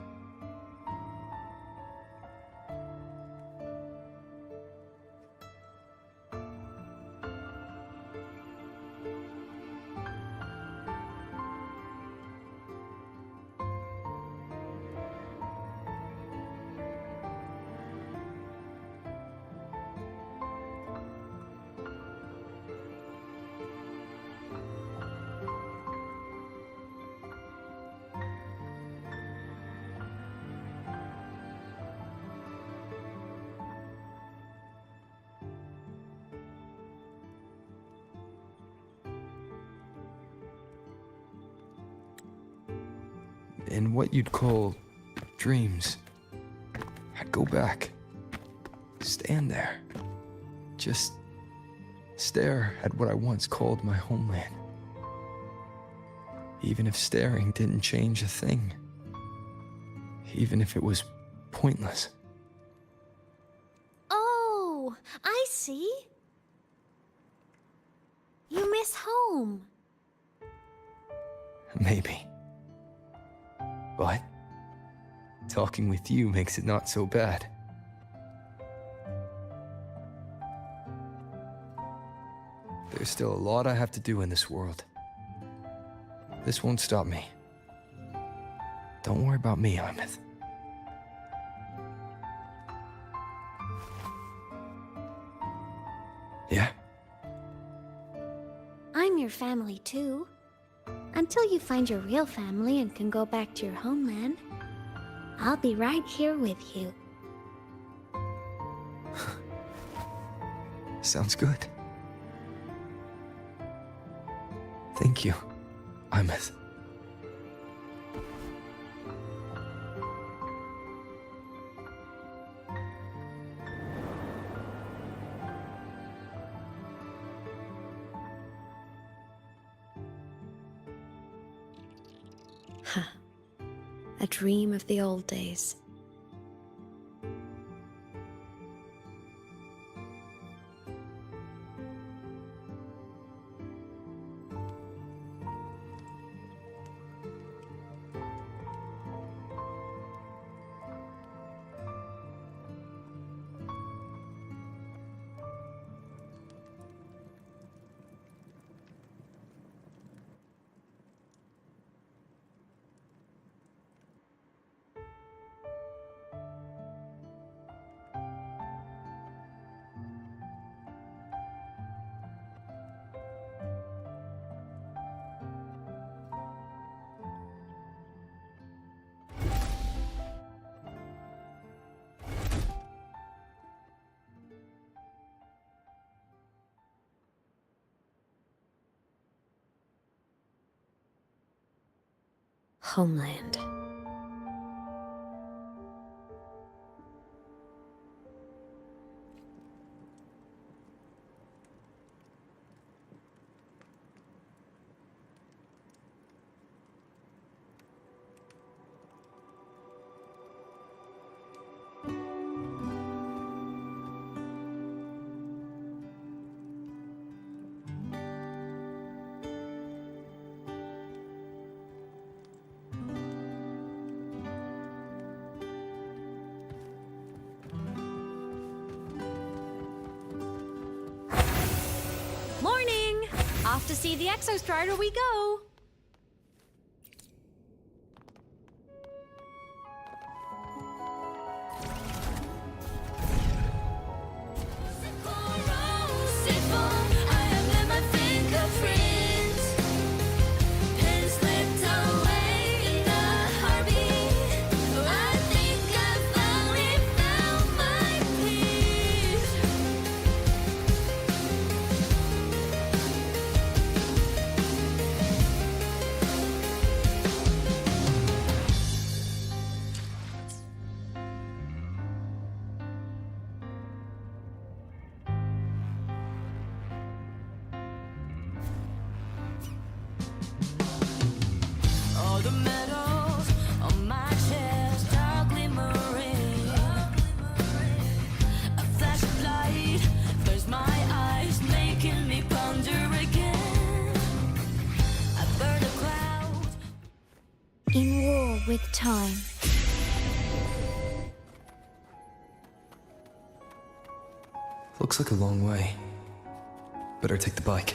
In what you'd call dreams, I'd go back, stand there, just stare at what I once called my homeland. Even if staring didn't change a thing, even if it was pointless. Oh, I see. You miss home. Maybe. But talking with you makes it not so bad. There's still a lot I have to do in this world. This won't stop me. Don't worry about me, Imeth. Yeah? I'm your family too. Until you find your real family and can go back to your homeland, I'll be right here with you. Sounds good. Thank you, Imeth. A dream of the old days. Homeland. Morning! Off to see the Exostrider we go! My eyes making me ponder again. with time. Looks like a long way. Better take the bike.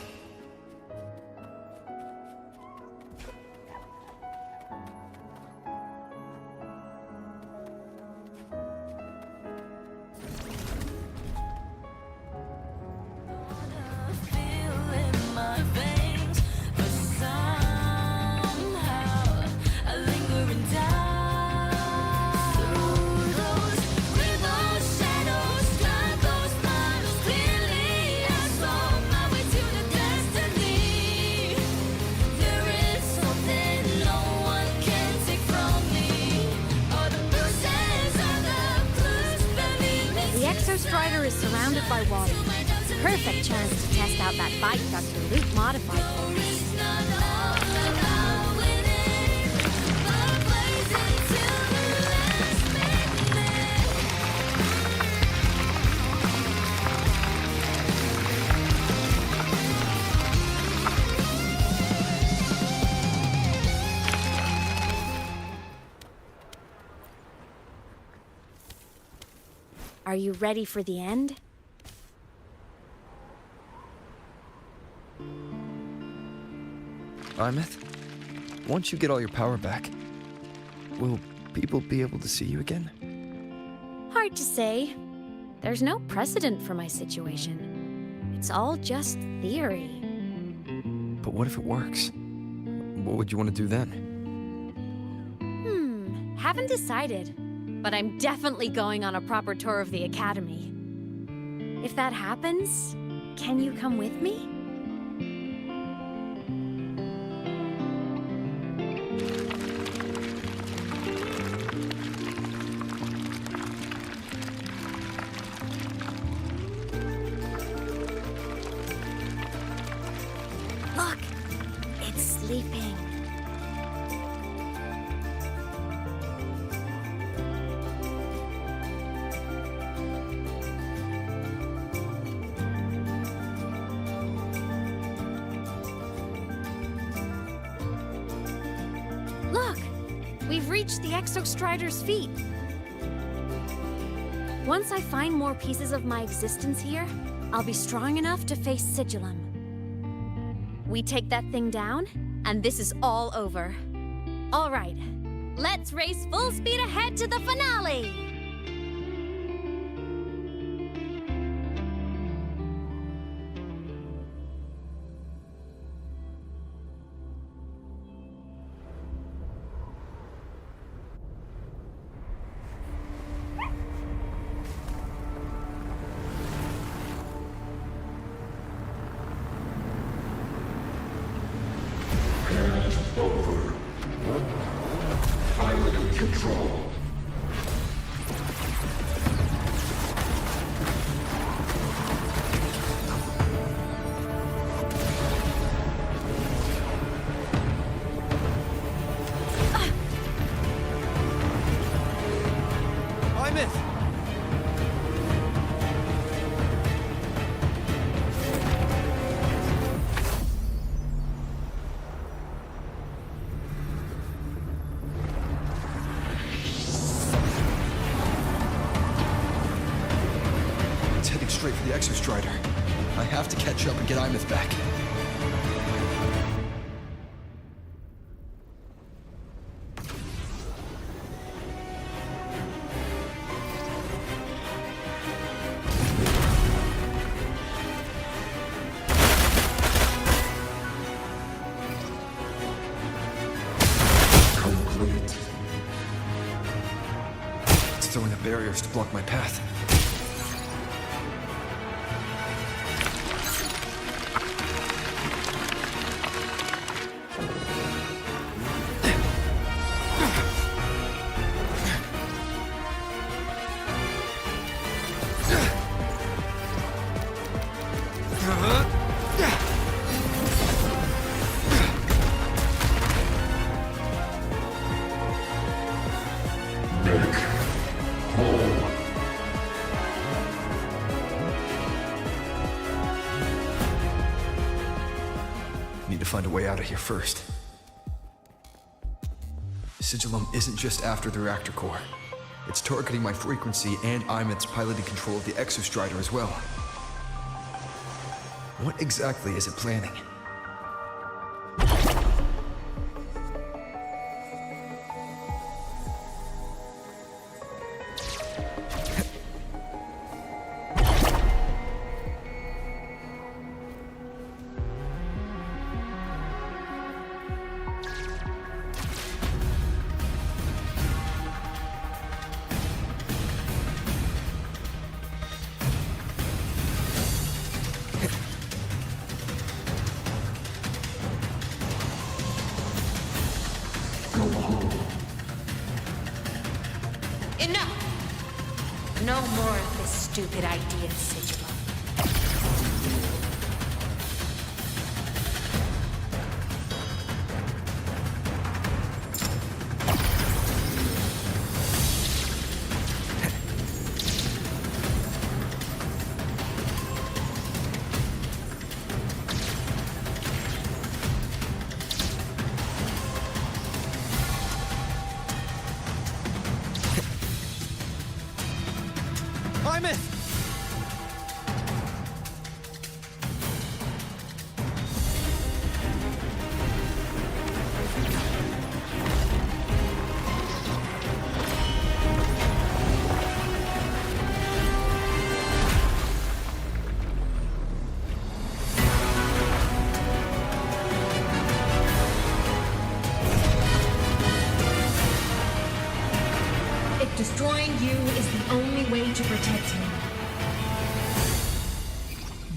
Strider is surrounded by water. Perfect chance to test out that bike Dr. Luke modified for us. Are you ready for the end? Imeth, once you get all your power back, will people be able to see you again? Hard to say. There's no precedent for my situation. It's all just theory. But what if it works? What would you want to do then? Haven't decided. But I'm definitely going on a proper tour of the Academy. If that happens, can you come with me? Look, it's sleeping. Look! We've reached the Exostrider's feet. Once I find more pieces of my existence here, I'll be strong enough to face Sigillum. We take that thing down, and this is all over. All right, let's race full speed ahead to the finale! Over. Pilot control. Straight for the Exostrider. I have to catch up and get Imeth back. Complete. It's throwing up barriers to block my path. Need to find a way out of here first. Sigillum isn't just after the reactor core. It's targeting my frequency, and Imeth's piloting control of the Exostrider as well. What exactly is it planning? Enough! No more of this stupid idea, Sigillum. Imeth! If destroying you is the only way to protect him,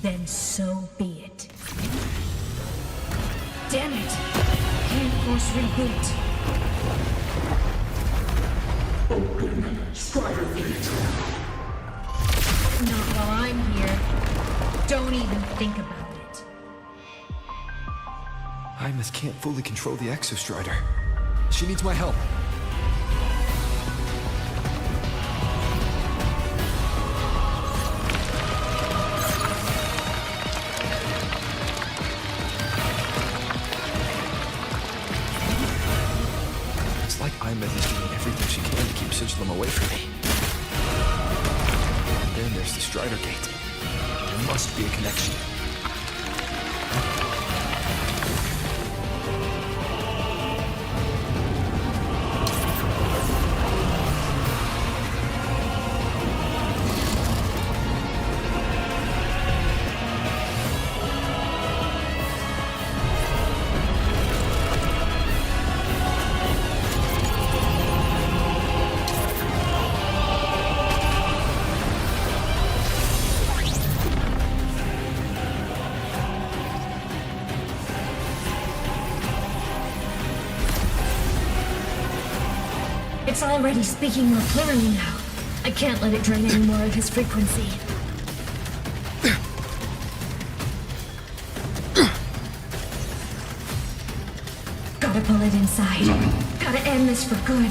then so be it. Damn it! Can't force reboot. Open Strider Gate. Not while I'm here. Don't even think about it. Imeth can't fully control the Exostrider. She needs my help. It's like Imeth is doing everything she can to keep Sigillum away from me. And then there's the Strider Gate. There must be a connection. It's already speaking more clearly now. I can't let it drain any more of his frequency. Gotta pull it inside. Gotta end this for good.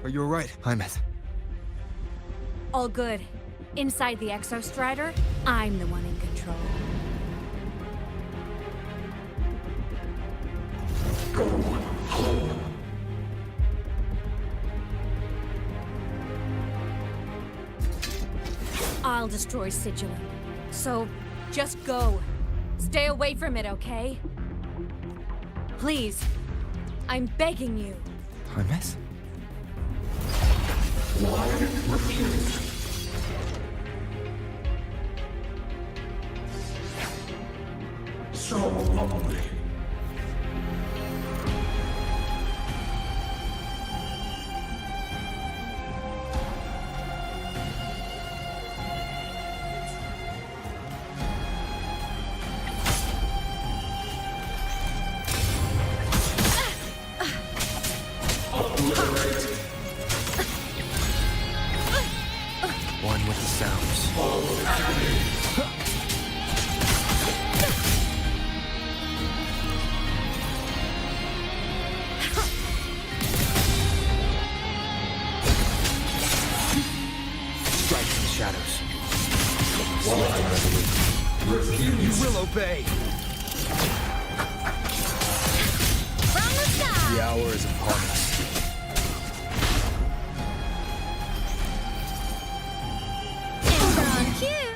Are you alright, Imeth? All good. Inside the Exostrider, I'm the one in control. Go home. I'll destroy Sigillum. So, just go. Stay away from it, okay? Please. I'm begging you. Imeth? Why refuse? So lonely. obey. From the sky! The hour is upon us. It's on cue!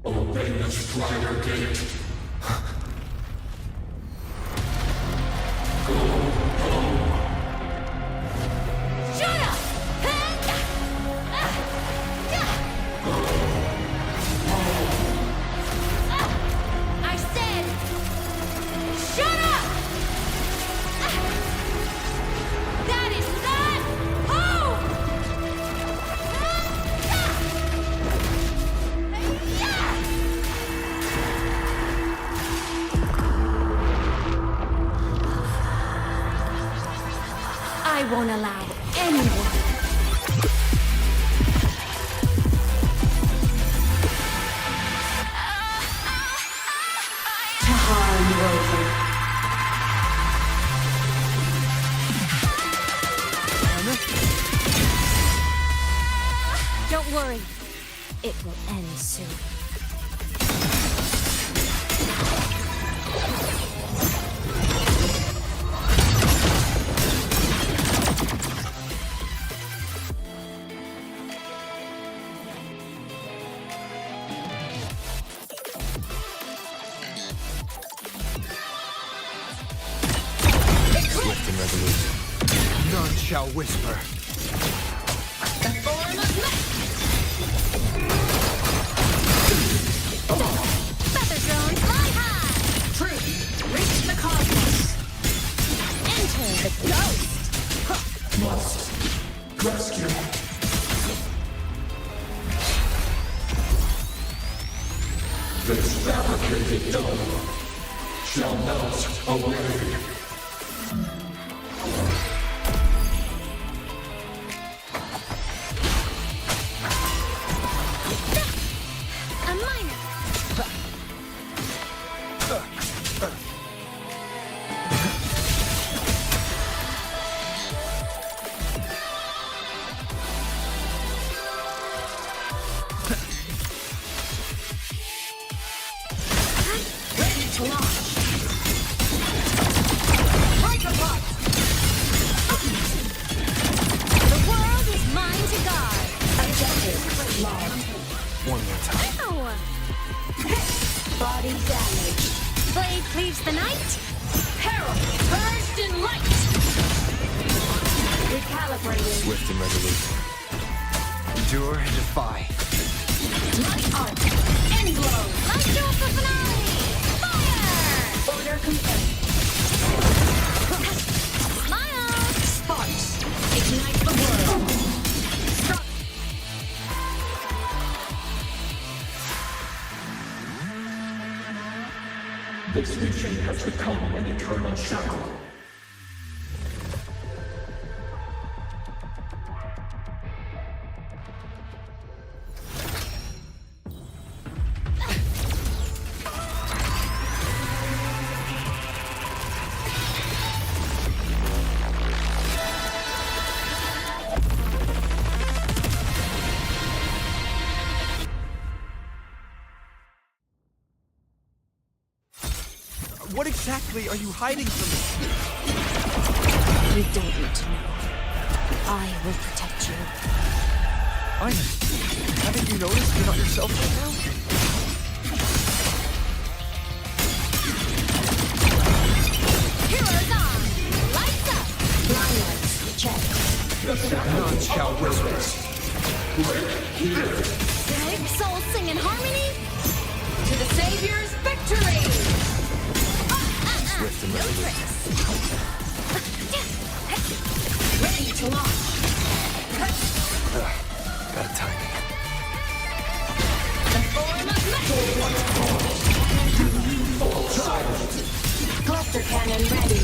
Obey the Strider Gate. Go home. Shut up! I said, shut up! That is not home! I won't allow anyone. To harm you over. Don't worry. It will end soon. Swift and resolute. None shall whisper. Feather drone, fly high! Truth, reach the cosmos. Enter the ghost! Must rescue. This fabricated dome shall melt away. A minor! Ready to launch. Break apart. The world is mine to guard! Objective locked. One more time. Ow! Body damage. Blade cleaves the night! Peril purged in light. Recalibrating. Swift and resolute. Endure and defy. Light art. End blow. Let's do it for finale! Fire! Order complete. Smile! Sparks. Ignite the world. Stop. This mission has become an eternal shackle. What exactly are you hiding from me? You don't need to know. I will protect you. Ina, haven't you noticed you're not yourself right now? Heroes on! Lights up! Blindlights check. None shall whisper. Can souls sing in harmony? To the Savior's victory! Swift and No resolute. tricks. Ready to launch. Bad timing. The form of metal. Cluster cannon ready.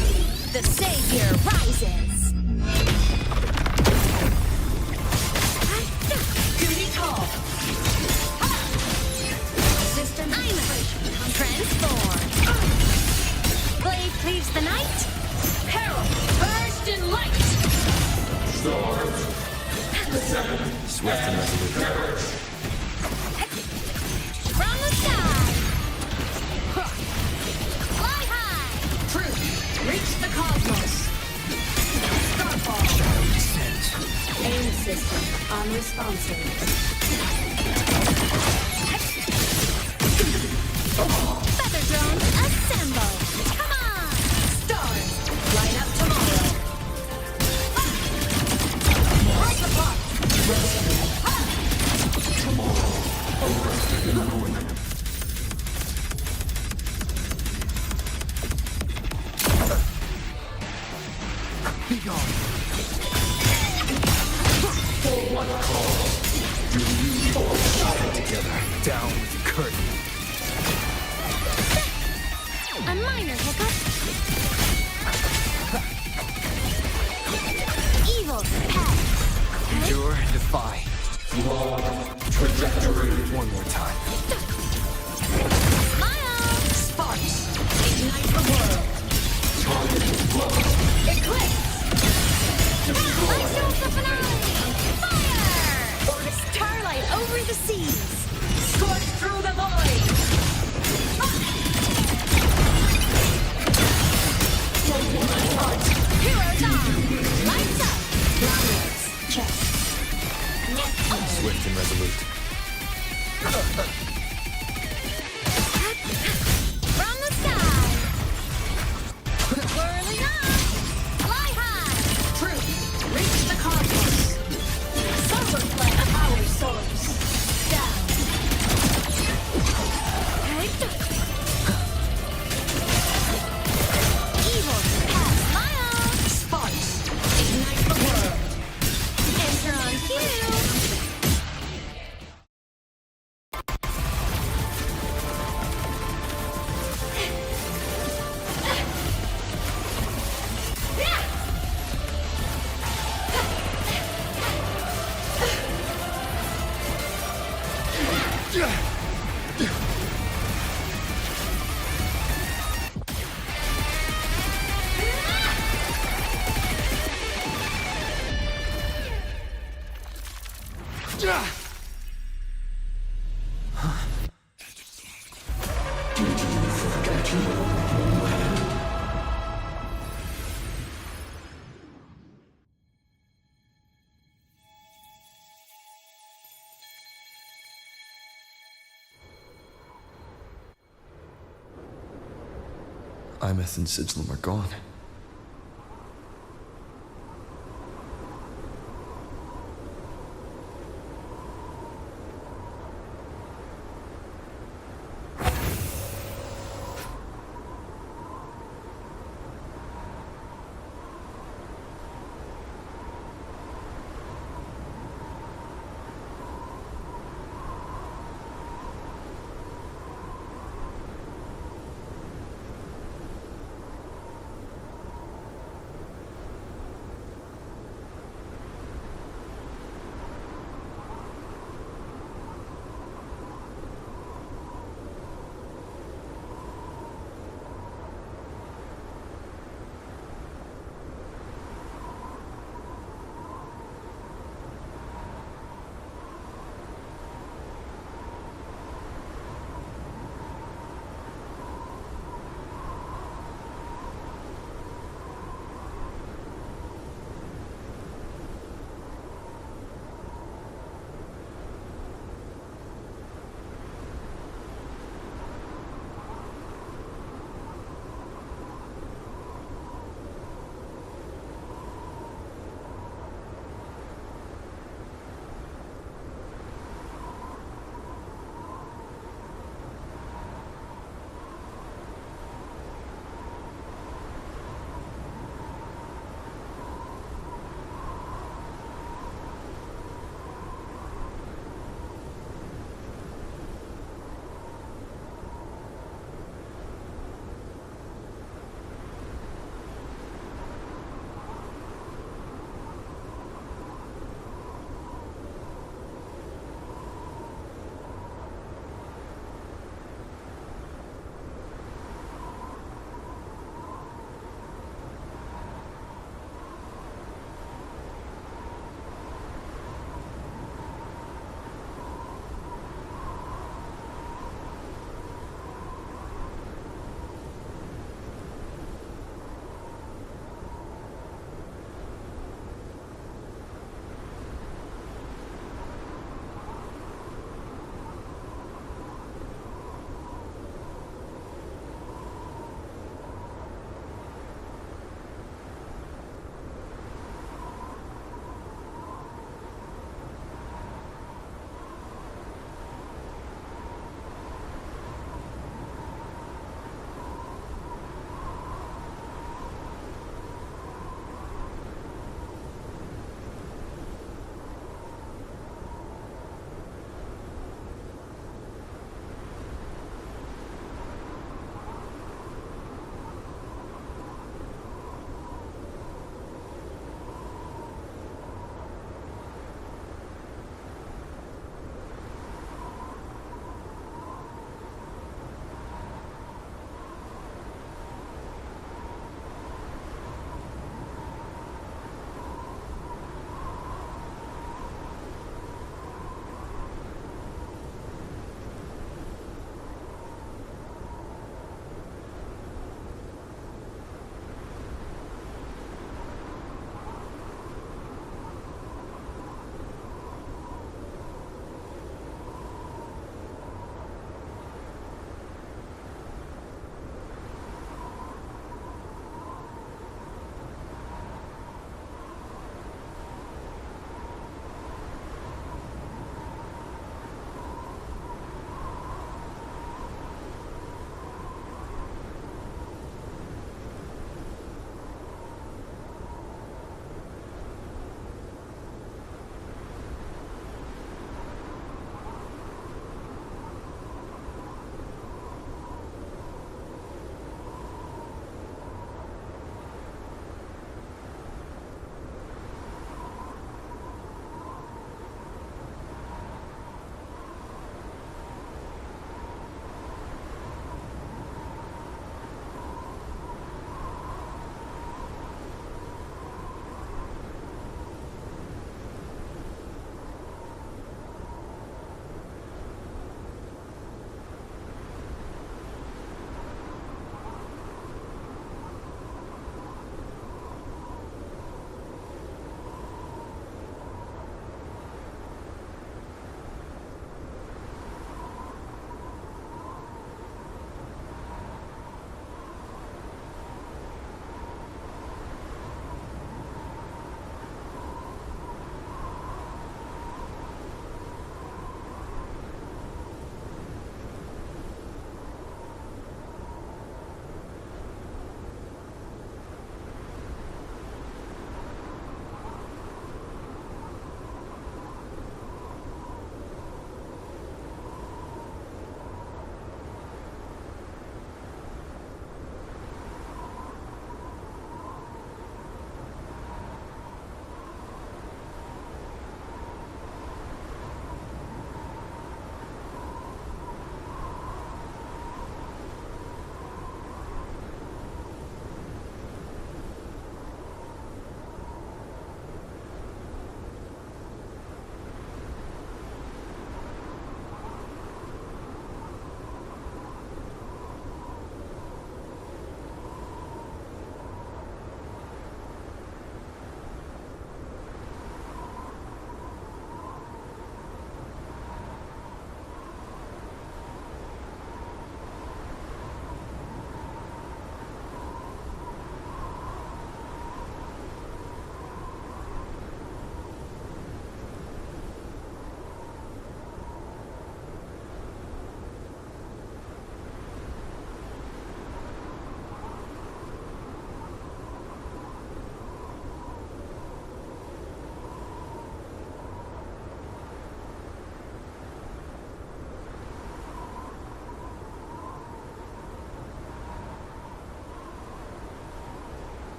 The Savior rises! Duty call. System I'm transformed! Blade cleaves the night? peril purged in light. Swift and resolute. From the sky! Fly high! Truth, reach the cosmos! Starfall! Shadow descent. Aim system unresponsive. Feather drones assemble! Come on! Stars, light up tomorrow! Break apart! Be gone. For what cause? Do you all shine Together, down with the curtain. A minor hiccup. Evil path. Endure and defy. trajectory? One more time. Smile. Sparks. Ignite the world. Eclipse. Let's go for finale. Fire. Starlight over the seas. Scorch through the void. Heroes on. Lights up. Groundless. Check. Swift and resolute. From the sky. Whirling on. Fly high. Truth. Reach the cosmos. Solar flare. Power source. Down. Evil. Pass. Smile. Sparks. Ignite the world. Enter on cue. Imeth and Sigilum are gone.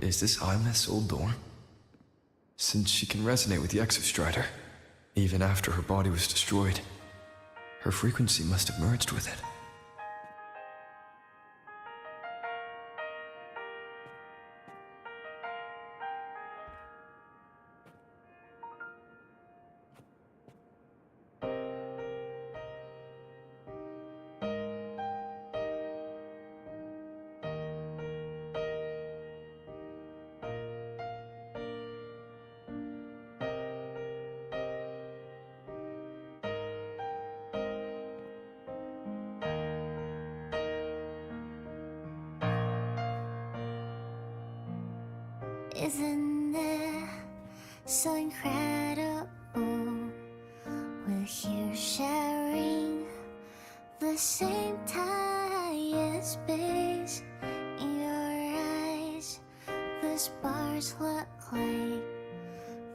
Is this Imeth's old dorm? Since she can resonate with the Exostrider, even after her body was destroyed, her frequency must have merged with it. Isn't it so incredible? We're here sharing the same time and space. In your eyes, the sparks look like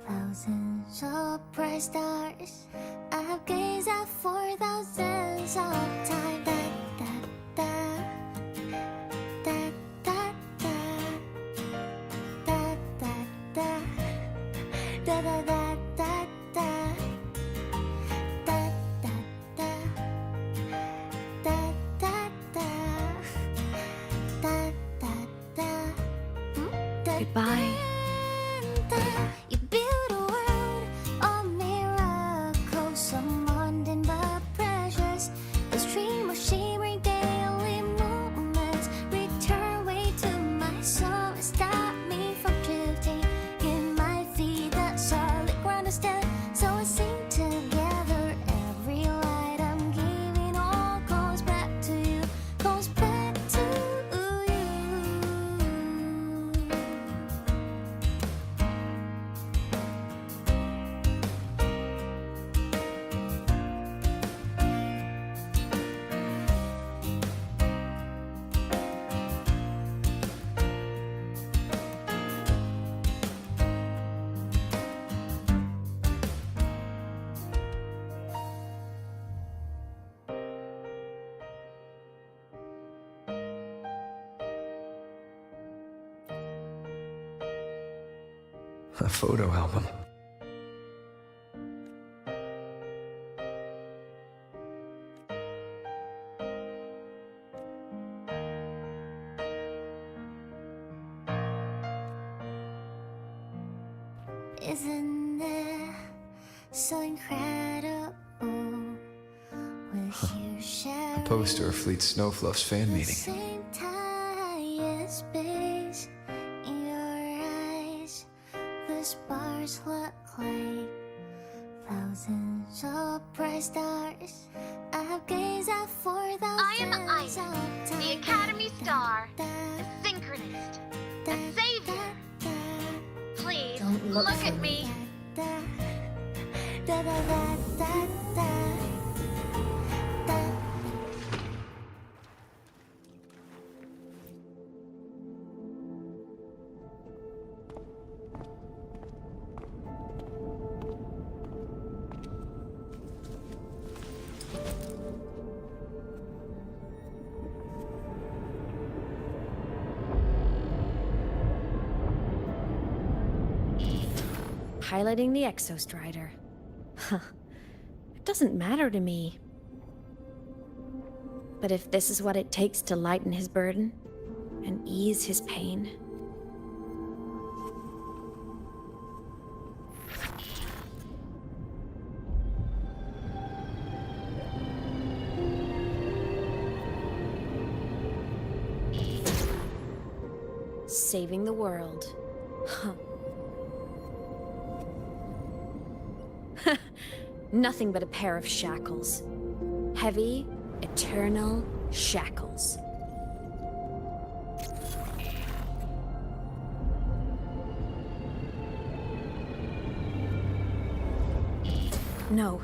thousands of bright stars. I've gazed at for thousands of times. Goodbye. You build a world of miracles, some mundane but precious. The stream of shimmering daily moments return way to my soul and stop me from drifting. Give my feet that solid ground to stand, so we sing together. Every light I'm giving all goes back to you, goes back to you. A photo album. Isn't it so incredible? We're here sharing A poster of Fleet Snowfluff's fan the meeting. same time and space. In your eyes, the sparks look like thousands of bright stars. I've gazed at for I am thousands Ina, of the times. Academy Star, the Synchronist, the Savior. Please, Don't look look for at me. me. Piloting the Exostrider. Huh. It doesn't matter to me. But if this is what it takes to lighten his burden and ease his pain. Saving the world. Huh. Nothing but a pair of shackles. Heavy, eternal shackles. No.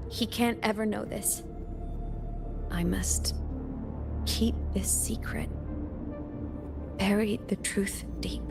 He can't ever know this. I must keep this secret. Bury the truth deep.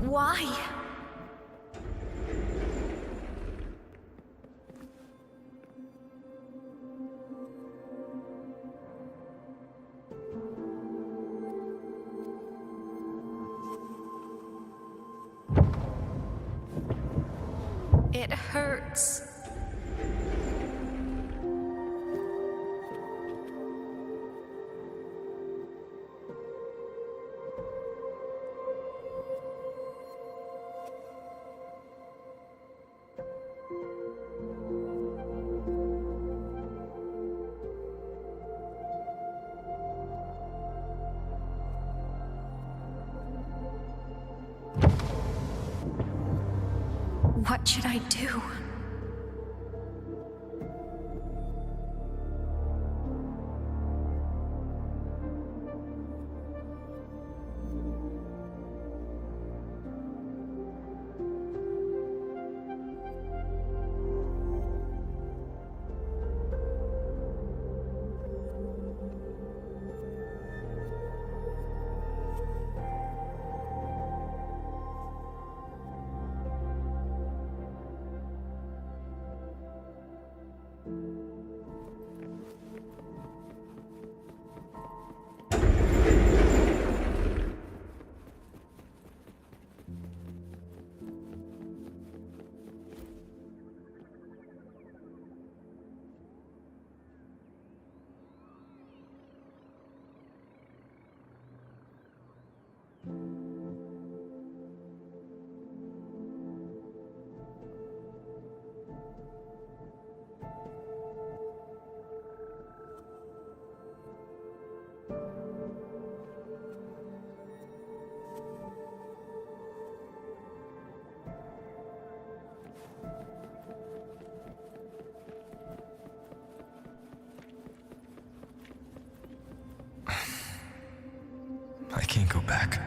Why? It hurts. What should I do? I can't go back.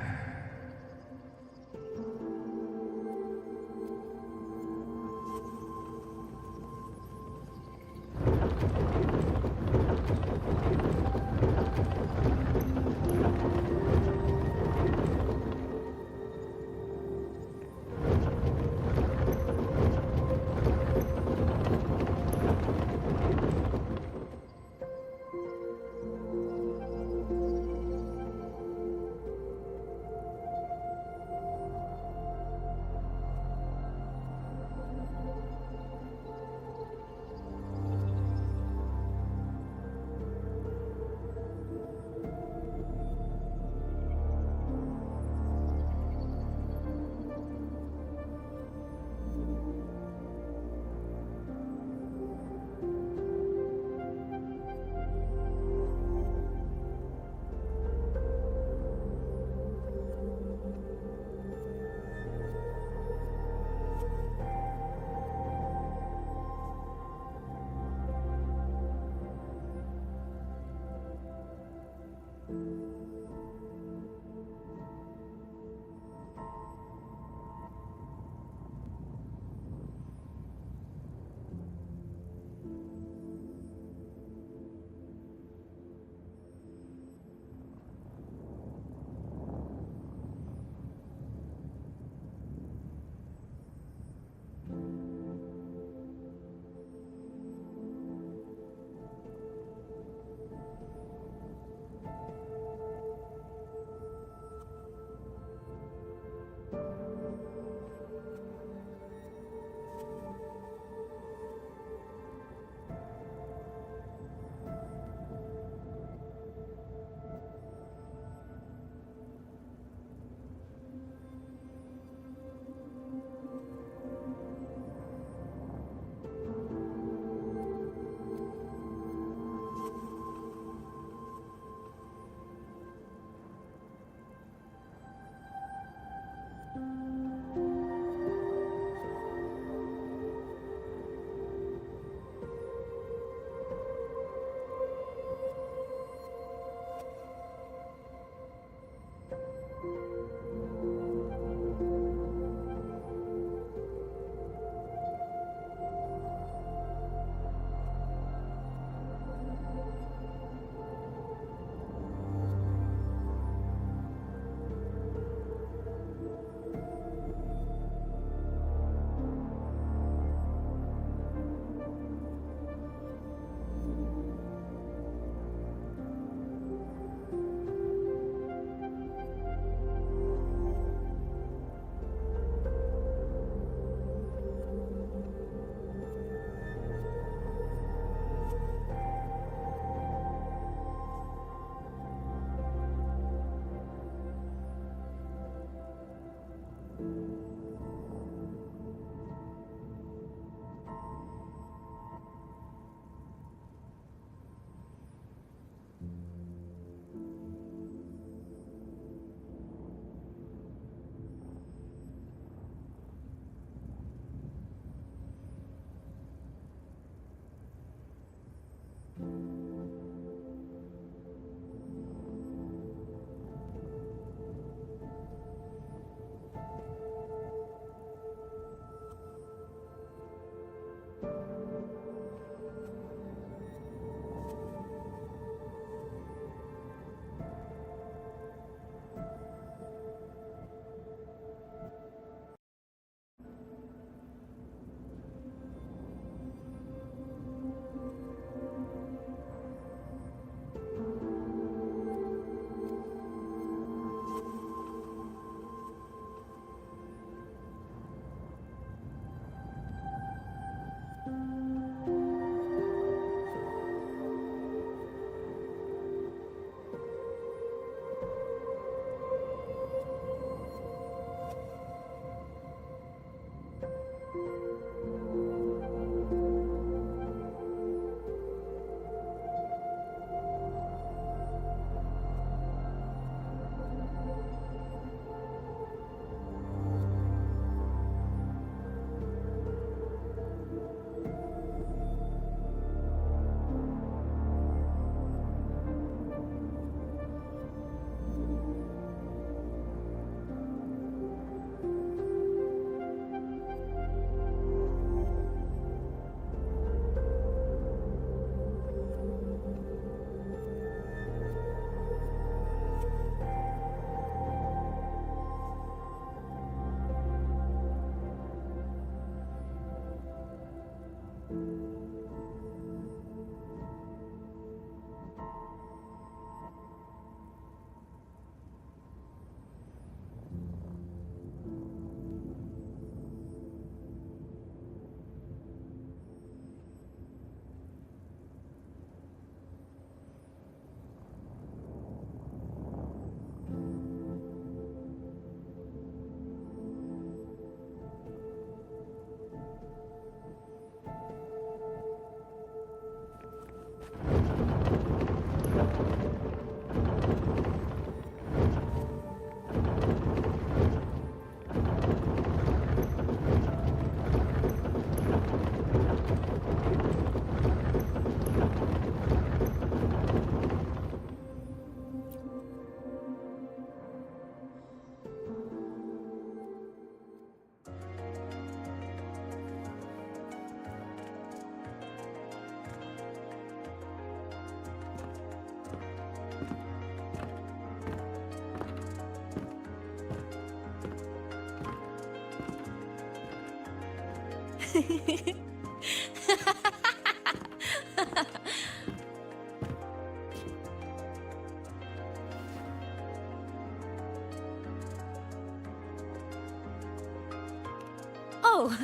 Oh,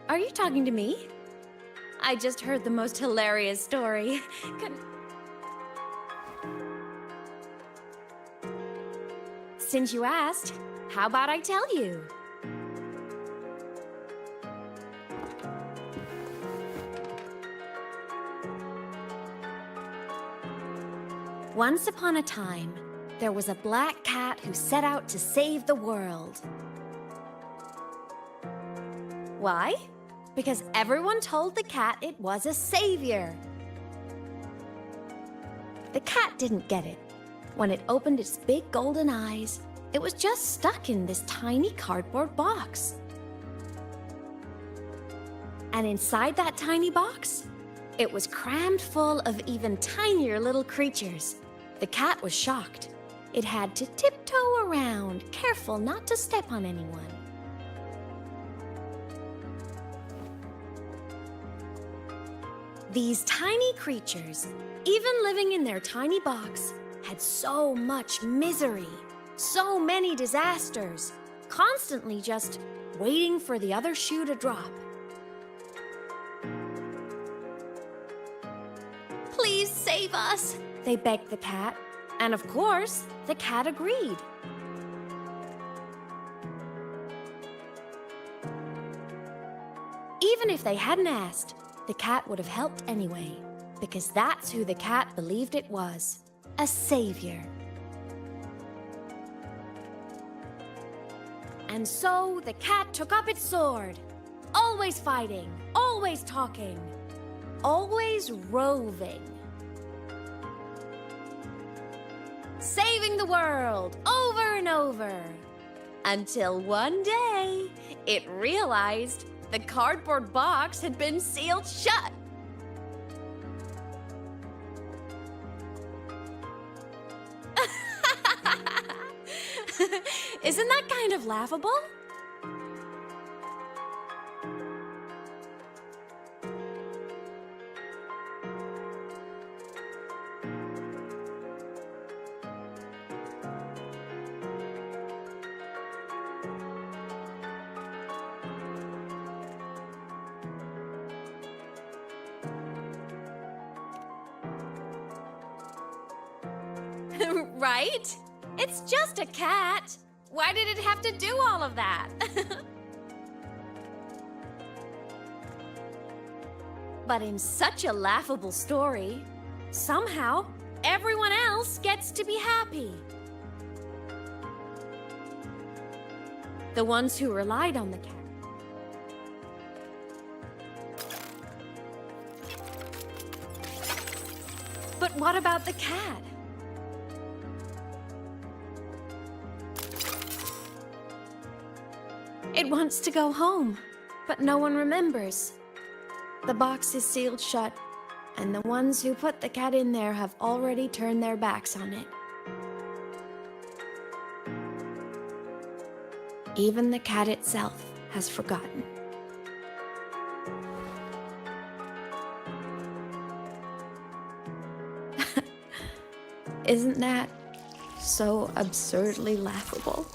are you talking to me? I just heard the most hilarious story. Since you asked, how about I tell you? Once upon a time, there was a black cat who set out to save the world. Why? Because everyone told the cat it was a savior. The cat didn't get it. When it opened its big golden eyes, it was just stuck in this tiny cardboard box. And inside that tiny box, it was crammed full of even tinier little creatures. The cat was shocked. It had to tiptoe around, careful not to step on anyone. These tiny creatures, even living in their tiny box, had so much misery, so many disasters, constantly just waiting for the other shoe to drop. Please save us, they begged the cat, and of course, the cat agreed. Even if they hadn't asked, the cat would have helped anyway, because that's who the cat believed it was, a savior. And so the cat took up its sword, always fighting, always talking, always roving. Saving the world over and over, until one day it realized the cardboard box had been sealed shut. Isn't that kind of laughable? Right? It's just a cat. Why did it have to do all of that? But in such a laughable story, somehow everyone else gets to be happy. The ones who relied on the cat. But what about the cat? It wants to go home, but no one remembers. The box is sealed shut, and the ones who put the cat in there have already turned their backs on it. Even the cat itself has forgotten. Isn't that so absurdly laughable?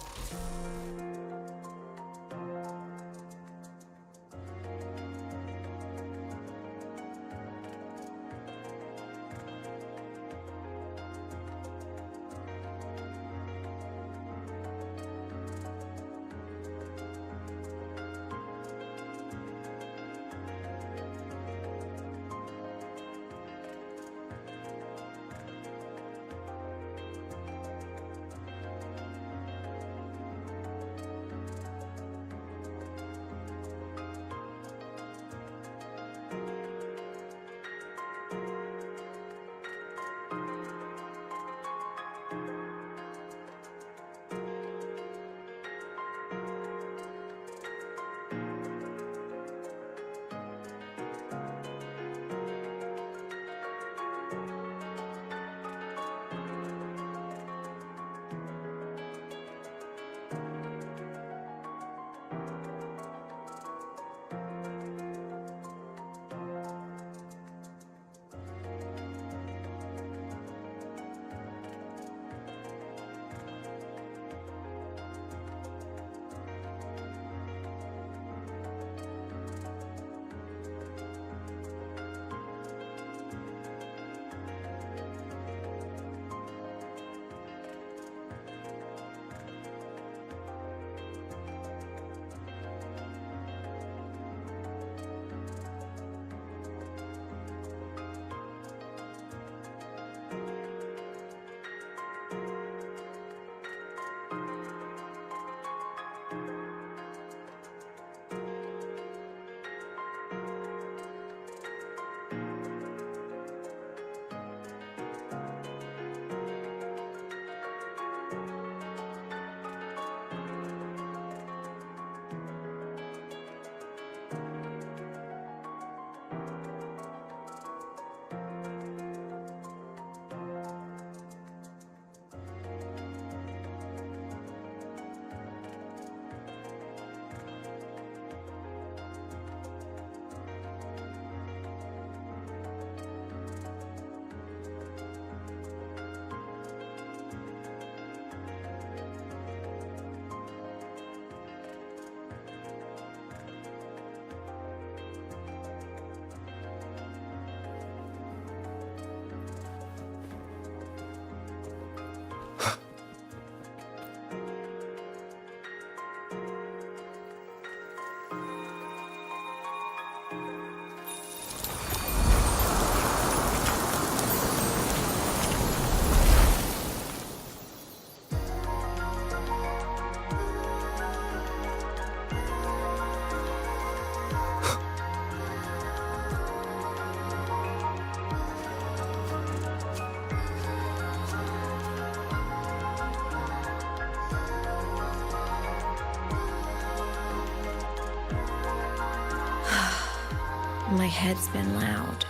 My head's been loud.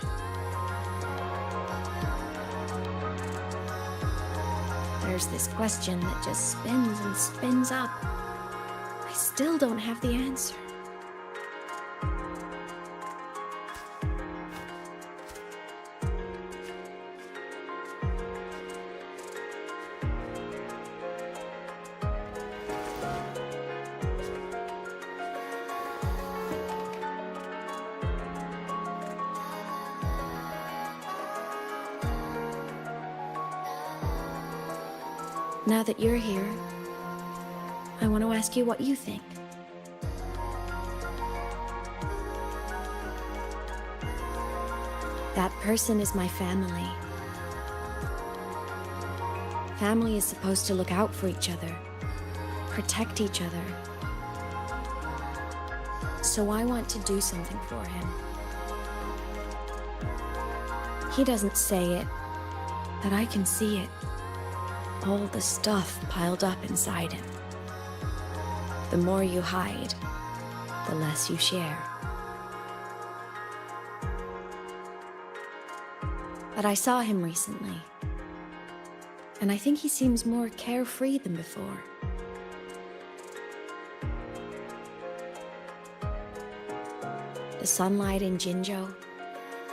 There's this question that just spins and spins up. I still don't have the answer. Now that you're here, I want to ask you what you think. That person is my family. Family is supposed to look out for each other, protect each other. So I want to do something for him. He doesn't say it, but I can see it. All the stuff piled up inside him. The more you hide, the less you share. But I saw him recently, and I think he seems more carefree than before. The sunlight in Jinzhou,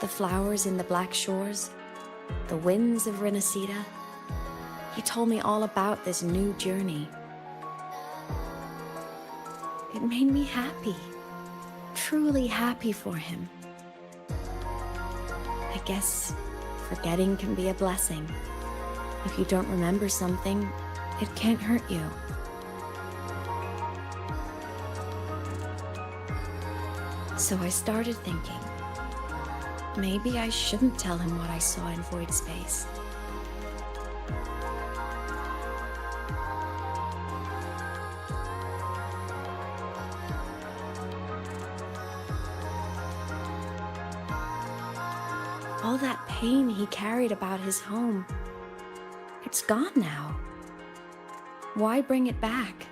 the flowers in the Black Shores, the winds of Renacida. He told me all about this new journey. It made me happy, truly happy for him. I guess forgetting can be a blessing. If you don't remember something, it can't hurt you. So I started thinking, maybe I shouldn't tell him what I saw in Void Space. All that pain he carried about his home, it's gone now. Why bring it back?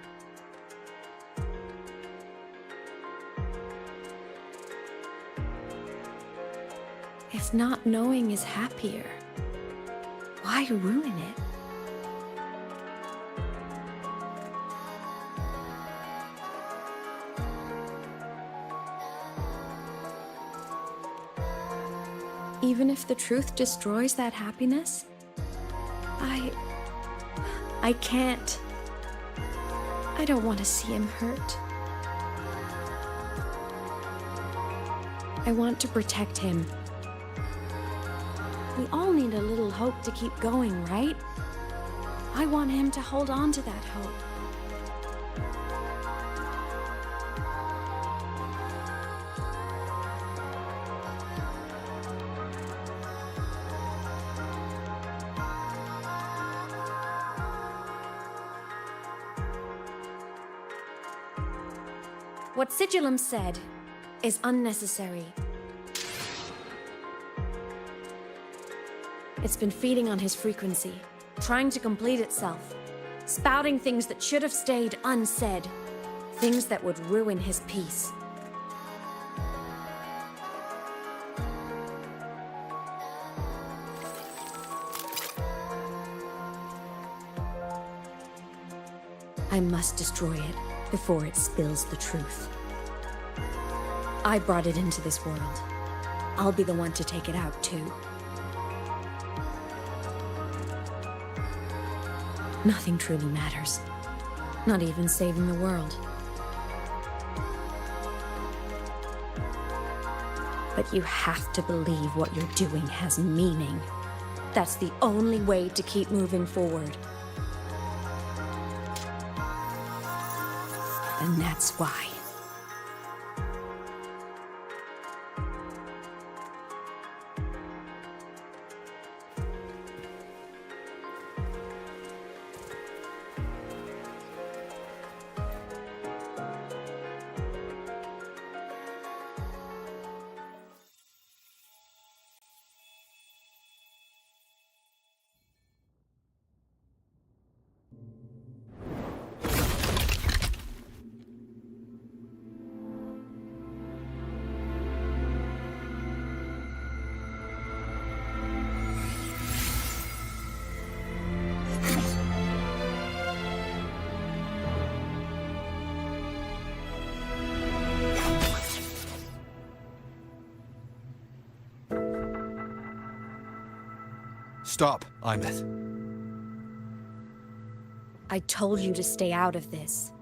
If not knowing is happier, why ruin it? Even if the truth destroys that happiness, I can't. I don't want to see him hurt. I want to protect him. We all need a little hope to keep going, right? I want him to hold on to that hope. What Sigillum said is unnecessary. It's been feeding on his frequency, trying to complete itself, spouting things that should have stayed unsaid, things that would ruin his peace. I must destroy it before it spills the truth. I brought it into this world. I'll be the one to take it out, too. Nothing truly matters. Not even saving the world. But you have to believe what you're doing has meaning. That's the only way to keep moving forward. And that's why. Stop, Imeth. I told you to stay out of this.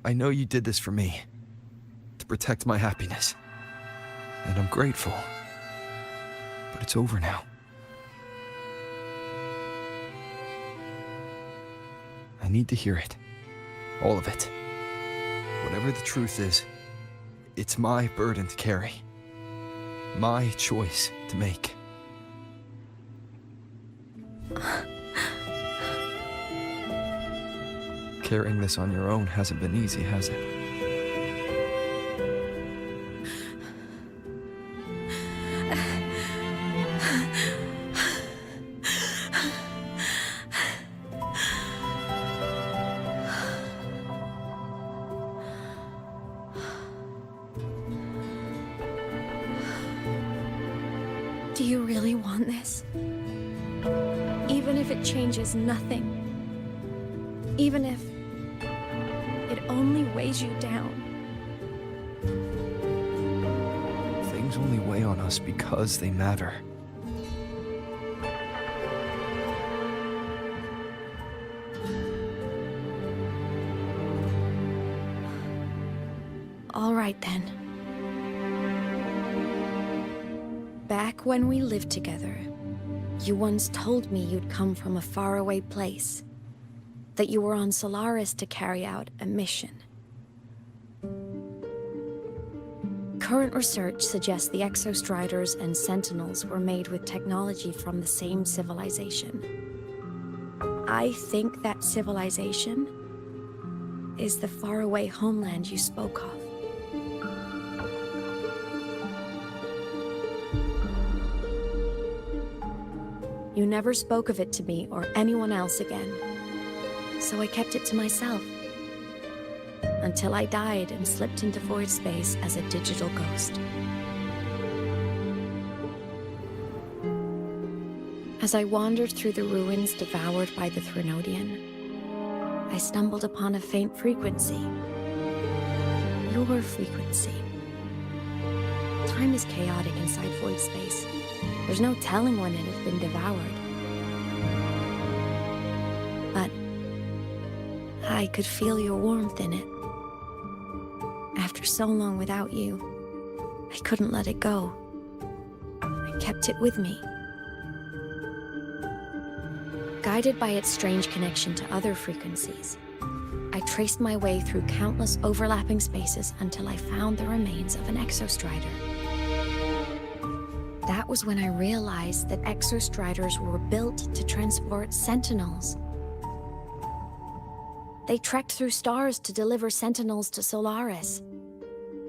I know you did this for me, to protect my happiness. And I'm grateful. But it's over now. I need to hear it. All of it. Whatever the truth is, it's my burden to carry. My choice to make. Carrying this on your own hasn't been easy, has it? Do you really want this? Even if it changes nothing? Even if it only weighs you down? Things only weigh on us because they matter. All right then. Back when we lived together, you once told me you'd come from a faraway place. That you were on Solaris to carry out a mission. Current research suggests the Exostriders and Sentinels were made with technology from the same civilization. I think that civilization is the faraway homeland you spoke of. You never spoke of it to me or anyone else again. So I kept it to myself. Until I died and slipped into void space as a digital ghost. As I wandered through the ruins devoured by the Threnodian, I stumbled upon a faint frequency. Your frequency. Time is chaotic inside void space. There's no telling when it has been devoured. But I could feel your warmth in it. After so long without you, I couldn't let it go. I kept it with me. Guided by its strange connection to other frequencies, I traced my way through countless overlapping spaces until I found the remains of an Exostrider. That was when I realized that Exostriders were built to transport Sentinels. They trekked through stars to deliver Sentinels to Solaris.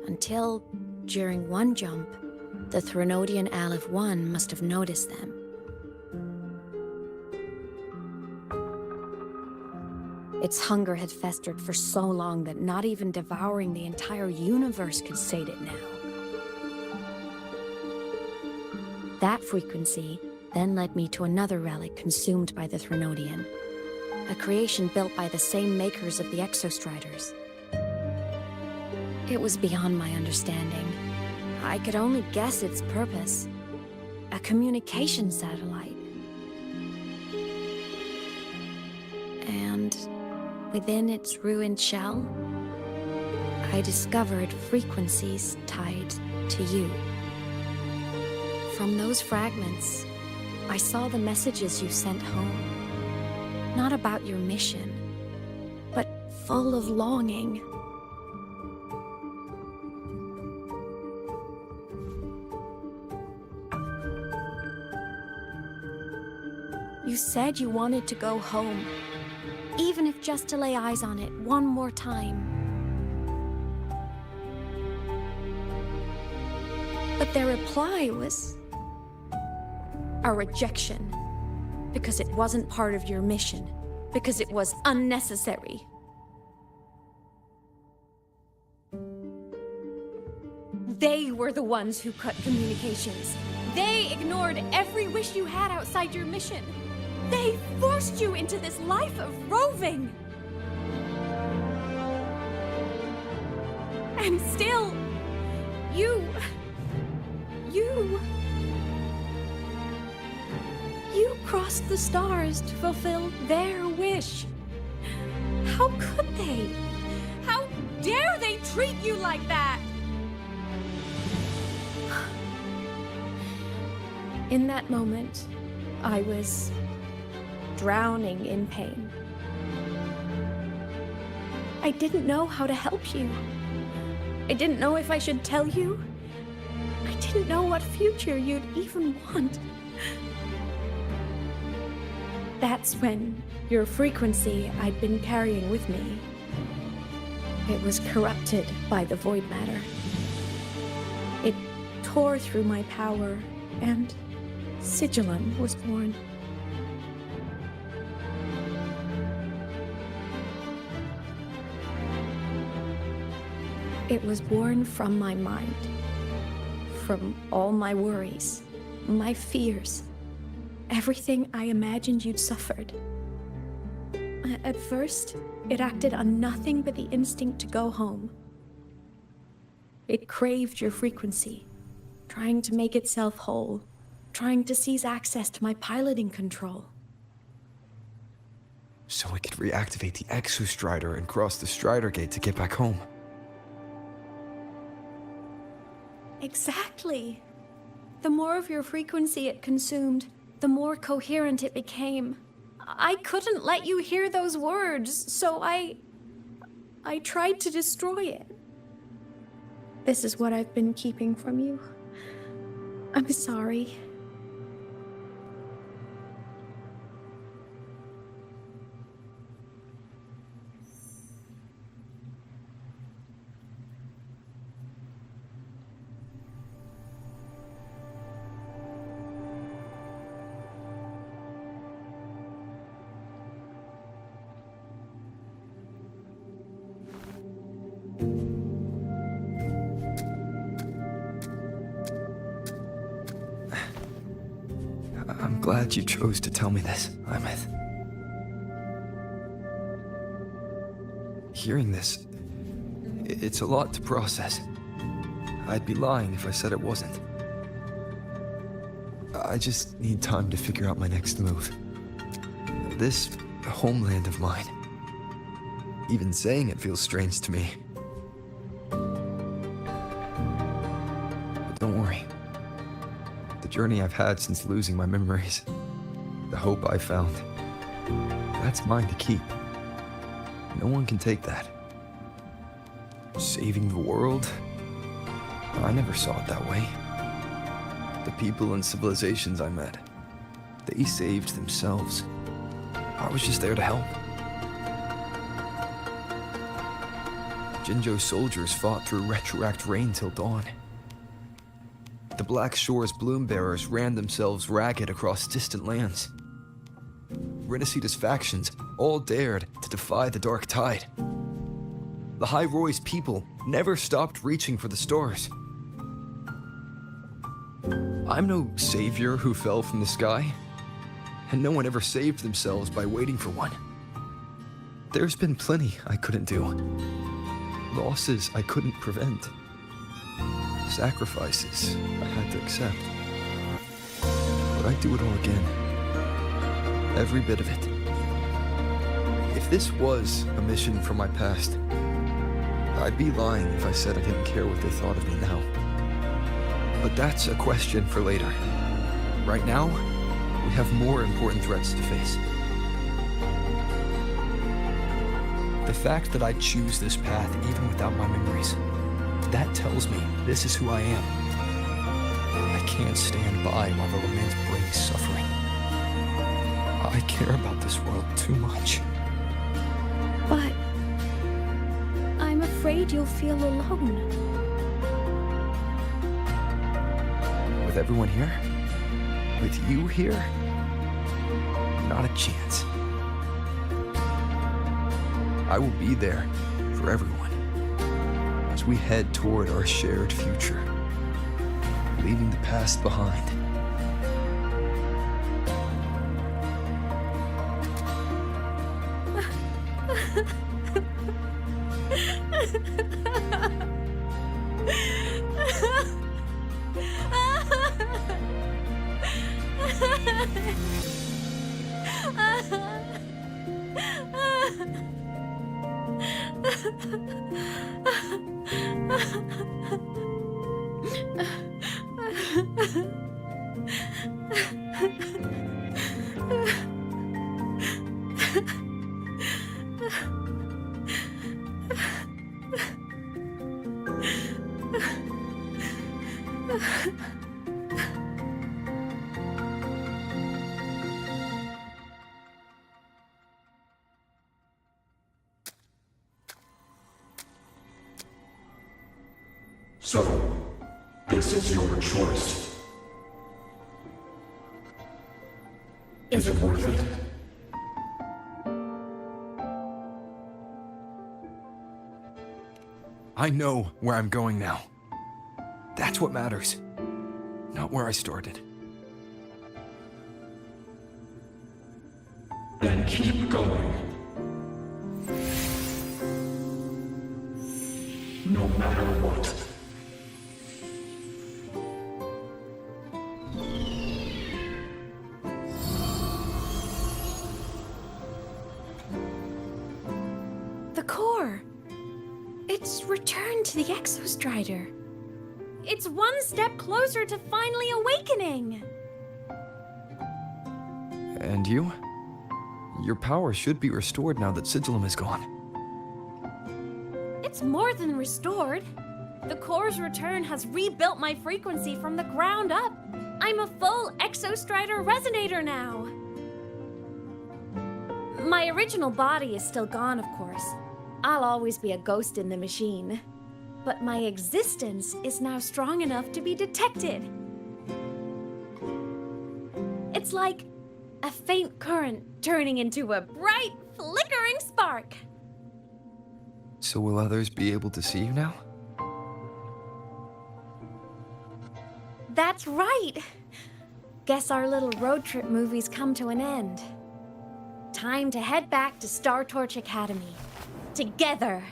Until, during one jump, the Threnodian Aleph 1 must have noticed them. Its hunger had festered for so long that not even devouring the entire universe could sate it now. That frequency then led me to another relic consumed by the Threnodian, a creation built by the same makers of the Exostriders. It was beyond my understanding. I could only guess its purpose. A communication satellite. And within its ruined shell, I discovered frequencies tied to you. From those fragments, I saw the messages you sent home. Not about your mission, but full of longing. You said you wanted to go home, even if just to lay eyes on it one more time. But their reply was a rejection, because it wasn't part of your mission, because it was unnecessary. They were the ones who cut communications. They ignored every wish you had outside your mission. They forced you into this life of roving. And still, you crossed the stars to fulfill their wish. How could they? How dare they treat you like that? In that moment, I was drowning in pain. I didn't know how to help you. I didn't know if I should tell you. I didn't know what future you'd even want. That's when your frequency I'd been carrying with me, it was corrupted by the void matter. It tore through my power, and Sigillum was born. It was born from my mind, from all my worries, my fears, everything I imagined you'd suffered. At first, it acted on nothing but the instinct to go home. It craved your frequency, trying to make itself whole, trying to seize access to my piloting control. So it could reactivate the Exostrider and cross the Strider Gate to get back home. Exactly. The more of your frequency it consumed, the more coherent it became. I couldn't let you hear those words, so I tried to destroy it. This is what I've been keeping from you. I'm sorry. I'm glad you chose to tell me this, Imeth. Hearing this, it's a lot to process. I'd be lying if I said it wasn't. I just need time to figure out my next move. This homeland of mine, even saying it feels strange to me. But don't worry. The journey I've had since losing my memories, the hope I found, that's mine to keep. No one can take that. Saving the world? I never saw it that way. The people and civilizations I met, they saved themselves. I was just there to help. Jinzhou soldiers fought through retroact rain till dawn. The Black Shore's bloom bearers ran themselves ragged across distant lands. Renacita's factions all dared to defy the dark tide. The High Roy's people never stopped reaching for the stars. I'm no savior who fell from the sky, and no one ever saved themselves by waiting for one. There's been plenty I couldn't do. Losses I couldn't prevent. Sacrifices I had to accept. But I'd do it all again. Every bit of it. If this was a mission from my past, I'd be lying if I said I didn't care what they thought of me now. But that's a question for later. Right now, we have more important threats to face. The fact that I choose this path even without my memories, that tells me this is who I am. I can't stand by while the lament brings suffering. I care about this world too much. But I'm afraid you'll feel alone. With everyone here? With you here? Not a chance. I will be there for everyone. as we head toward our shared future, leaving the past behind. So, this is your choice. Is it worth it? I know where I'm going now. That's what matters. Not where I started. Then keep going. No matter what. The core! It's returned to the Exostrider. It's one step closer to finally awakening! And you? Your power should be restored now that Sigillum is gone. It's more than restored. The core's return has rebuilt my frequency from the ground up. I'm a full Exostrider resonator now. My original body is still gone, of course. I'll always be a ghost in the machine. But my existence is now strong enough to be detected. It's like a faint current turning into a bright, flickering spark. So will others be able to see you now? That's right. Guess our little road trip movie's come to an end. Time to head back to Star Torch Academy. Together.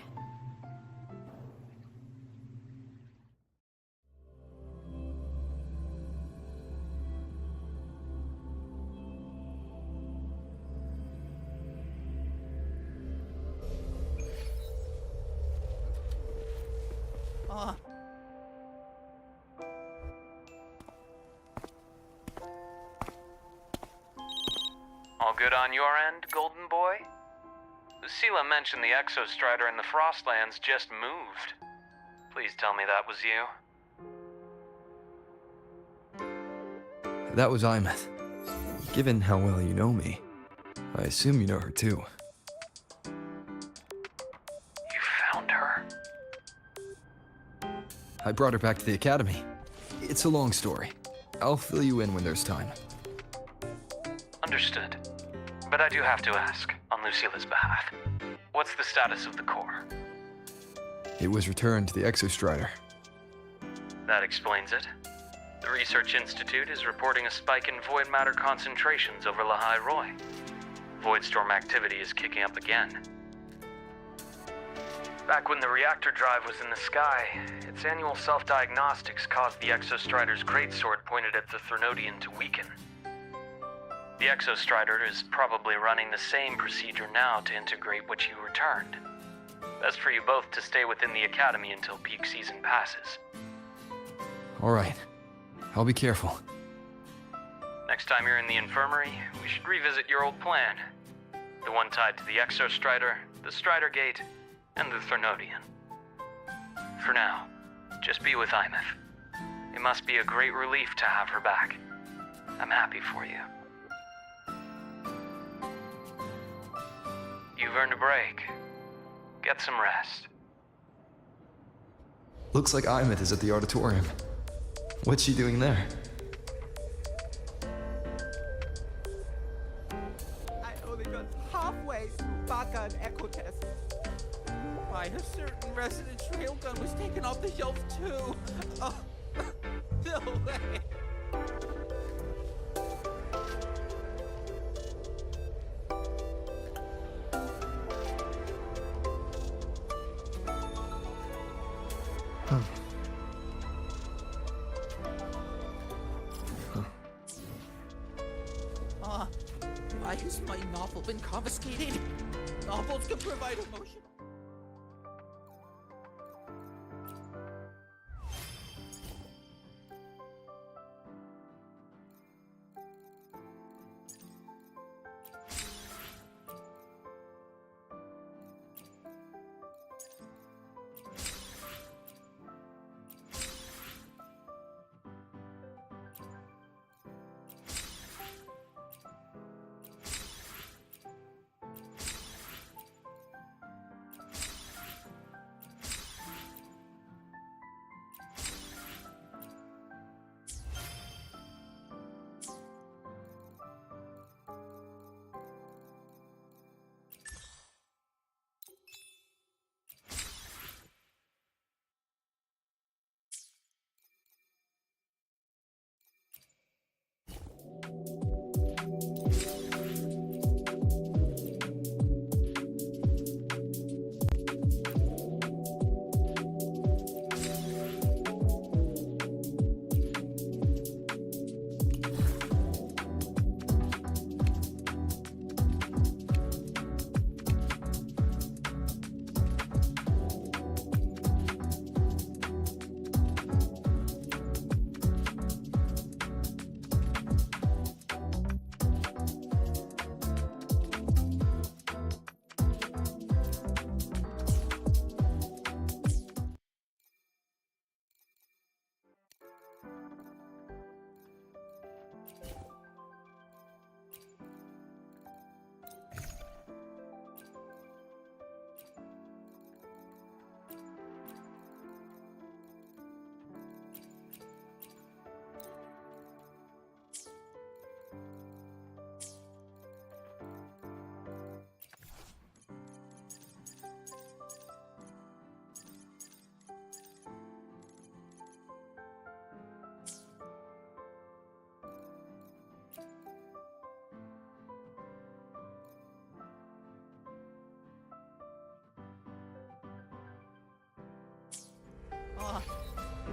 All good on your end, Golden Boy? Lucilla mentioned the Exostrider in the Frostlands just moved. Please tell me that was you. That was Imeth. Given how well you know me, I assume you know her too. You found her? I brought her back to the Academy. It's a long story. I'll fill you in when there's time. Understood. But I do have to ask, on Lucilla's behalf, what's the status of the core? It was returned to the Exostrider. That explains it. The Research Institute is reporting a spike in void matter concentrations over Lahai Roy. Voidstorm activity is kicking up again. Back when the reactor drive was in the sky, its annual self-diagnostics caused the Exostrider's greatsword pointed at the Threnodian to weaken. The Exostrider is probably running the same procedure now to integrate what you returned. Best for you both to stay within the Academy until peak season passes. All right. I'll be careful. Next time you're in the infirmary, we should revisit your old plan. The one tied to the Exostrider, the Strider Gate, and the Threnodian. For now, just be with Imeth. It must be a great relief to have her back. I'm happy for you. You've earned a break. Get some rest. Looks like Imeth is at the auditorium. What's she doing there? I only got halfway through Baka and Echo test. My right, a certain resident railgun was taken off the shelf too. Oh, no way. Why has my novel been confiscated? Novels can provide emotion.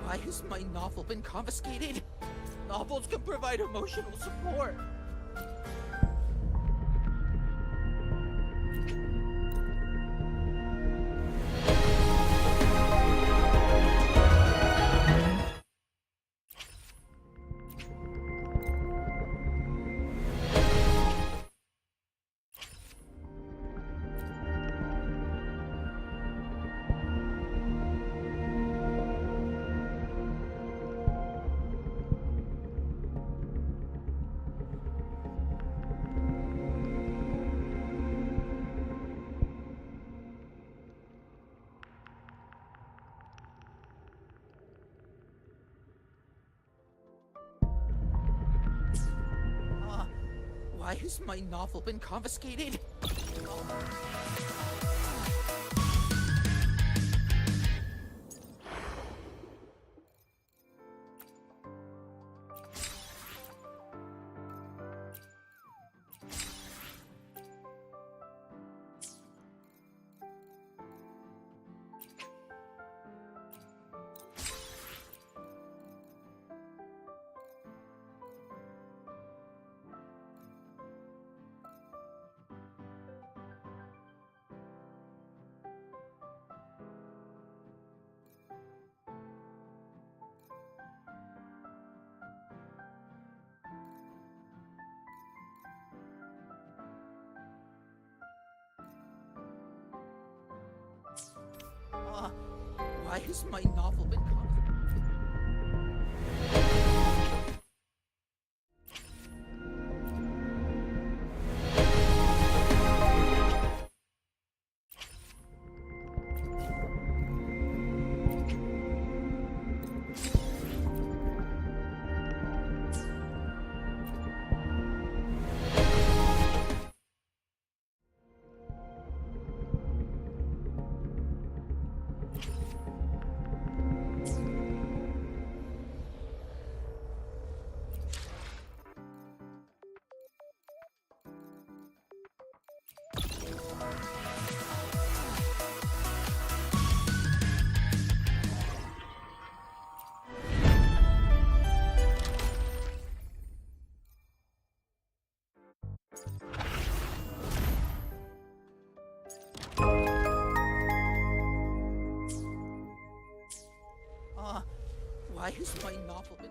Why has my novel been confiscated? Novels can provide emotional support. Why has my novel been confiscated? Why has my novel been confiscated? Why has my novel been...